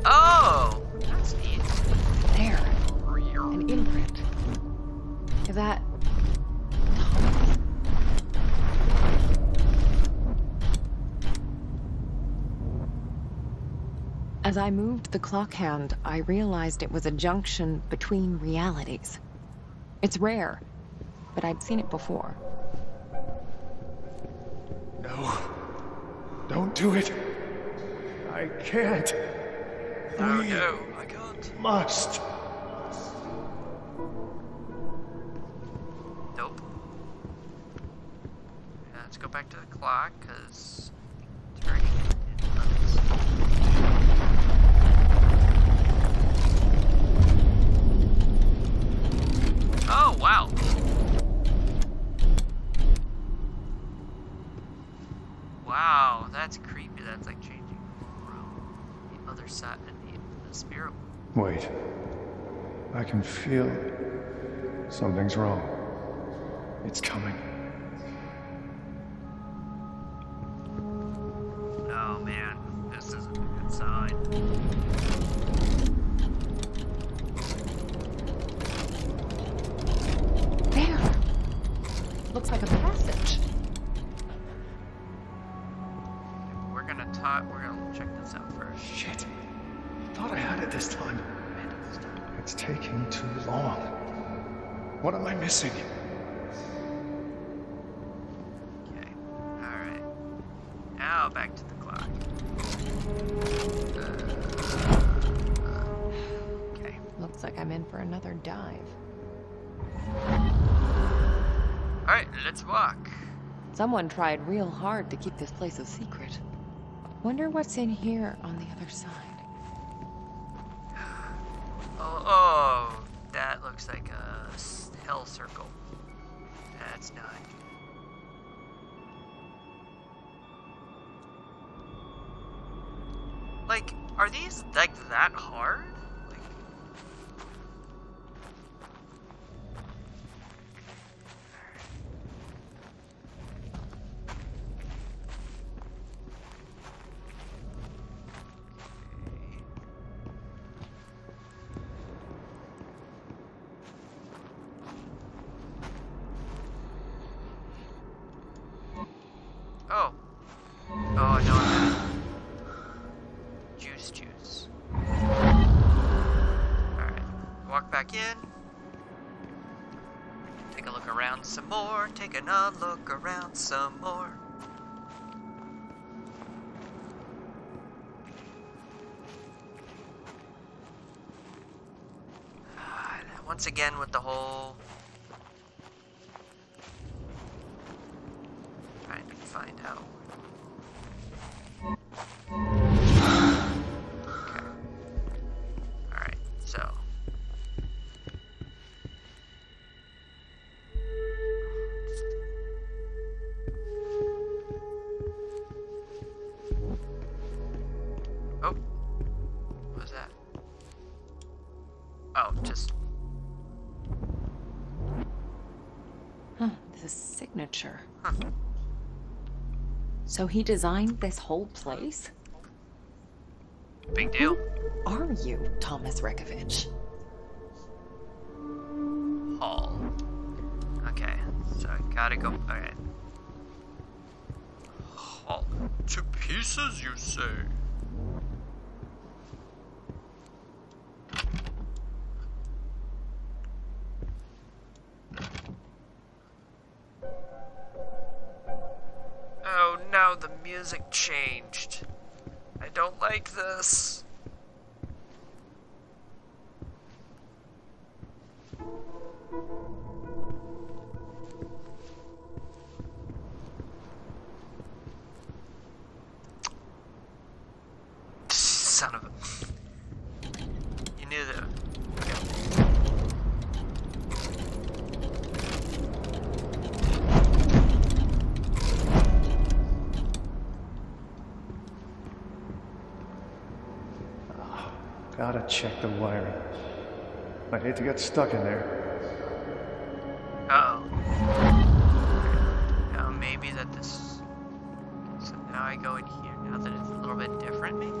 [SPEAKER 1] Oh! That's neat.
[SPEAKER 2] There. An imprint. Is that... As I moved the clock hand, I realized it was a junction between realities. It's rare, but I'd seen it before.
[SPEAKER 3] No. Don't do it. I can't.
[SPEAKER 1] Oh
[SPEAKER 3] We
[SPEAKER 1] no, I can't.
[SPEAKER 3] must.
[SPEAKER 1] Nope. Yeah, let's go back to the clock, because it's already in limits. Oh, wow. Wow, that's creepy. That's like changing from the other side and the spirit.
[SPEAKER 9] Wait. I can feel something's wrong. It's coming.
[SPEAKER 1] Oh man, this isn't a good sign.
[SPEAKER 2] There! Looks like a passage.
[SPEAKER 1] We're gonna check this out first.
[SPEAKER 9] Shit. Thought I had it this time. It's taking too long. What am I missing?
[SPEAKER 1] Okay, alright. Now back to the clock. Okay.
[SPEAKER 2] Looks like I'm in for another dive.
[SPEAKER 1] Alright, let's walk.
[SPEAKER 2] Someone tried real hard to keep this place a secret. Wonder what's in here on the other side.
[SPEAKER 1] Oh, that looks like a hell circle. That's not. Like, are these like that hard? Like, oh. Oh, no, juice. Alright, walk back in. Take a look around some more. Take another look around some more. Once again with the whole trying to find out. Okay. Alright, so oh, what was that? Oh, just
[SPEAKER 2] Huh, this is signature.
[SPEAKER 1] huh.
[SPEAKER 2] So he designed this whole place?
[SPEAKER 1] Big deal.
[SPEAKER 2] Are you Thomas Rekovich?
[SPEAKER 1] Hall. Okay, so I gotta go. Alright. Hall. To pieces, you say? Oh no, the music changed. I don't like this. Son of a... You knew that.
[SPEAKER 9] Gotta check the wiring. I hate to get stuck in there.
[SPEAKER 1] Uh-oh. Now maybe that this... So now I go in here, now that it's a little bit different, maybe?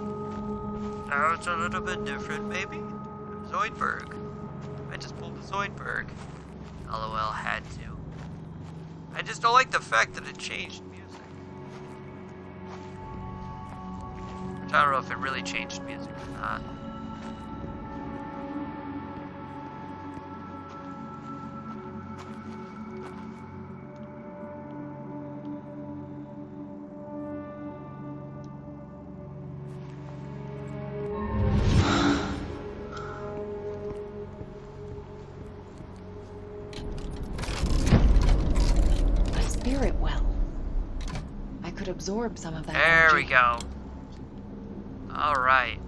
[SPEAKER 1] Now it's a little bit different, maybe? Zoidberg. I just pulled the Zoidberg. LOL, had to. I just don't like the fact that it changed music. Which I don't know if it really changed music or not.
[SPEAKER 2] Spirit well. I could absorb some of that
[SPEAKER 1] There
[SPEAKER 2] energy.
[SPEAKER 1] we go. Alright.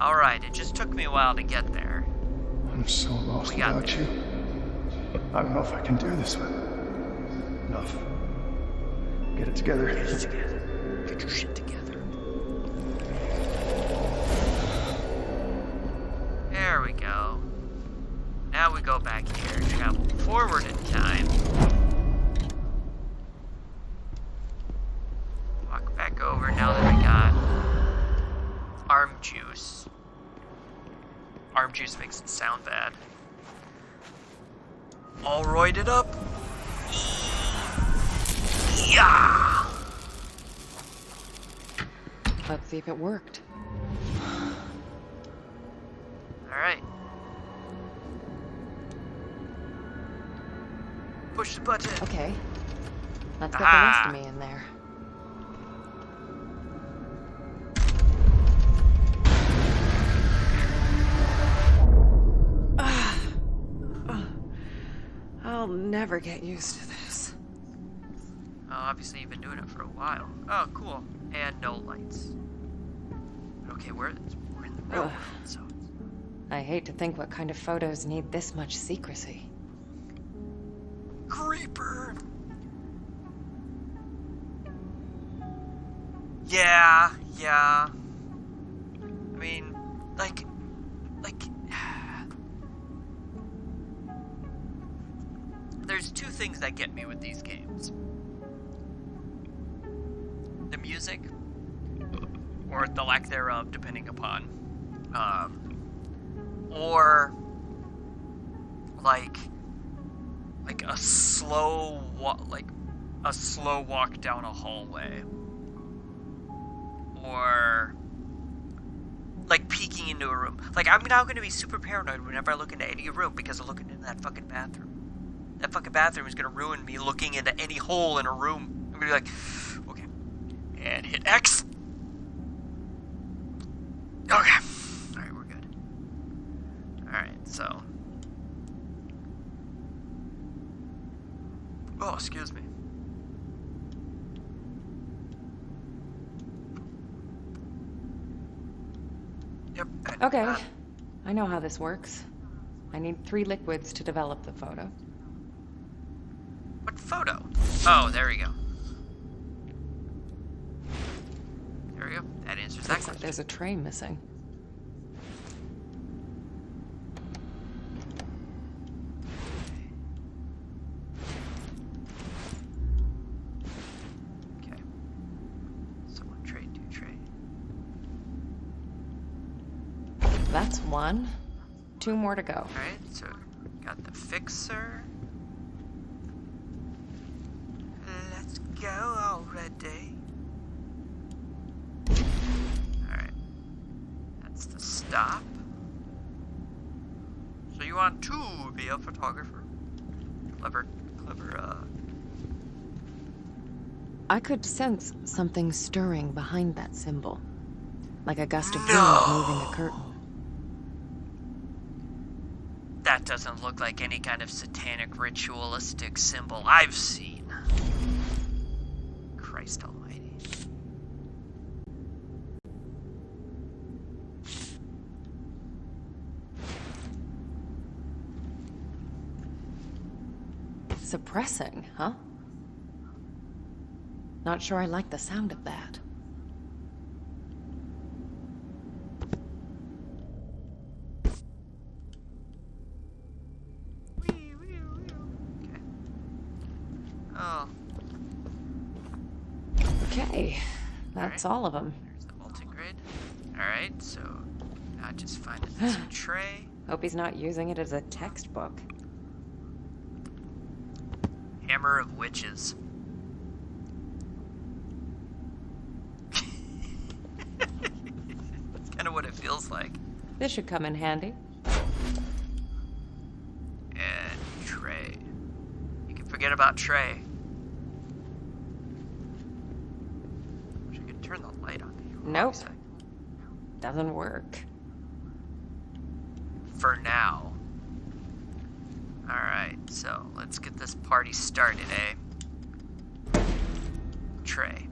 [SPEAKER 1] Alright, it just took me a while to get there.
[SPEAKER 9] I'm so lost
[SPEAKER 1] We got
[SPEAKER 9] without
[SPEAKER 1] there.
[SPEAKER 9] you. I don't know if I can do this one. Enough. Get it together.
[SPEAKER 1] Get it together. Get your shit together. There we go. Now we go back here, travel forward in time. Walk back over now that we got arm juice. Arm juice makes it sound bad. All roided up. Yeah.
[SPEAKER 2] Let's see if it worked.
[SPEAKER 1] All right. Push the button.
[SPEAKER 2] Okay. Let's get
[SPEAKER 1] Ah.
[SPEAKER 2] the rest of me in there. I'll never get used to this.
[SPEAKER 1] Oh, obviously you've been doing it for a while. Oh, cool. And no lights. Okay, we're in the real world, so
[SPEAKER 2] I hate to think what kind of photos need this much secrecy.
[SPEAKER 1] creeper. Yeah. I mean, like, there's two things that get me with these games. The music, or the lack thereof, depending upon, or like a slow walk down a hallway, or like peeking into a room. Like, I'm now going to be super paranoid whenever I look into any room because I'm looking into that fucking bathroom. That fucking bathroom is going to ruin me looking into any hole in a room. I'm going to be like, okay, and hit X. Okay. Alright, we're good. Alright, so. Oh, excuse me. Yep.
[SPEAKER 2] Okay. I know how this works. I need 3 liquids to develop the photo.
[SPEAKER 1] What photo? Oh, there we go. There we go. That answers that
[SPEAKER 2] Looks like
[SPEAKER 1] question.
[SPEAKER 2] there's a tray missing.
[SPEAKER 1] Okay.
[SPEAKER 2] That's one. 2 more to go.
[SPEAKER 1] Alright, so got the fixer. Let's go already. Alright. That's the stop. So you want to be a photographer? Clever,
[SPEAKER 2] I could sense something stirring behind that symbol. Like a gust of wind
[SPEAKER 1] No.
[SPEAKER 2] moving a curtain.
[SPEAKER 1] That doesn't look like any kind of satanic ritualistic symbol I've seen. Christ almighty.
[SPEAKER 2] Suppressing, huh? Not sure I like the sound of that.
[SPEAKER 1] Okay. Oh,
[SPEAKER 2] Okay, that's all of them.
[SPEAKER 1] there's the multi-grid. Alright, so now just find this tray.
[SPEAKER 2] Hope he's not using it as a textbook.
[SPEAKER 1] Hammer of Witches. That's kind of what it feels like.
[SPEAKER 2] This should come in handy.
[SPEAKER 1] And tray. You can forget about tray. Wish I could turn the light on.
[SPEAKER 2] Nope. Doesn't work.
[SPEAKER 1] For now. Alright, so let's get this party started, eh? Tray.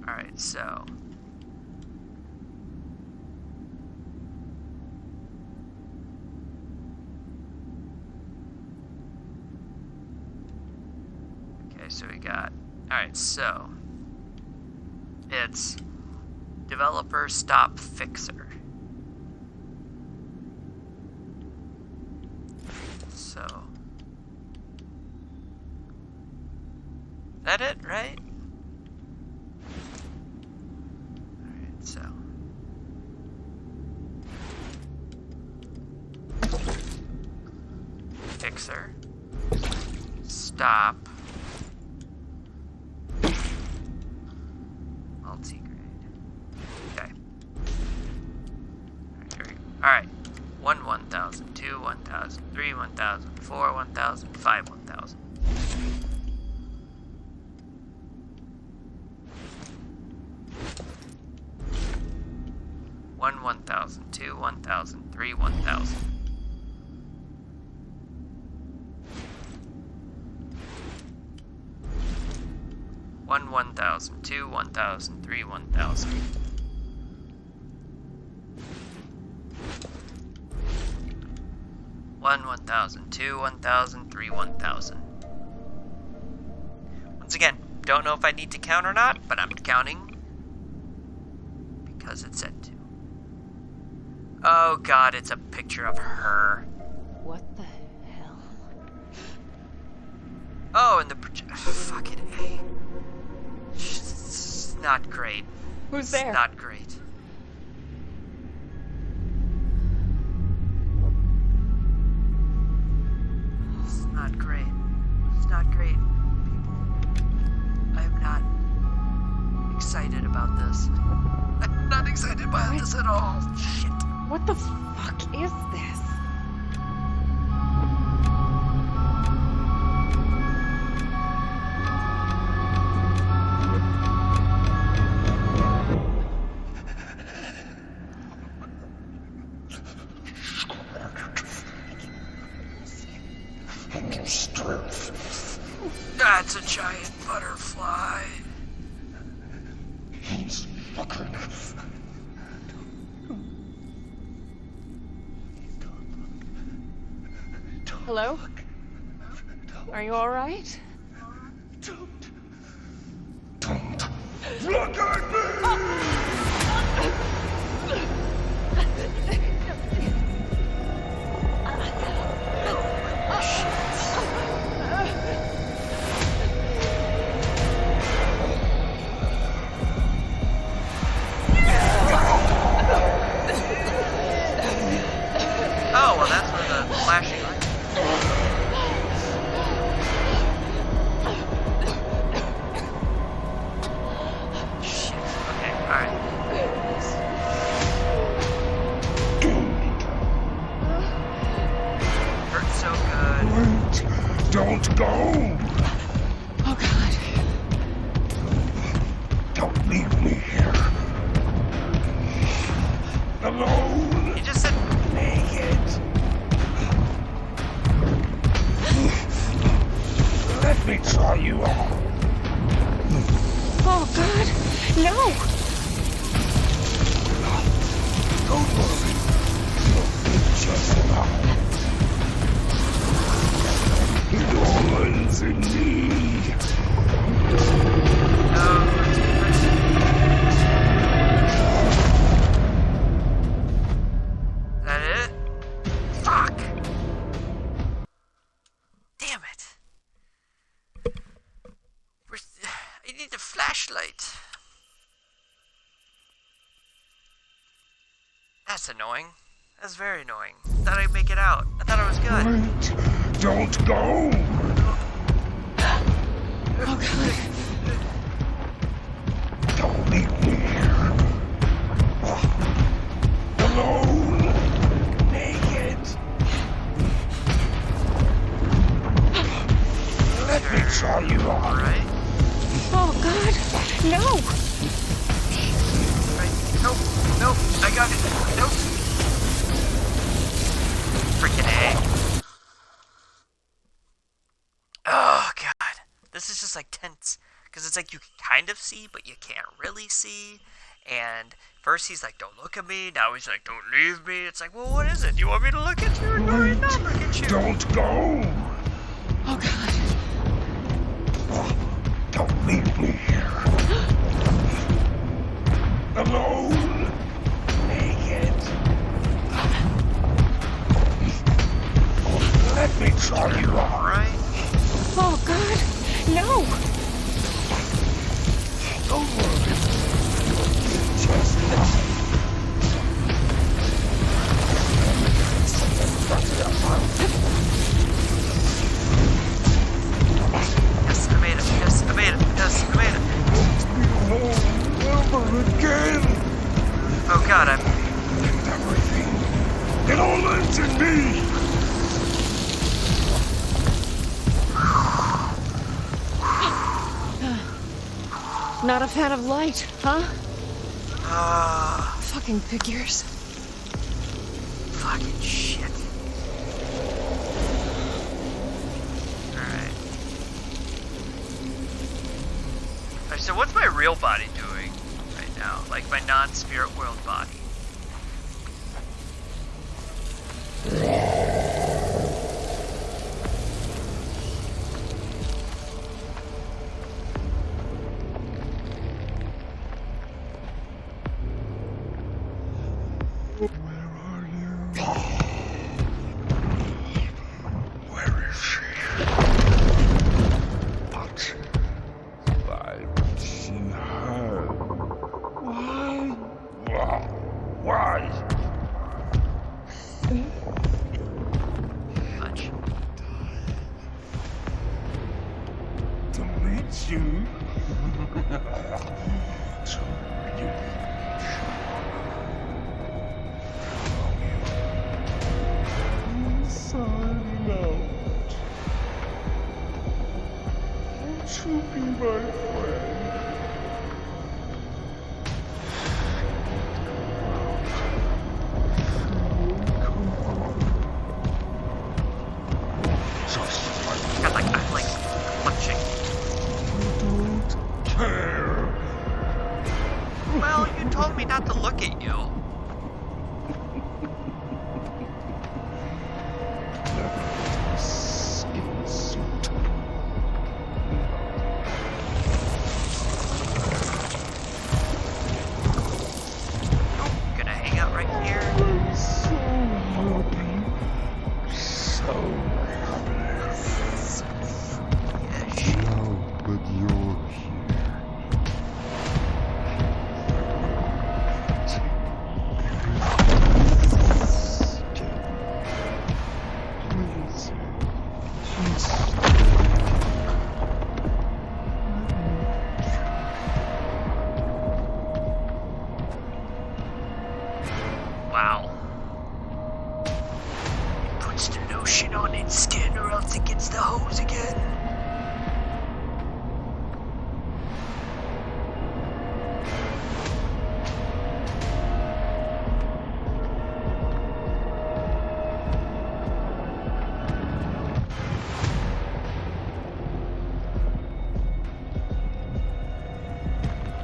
[SPEAKER 1] Alright, so. Okay, so we got. Alright, so. It's developer stop fixer. So. That it, right? Alright, so. Fixer. Stop. Multi-grade. Okay. Alright, here we go. Alright. 1, 1,000. 2, 1,000. 3, 1,000. 4, 1,000. 5, 1,000. One 1,000, 2 1,000, 3 1,000. One 1,000, 2 1,000, 3 1,000. One 1,000, 2 1,000, 3 1,000. Once again, don't know if I need to count or not, but I'm counting because it said to. Oh god, it's a picture of her.
[SPEAKER 2] What the hell?
[SPEAKER 1] Oh, and the fucking A. It's not great.
[SPEAKER 2] Who's there?
[SPEAKER 1] It's not great. It's not great. It's not great, people. I'm not excited about this. I'm not excited about this at all. Shit.
[SPEAKER 2] What the fuck is this?
[SPEAKER 1] That's a giant butterfly.
[SPEAKER 6] Hello? Are you alright?
[SPEAKER 9] Don't look at me!
[SPEAKER 1] That's annoying. That's very annoying. I thought I'd make it out. I thought I was good.
[SPEAKER 9] Wait! Don't go!
[SPEAKER 6] Oh, God.
[SPEAKER 9] Don't leave me here. Alone. Naked. Let me try you on.
[SPEAKER 1] Alright.
[SPEAKER 6] Oh, God. No!
[SPEAKER 1] Right. Nope. Nope. I got it. Nope. Freaking A. Oh, God. This is just like tense. Because it's like you can kind of see, but you can't really see. And first he's like, don't look at me. Now he's like, don't leave me. It's like, well, what is it? Do you want me to look at you or do I not look at you?
[SPEAKER 9] Don't go.
[SPEAKER 6] Oh, God.
[SPEAKER 9] Don't leave me here. Alone. Naked. Let me try you on.
[SPEAKER 1] Alright.
[SPEAKER 6] Oh, God. No!
[SPEAKER 9] Don't worry. Just
[SPEAKER 1] Yes, I made it. Yes, I made it. Yes, I made it.
[SPEAKER 9] never again.
[SPEAKER 1] Oh, God, I'm...
[SPEAKER 9] Everything. It all ends in me.
[SPEAKER 6] Not a fan of light, huh?
[SPEAKER 1] Ah,
[SPEAKER 6] Fucking figures.
[SPEAKER 1] fucking shit. Alright. Alright, so what's my real body doing right now? Like my non-spirit world body?
[SPEAKER 9] Where are you? Where is she? But I've seen her. Why? Why?
[SPEAKER 1] Much.
[SPEAKER 9] To meet you. To you. Inside out. Won't you be my friend? Just like
[SPEAKER 1] God, like, I'm like clutching.
[SPEAKER 9] don't care.
[SPEAKER 1] Well, you told me not to look at you.
[SPEAKER 9] Skin suit.
[SPEAKER 1] Gonna hang out right here.
[SPEAKER 9] I'm so happy. So happy.
[SPEAKER 1] Yes.
[SPEAKER 9] Now that you're here. Please. Please.
[SPEAKER 1] Wow. It puts the lotion on its skin or else it gets the hose again.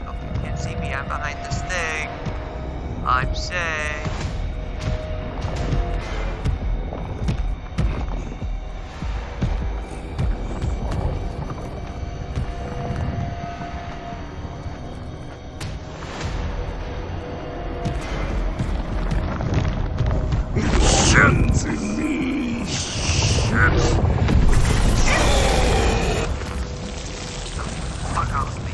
[SPEAKER 1] Oh, you can't see me, I'm behind this thing. I'm safe.
[SPEAKER 9] Shins in me.
[SPEAKER 1] Fuck off me.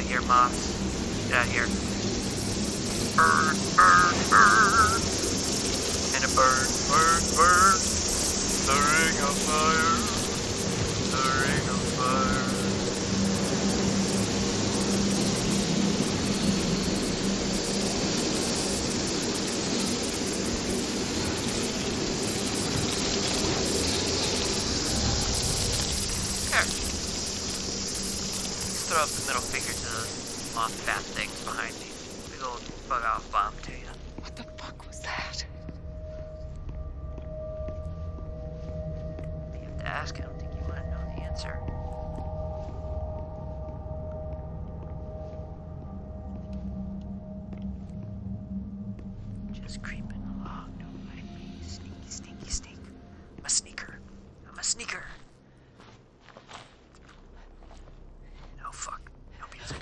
[SPEAKER 1] out of here, moss. Get out of here. Burn, burn, burn. And a burn, burn, burn. The ring of fire. The ring of fire. There. Let's throw up the middle finger to those moth fat things behind me. Big old bug off bomb to you.
[SPEAKER 2] What the fuck was that?
[SPEAKER 1] You have to ask. I don't think you want to know the answer. Just creeping along. Don't mind me. Sneaky, sneaky, sneak. I'm a sneaker. I'm a sneaker. Oh, fuck. No music.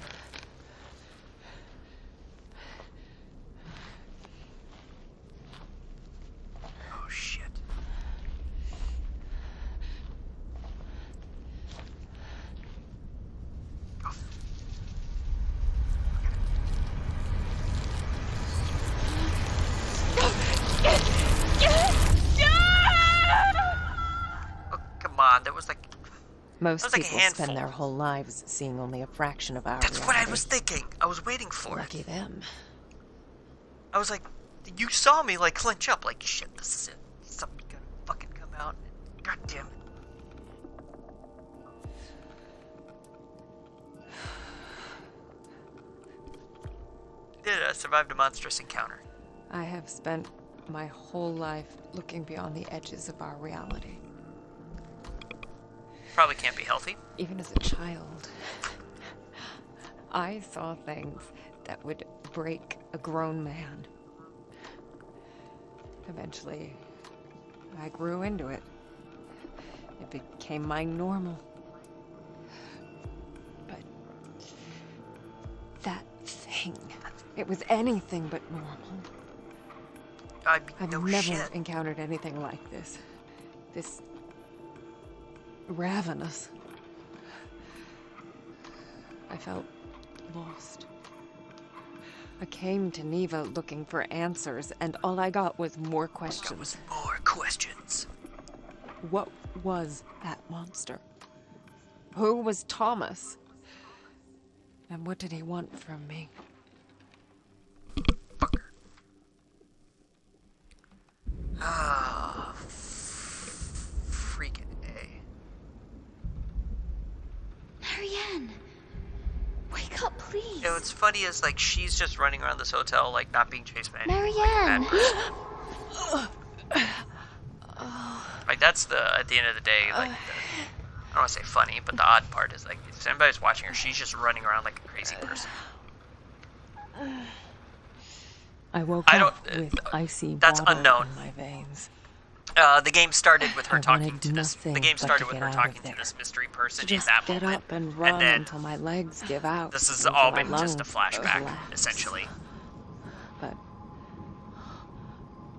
[SPEAKER 1] Oh, shit. Oh. Oh, come on. That was like...
[SPEAKER 2] Most
[SPEAKER 1] That was like a
[SPEAKER 2] people
[SPEAKER 1] handful.
[SPEAKER 2] spend their whole lives seeing only a fraction of our
[SPEAKER 1] That's what I
[SPEAKER 2] reality.
[SPEAKER 1] was thinking. I was waiting for
[SPEAKER 2] Lucky
[SPEAKER 1] it.
[SPEAKER 2] them.
[SPEAKER 1] I was like, you saw me like clench up, like shit. This is it. Something's gonna fucking come out. God damn it. Did it. I survived a monstrous encounter.
[SPEAKER 2] I have spent my whole life looking beyond the edges of our reality.
[SPEAKER 1] Probably can't be healthy.
[SPEAKER 2] Even as a child, I saw things that would break a grown man. Eventually, I grew into it. It became my normal. But that thing, it was anything but normal. I've
[SPEAKER 1] no
[SPEAKER 2] never
[SPEAKER 1] shit.
[SPEAKER 2] encountered anything like this. This ravenous. I felt lost. I came to Neva looking for answers, and all I got was more
[SPEAKER 1] There
[SPEAKER 2] questions.
[SPEAKER 1] was more questions.
[SPEAKER 2] What was that monster? Who was Thomas? And what did he want from me?
[SPEAKER 1] Fucker. Ah, freaking A.
[SPEAKER 7] Marianne! Wake up, please!
[SPEAKER 1] You know, what's funny is, like, she's just running around this hotel, like, not being chased by anything.
[SPEAKER 7] Marianne!
[SPEAKER 1] Like, a bad person. Like, that's at the end of the day, like, I don't want to say funny, but the odd part is, like, if anybody's watching her, she's just running around like a crazy person.
[SPEAKER 2] I woke
[SPEAKER 1] I don't-
[SPEAKER 2] up with icy
[SPEAKER 1] that's
[SPEAKER 2] water
[SPEAKER 1] unknown.
[SPEAKER 2] in my veins.
[SPEAKER 1] The game started with her
[SPEAKER 2] I
[SPEAKER 1] talking
[SPEAKER 2] wanted
[SPEAKER 1] to this. The
[SPEAKER 2] nothing
[SPEAKER 1] game
[SPEAKER 2] but
[SPEAKER 1] started
[SPEAKER 2] to
[SPEAKER 1] with
[SPEAKER 2] get
[SPEAKER 1] her
[SPEAKER 2] out
[SPEAKER 1] talking
[SPEAKER 2] of
[SPEAKER 1] to
[SPEAKER 2] there.
[SPEAKER 1] this mystery person in
[SPEAKER 2] Just
[SPEAKER 1] that
[SPEAKER 2] get
[SPEAKER 1] moment.
[SPEAKER 2] up and run
[SPEAKER 1] then
[SPEAKER 2] until my legs give out.
[SPEAKER 1] This has
[SPEAKER 2] until
[SPEAKER 1] all
[SPEAKER 2] my
[SPEAKER 1] been just a
[SPEAKER 2] lungs
[SPEAKER 1] flashback,
[SPEAKER 2] collapse.
[SPEAKER 1] essentially.
[SPEAKER 2] But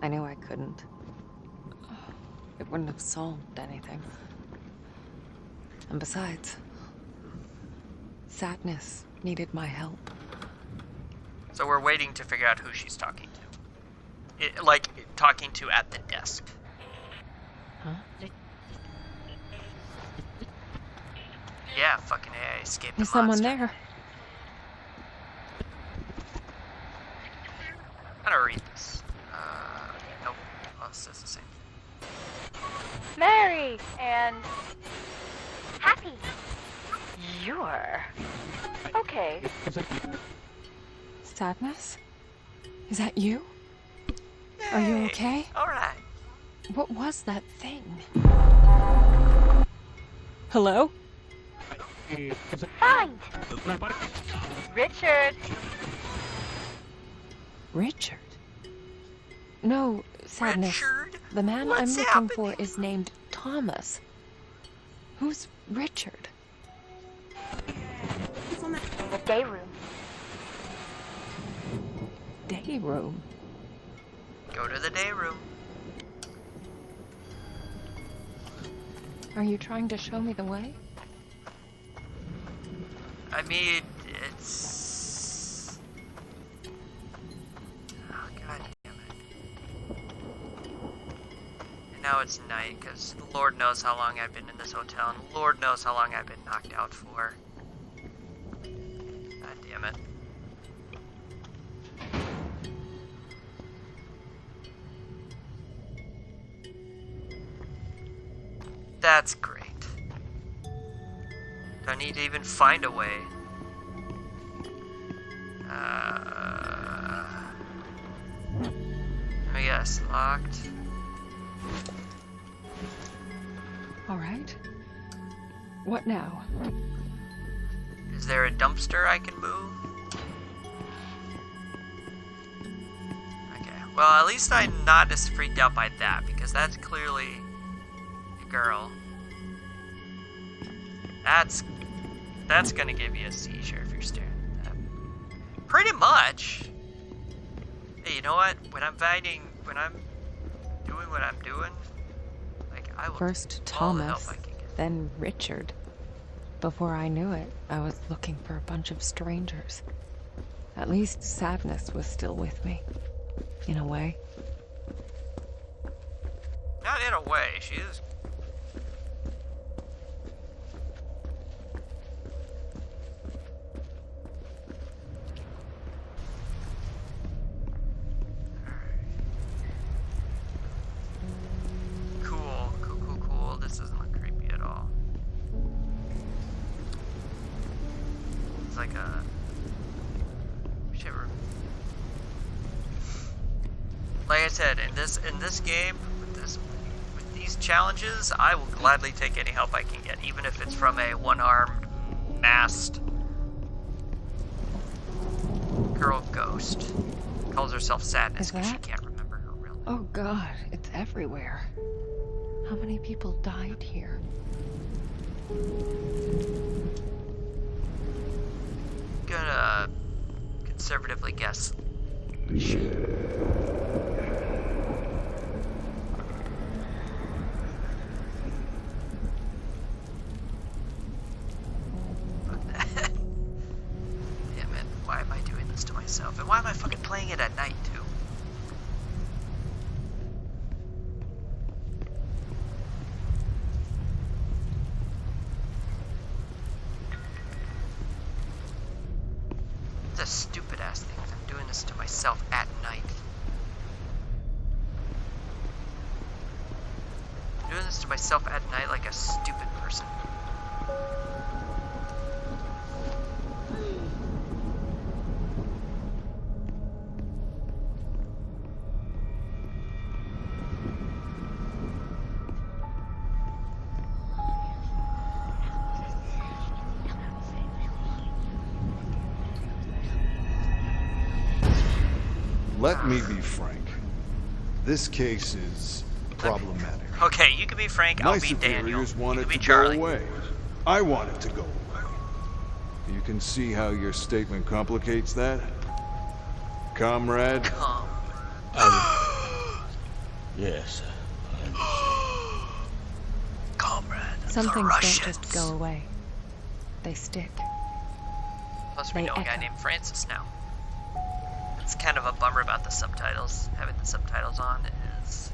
[SPEAKER 2] I knew I couldn't. It wouldn't have solved anything. And besides, sadness needed my help.
[SPEAKER 1] So we're waiting to figure out who she's talking to. Like, talking to at the desk.
[SPEAKER 2] Huh?
[SPEAKER 1] Yeah, fucking A, I escaped the
[SPEAKER 2] Is someone
[SPEAKER 1] monster.
[SPEAKER 2] there?
[SPEAKER 1] I'm gonna read this. Nope. Oh, it says the same.
[SPEAKER 10] Merry and happy. You're okay.
[SPEAKER 2] Sadness? Is that you? Are you
[SPEAKER 1] Yay.
[SPEAKER 2] okay?
[SPEAKER 1] Alright.
[SPEAKER 2] What was that thing? Hello?
[SPEAKER 10] Fine. Richard.
[SPEAKER 2] Richard? No, Sadness.
[SPEAKER 1] Richard?
[SPEAKER 2] The man
[SPEAKER 1] What's
[SPEAKER 2] I'm looking
[SPEAKER 1] happening?
[SPEAKER 2] for is named Thomas. Who's Richard?
[SPEAKER 10] The day room.
[SPEAKER 2] Day room.
[SPEAKER 1] Go to the day room.
[SPEAKER 2] Are you trying to show me the way?
[SPEAKER 1] I mean, it's... Oh, god damn it. And now it's night, because Lord knows how long I've been in this hotel, and Lord knows how long I've been knocked out for. God damn it. That's great. Do I need to even find a way? Let me guess. Locked.
[SPEAKER 2] All right. What now?
[SPEAKER 1] Is there a dumpster I can move? Okay. Well, at least I'm not as freaked out by that, because that's clearly a girl. That's gonna give you a seizure if you're staring at that. Pretty much. Hey, you know what? When I'm doing what I'm doing, like, I will
[SPEAKER 2] First
[SPEAKER 1] take all the help
[SPEAKER 2] Thomas,
[SPEAKER 1] I can get.
[SPEAKER 2] then Richard. Before I knew it, I was looking for a bunch of strangers. At least Sadness was still with me. In a way.
[SPEAKER 1] Not in a way, she is. Cool. This doesn't look creepy at all. It's like a shiver. Like I said, in this game, with these challenges, I will gladly take any help I can get, even if it's from a one-armed, masked girl ghost. Calls herself Sadness because she can't remember her real name.
[SPEAKER 2] Oh god, it's everywhere. How many people died here?
[SPEAKER 1] Gonna conservatively guess. Damn it, why am I doing this to myself? And why am I fucking playing it at night, too? It's a stupid ass thing. I'm doing this to myself at night. I'm doing this to myself at night like a stupid person.
[SPEAKER 11] Let me be frank. This case is problematic.
[SPEAKER 1] Okay, you can be Frank,
[SPEAKER 11] My
[SPEAKER 1] I'll be Daniel.
[SPEAKER 11] superiors
[SPEAKER 1] You
[SPEAKER 11] want
[SPEAKER 1] can
[SPEAKER 11] it
[SPEAKER 1] be
[SPEAKER 11] to
[SPEAKER 1] Charlie.
[SPEAKER 11] go away. I want it to go away. You can see how your statement complicates that? Comrade?
[SPEAKER 3] Yes.
[SPEAKER 1] Comrade.
[SPEAKER 2] Some
[SPEAKER 1] the
[SPEAKER 2] things
[SPEAKER 1] Russians.
[SPEAKER 2] don't just go away. They stick.
[SPEAKER 1] Plus, we
[SPEAKER 2] They
[SPEAKER 1] know a guy
[SPEAKER 2] echo.
[SPEAKER 1] named Francis now. It's kind of a bummer about the subtitles. Having the subtitles on is...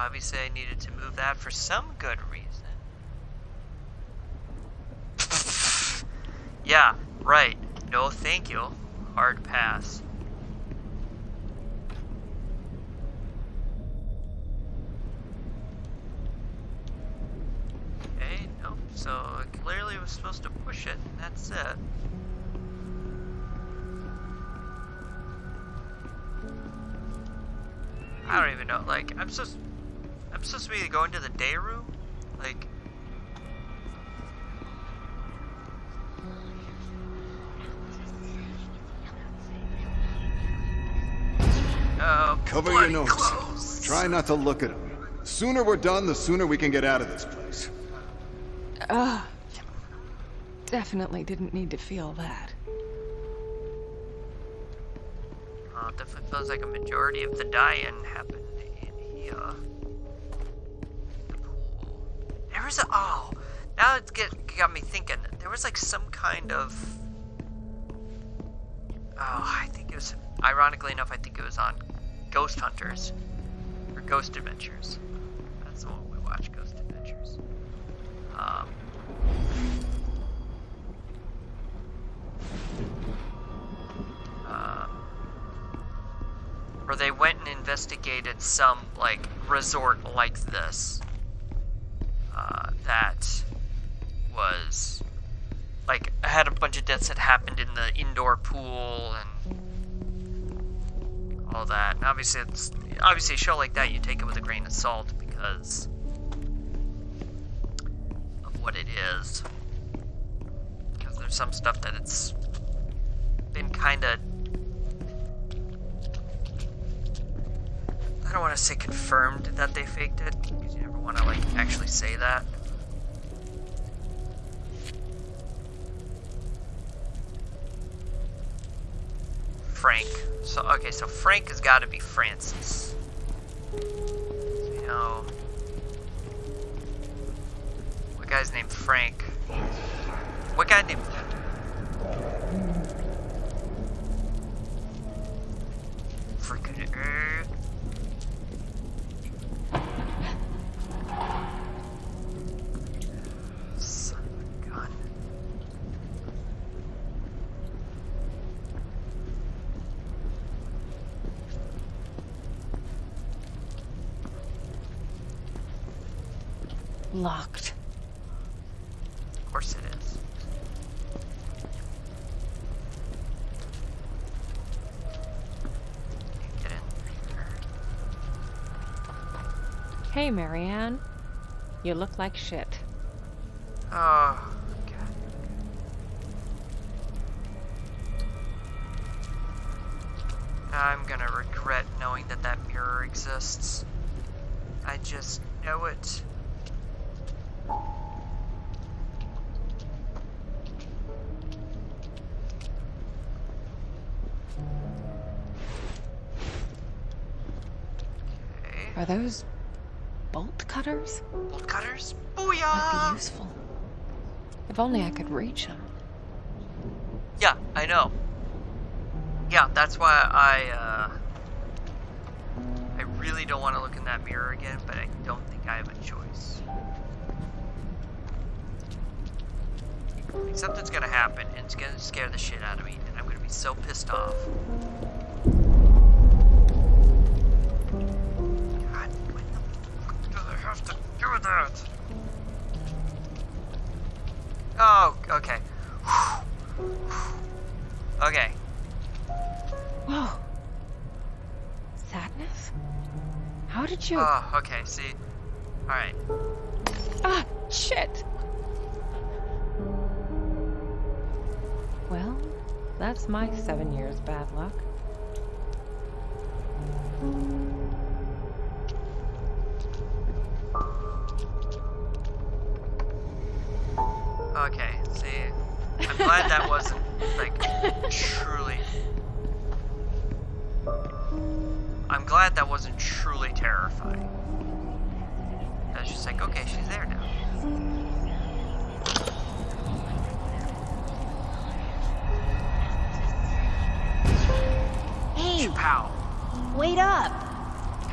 [SPEAKER 1] Obviously, I needed to move that for some good reason. Yeah, right. No, thank you. Hard pass. Okay, nope. So clearly I was supposed to push it, and that's it. I don't even know. Like, I'm supposed to be going to the day room? Like,
[SPEAKER 11] Cover your nose. Try not to look at him. The sooner we're done, the sooner we can get out of this place.
[SPEAKER 2] Definitely didn't need to feel that.
[SPEAKER 1] Definitely feels like a majority of the die-in happened in here. The pool. There was now it's got me thinking. There was like some kind of, I think it was, ironically enough, I think it was on Ghost Hunters, or Ghost Adventures. That's the one we watched, Ghost Adventures. Where they went and investigated some, like, resort like this. That was, like, had a bunch of deaths that happened in the indoor pool and all that. And obviously, a show like that, you take it with a grain of salt because of what it is. Because there's some stuff that it's been kind of, I don't want to say confirmed that they faked it, because you never want to, like, actually say that. Frank. So, okay, so Frank has got to be Francis. You know, what guy's named Frank? What guy named... Freaking... Son of a gun.
[SPEAKER 2] Locked.
[SPEAKER 1] Of course it is. Get in here.
[SPEAKER 2] Hey, Marianne. You look like shit.
[SPEAKER 1] Oh, God. I'm gonna regret knowing that that mirror exists. I just know it.
[SPEAKER 2] Are those bolt cutters?
[SPEAKER 1] Bolt cutters?
[SPEAKER 2] Might
[SPEAKER 1] Booyah!
[SPEAKER 2] be useful. If only I could reach them.
[SPEAKER 1] Yeah, I know. Yeah, that's why I really don't want to look in that mirror again, but I don't think I have a choice. Like, something's gonna happen, and it's gonna scare the shit out of me, and I'm gonna be so pissed off. God, what the fuck do I have to do with that? Oh, okay. Okay.
[SPEAKER 2] Whoa. Sadness? How did you...
[SPEAKER 1] Oh, okay, see. Alright.
[SPEAKER 2] Ah, shit! Well, that's my 7 years bad luck.
[SPEAKER 1] Okay, see. I'm glad that wasn't, like, truly... I'm glad that wasn't truly terrifying. I was just like, okay, she's there now.
[SPEAKER 7] Hey,
[SPEAKER 1] Pow.
[SPEAKER 7] wait up.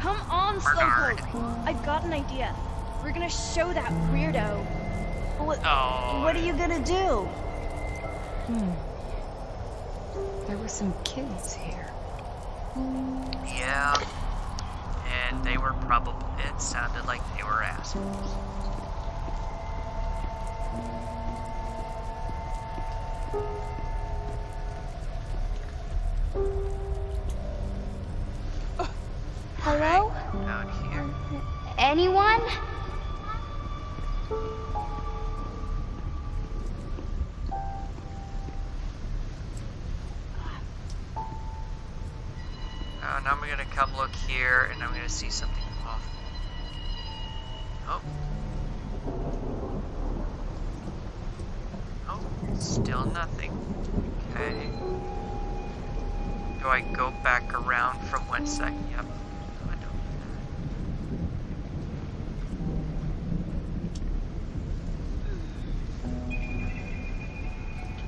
[SPEAKER 7] Come on,
[SPEAKER 1] Bernard.
[SPEAKER 7] Slowpoke. I've got an idea. We're gonna show that weirdo.
[SPEAKER 1] Oh.
[SPEAKER 8] What are you gonna do?
[SPEAKER 2] There were some kids here.
[SPEAKER 1] Yeah. And they were probably, it sounded like they were assholes.
[SPEAKER 7] Hello?
[SPEAKER 1] Out here.
[SPEAKER 7] Anyone?
[SPEAKER 1] Now I'm gonna come look here, and I'm gonna see something off. Oh. Oh, still nothing. Okay. Do I go back around from whence I... Yep. I don't.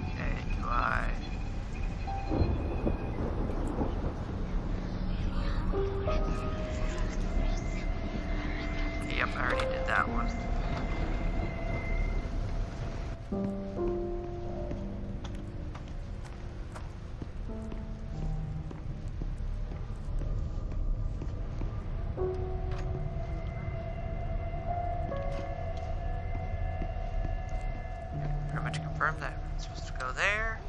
[SPEAKER 1] Okay, do I... Yep, I already did that one. Pretty much confirmed that I'm supposed to go there.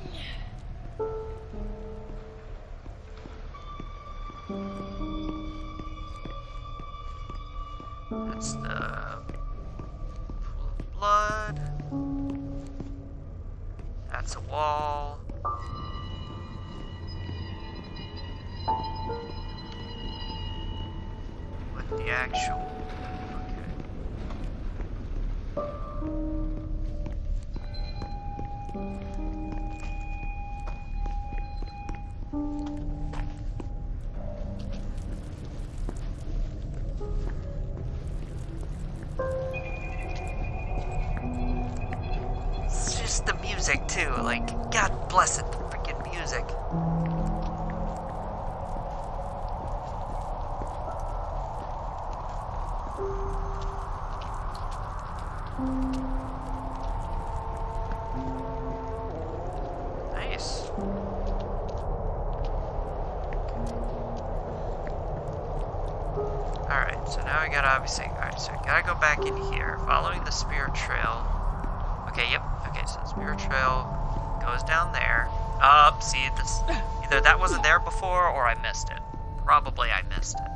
[SPEAKER 1] That's the pool of blood. That's a wall. With the actual. It's just the music too, like, God bless it, the freaking music. Nice. Alright, so now I gotta obviously, alright, so I gotta go back in here, following the spirit trail. Okay, yep, okay, so the spirit trail goes down there. See, this, either that wasn't there before or I missed it. Probably I missed it.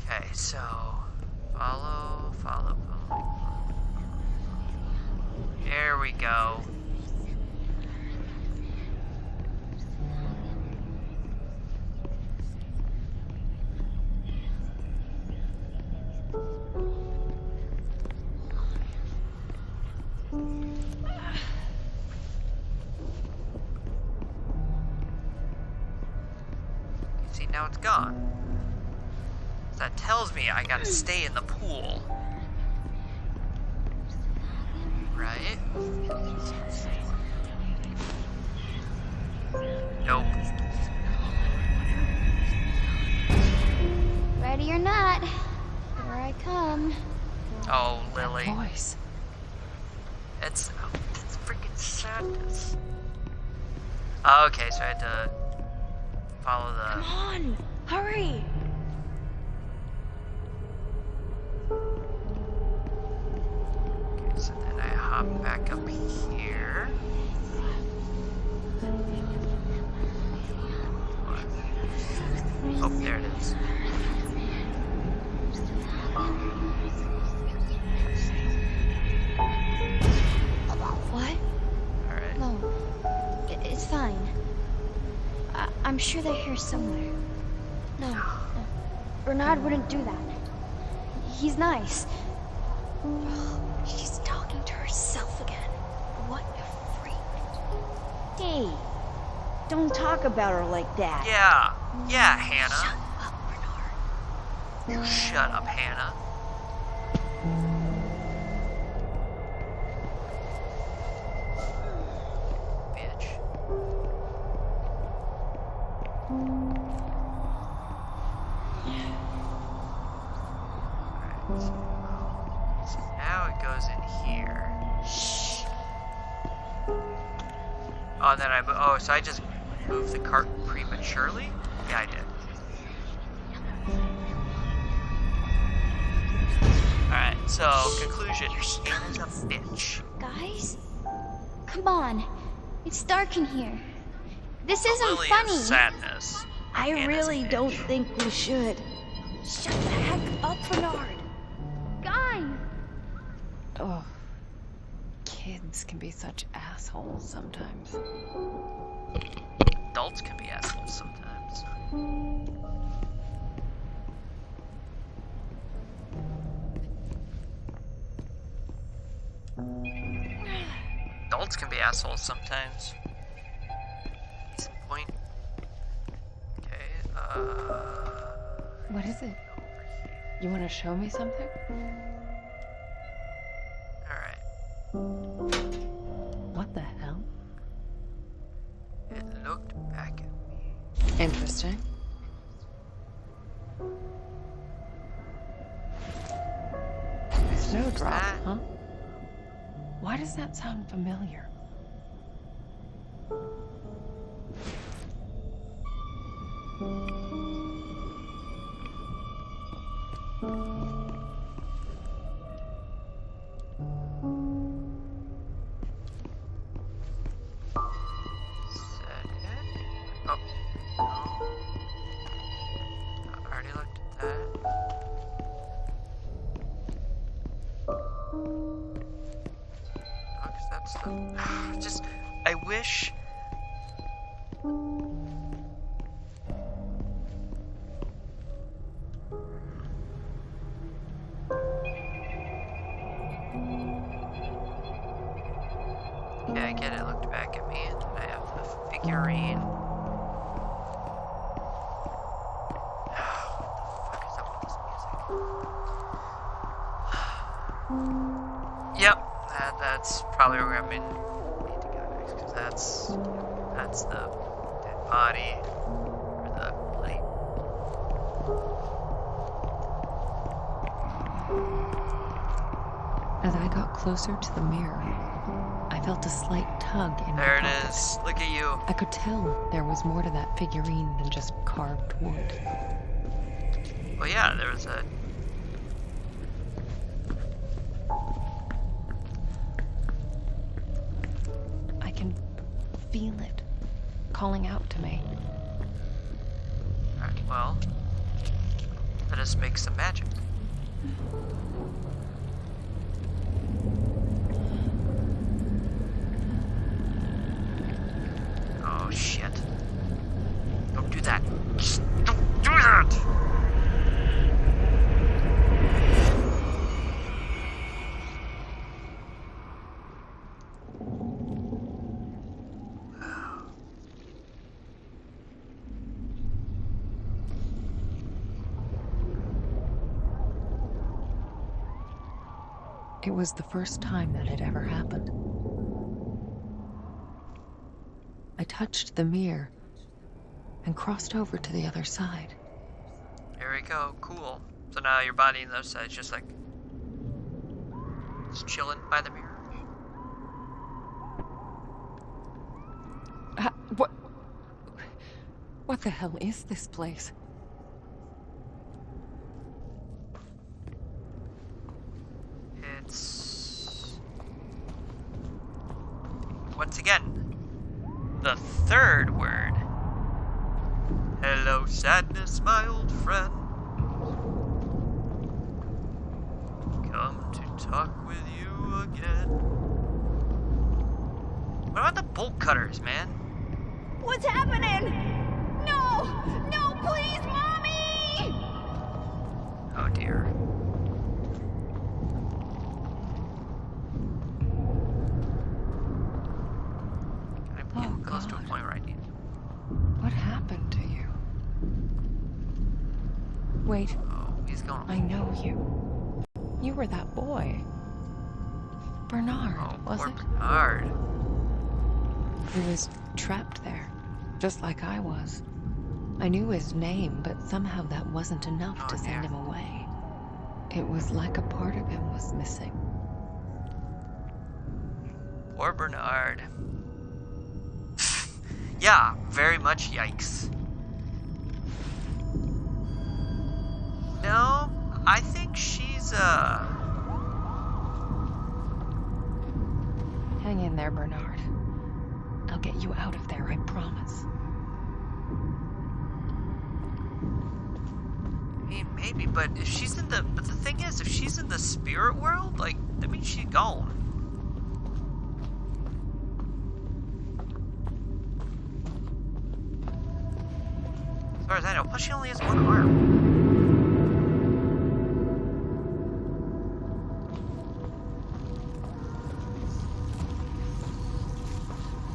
[SPEAKER 1] Okay, so, follow. There we go. See, now it's gone. That tells me I gotta stay in the pool. Right? Nope.
[SPEAKER 7] Ready or not, here I come.
[SPEAKER 1] Oh, Lily.
[SPEAKER 2] Voice.
[SPEAKER 1] It's freaking sadness. Oh, okay, so I had to follow the...
[SPEAKER 7] Come on, hurry!
[SPEAKER 1] Okay, so then I hop back up here. Oh, there it is.
[SPEAKER 7] What?
[SPEAKER 1] Alright.
[SPEAKER 7] No, it's fine. I'm sure they're here somewhere. No. Bernard wouldn't do that. He's nice. She's talking to herself again. What a freak.
[SPEAKER 8] Hey, don't talk about her like that.
[SPEAKER 1] Yeah, Hannah.
[SPEAKER 7] Shut up, Bernard.
[SPEAKER 1] You shut up, Hannah. Bitch. So now it goes in here. Oh, and then so I just moved the cart prematurely? Yeah, I did. Alright, so conclusion. Anna's a bitch.
[SPEAKER 7] Guys, come on. It's dark in here. This isn't
[SPEAKER 1] Lily
[SPEAKER 7] funny.
[SPEAKER 1] is sadness.
[SPEAKER 8] I
[SPEAKER 1] Anna's a
[SPEAKER 8] really
[SPEAKER 1] bitch.
[SPEAKER 8] don't think we should. Shut the heck up, Bernard.
[SPEAKER 7] Guys!
[SPEAKER 2] Oh, kids can be such assholes sometimes.
[SPEAKER 1] Adults can be assholes sometimes. Adults can be assholes sometimes. Case in point. Okay,
[SPEAKER 2] What is it? You want to show me something?
[SPEAKER 1] alright.
[SPEAKER 2] What the hell?
[SPEAKER 1] It looked back at me.
[SPEAKER 2] Interesting. Snowdrop,
[SPEAKER 1] that?
[SPEAKER 2] huh? Why does that sound familiar?
[SPEAKER 1] Set it. Oh, no. I already looked at that. Oh, 'cause that's the... Just, I wish... Yeah, I get it. Looked back at me, and then I have the figurine. What the fuck is up with this music? Yep, that's probably where I'm in. Need to go next, because that's the dead body or the plate.
[SPEAKER 2] As I got closer to the mirror, I felt a slight tug in my
[SPEAKER 1] There it
[SPEAKER 2] pocket.
[SPEAKER 1] is. Look at you.
[SPEAKER 2] I could tell there was more to that figurine than just carved wood.
[SPEAKER 1] Well, yeah, there was a.
[SPEAKER 2] I can feel it calling out to me.
[SPEAKER 1] Alright, well, let us make some magic. Oh shit. Don't do that. Just don't do that!
[SPEAKER 2] It was the first time that had ever happened. I touched the mirror and crossed over to the other side.
[SPEAKER 1] Here we go. Cool. So now your body on the other side is just like... just chilling by the mirror.
[SPEAKER 2] What the hell is this place?
[SPEAKER 1] It's... once again, the third word. Hello, sadness, my old friend. Come to talk with you again. What about the bolt cutters, man?
[SPEAKER 8] What's happening? No! No, please, Mommy!
[SPEAKER 1] Oh dear. I'm getting close to a point where I need.
[SPEAKER 2] What happened to you? Wait,
[SPEAKER 1] Oh, he's going.
[SPEAKER 2] I know you. You were that boy. Bernard,
[SPEAKER 1] Oh,
[SPEAKER 2] was
[SPEAKER 1] poor
[SPEAKER 2] it?
[SPEAKER 1] Bernard.
[SPEAKER 2] He was trapped there, just like I was. I knew his name, but somehow that wasn't enough
[SPEAKER 1] Oh,
[SPEAKER 2] to send
[SPEAKER 1] dear.
[SPEAKER 2] him away. It was like a part of him was missing.
[SPEAKER 1] Poor Bernard. Yeah, very much yikes. No, I think she's,
[SPEAKER 2] Hang in there, Bernard. I'll get you out of there, I promise.
[SPEAKER 1] I mean, maybe, but if she's in the, but the thing is, if she's in the spirit world, like, that means she's gone. As far as I know, plus she only has one arm.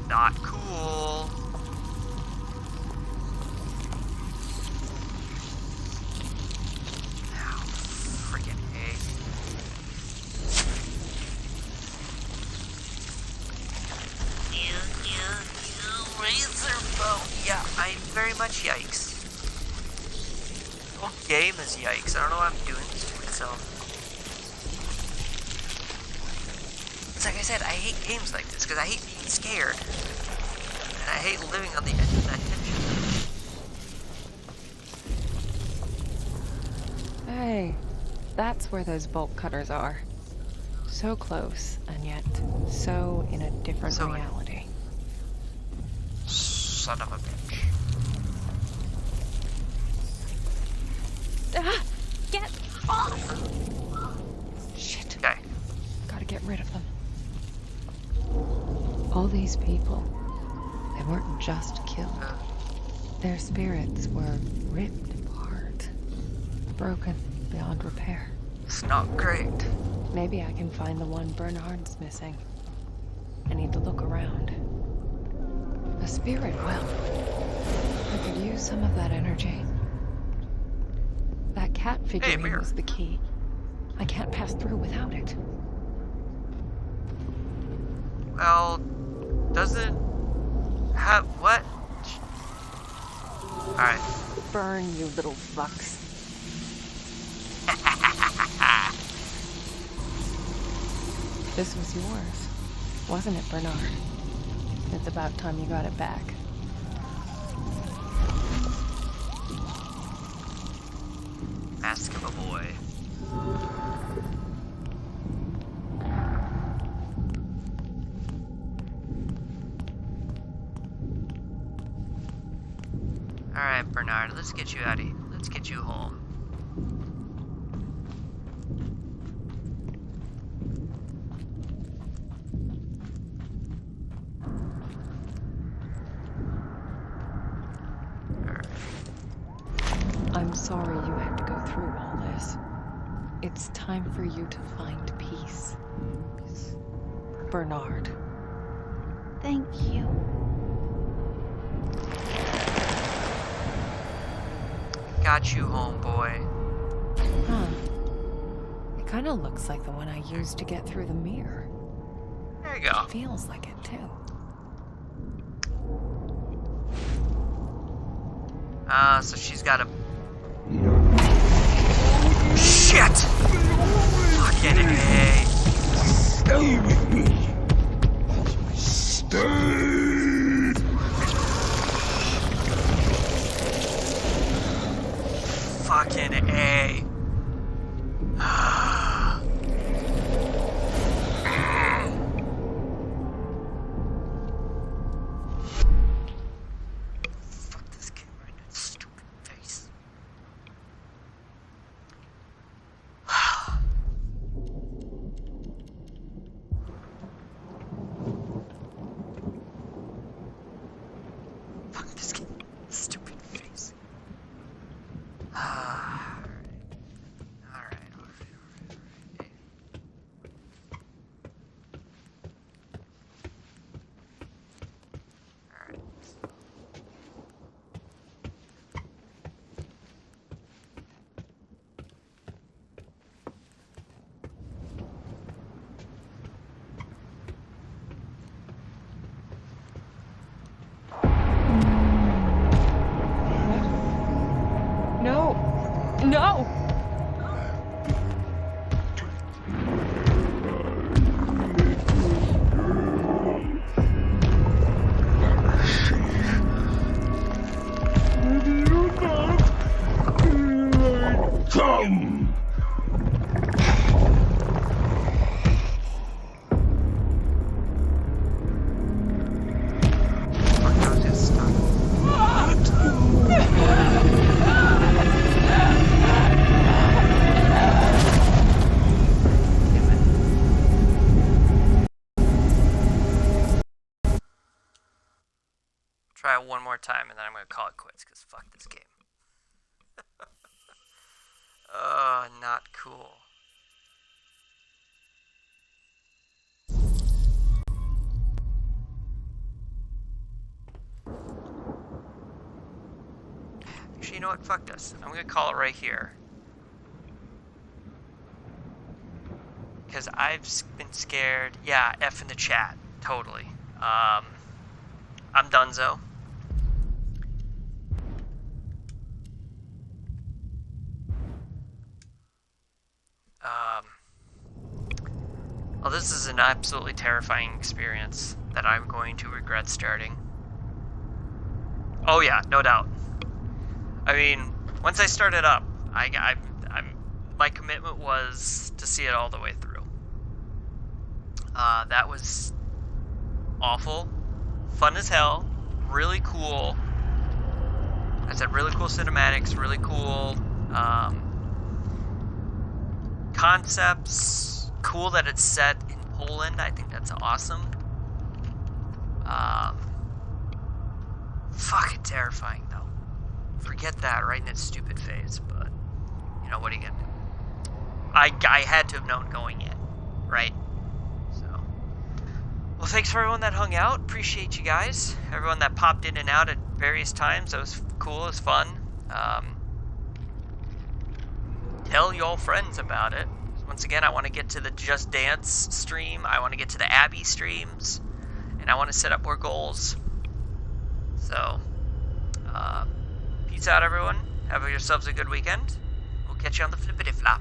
[SPEAKER 1] Not cool. Ow, freaking A. Razor bone. Yeah, I very much yikes. The whole game is yikes. I don't know why I'm doing this to myself. It's like I said, I hate games like this because I hate being scared. And I hate living on the edge of that tension.
[SPEAKER 2] Hey, that's where those bolt cutters are. So close, and yet so in a different reality.
[SPEAKER 1] Son of a bitch.
[SPEAKER 2] Ah! Get off! Shit.
[SPEAKER 1] Okay.
[SPEAKER 2] Gotta get rid of them. All these people, they weren't just killed. Their spirits were ripped apart, broken beyond repair.
[SPEAKER 1] It's not great.
[SPEAKER 2] Maybe I can find the one Bernard's missing. I need to look around. A spirit well. I could use some of that energy. That cat figurine was the key. I can't pass through without it.
[SPEAKER 1] Well, doesn't have what? Alright.
[SPEAKER 2] Burn, you little fucks. This was yours, wasn't it, Bernard? It's about time you got it back.
[SPEAKER 1] Mask of a boy. Alright, Bernard, let's get you out of here. Let's get you home.
[SPEAKER 2] I'm sorry you had to go through all this. It's time for you to find peace. Bernard.
[SPEAKER 7] Thank you.
[SPEAKER 1] Got you, homeboy.
[SPEAKER 2] Huh. It kind of looks like the one I used to get through the mirror.
[SPEAKER 1] There you go.
[SPEAKER 2] It feels like it, too.
[SPEAKER 1] So she's got a... Shit! Fucking A.
[SPEAKER 11] Stay with me. Stay.
[SPEAKER 1] Fucking A. Fuck this kid right in its stupid face. try it one more time, and then I'm going to call it quits, because fuck this game. Not cool. Actually, you know what? Fuck this. I'm going to call it right here. Because I've been scared. Yeah, F in the chat. Totally. I'm donezo. Well, this is an absolutely terrifying experience that I'm going to regret starting. Oh yeah, no doubt. I mean, once I started up, my commitment was to see it all the way through. That was awful, fun as hell, really cool. I said really cool cinematics, really cool concepts. Cool that it's set in Poland. I think that's awesome. Fucking terrifying though. Forget that right in its stupid face, but you know what are you gonna do? I had to have known going in, right? So, well, thanks for everyone that hung out. Appreciate you guys. Everyone that popped in and out at various times. That was cool. It was fun. Tell y'all friends about it. Once again, I want to get to the Just Dance stream. I want to get to the Abby streams. And I want to set up more goals. So, peace out, everyone. Have yourselves a good weekend. We'll catch you on the flippity flop.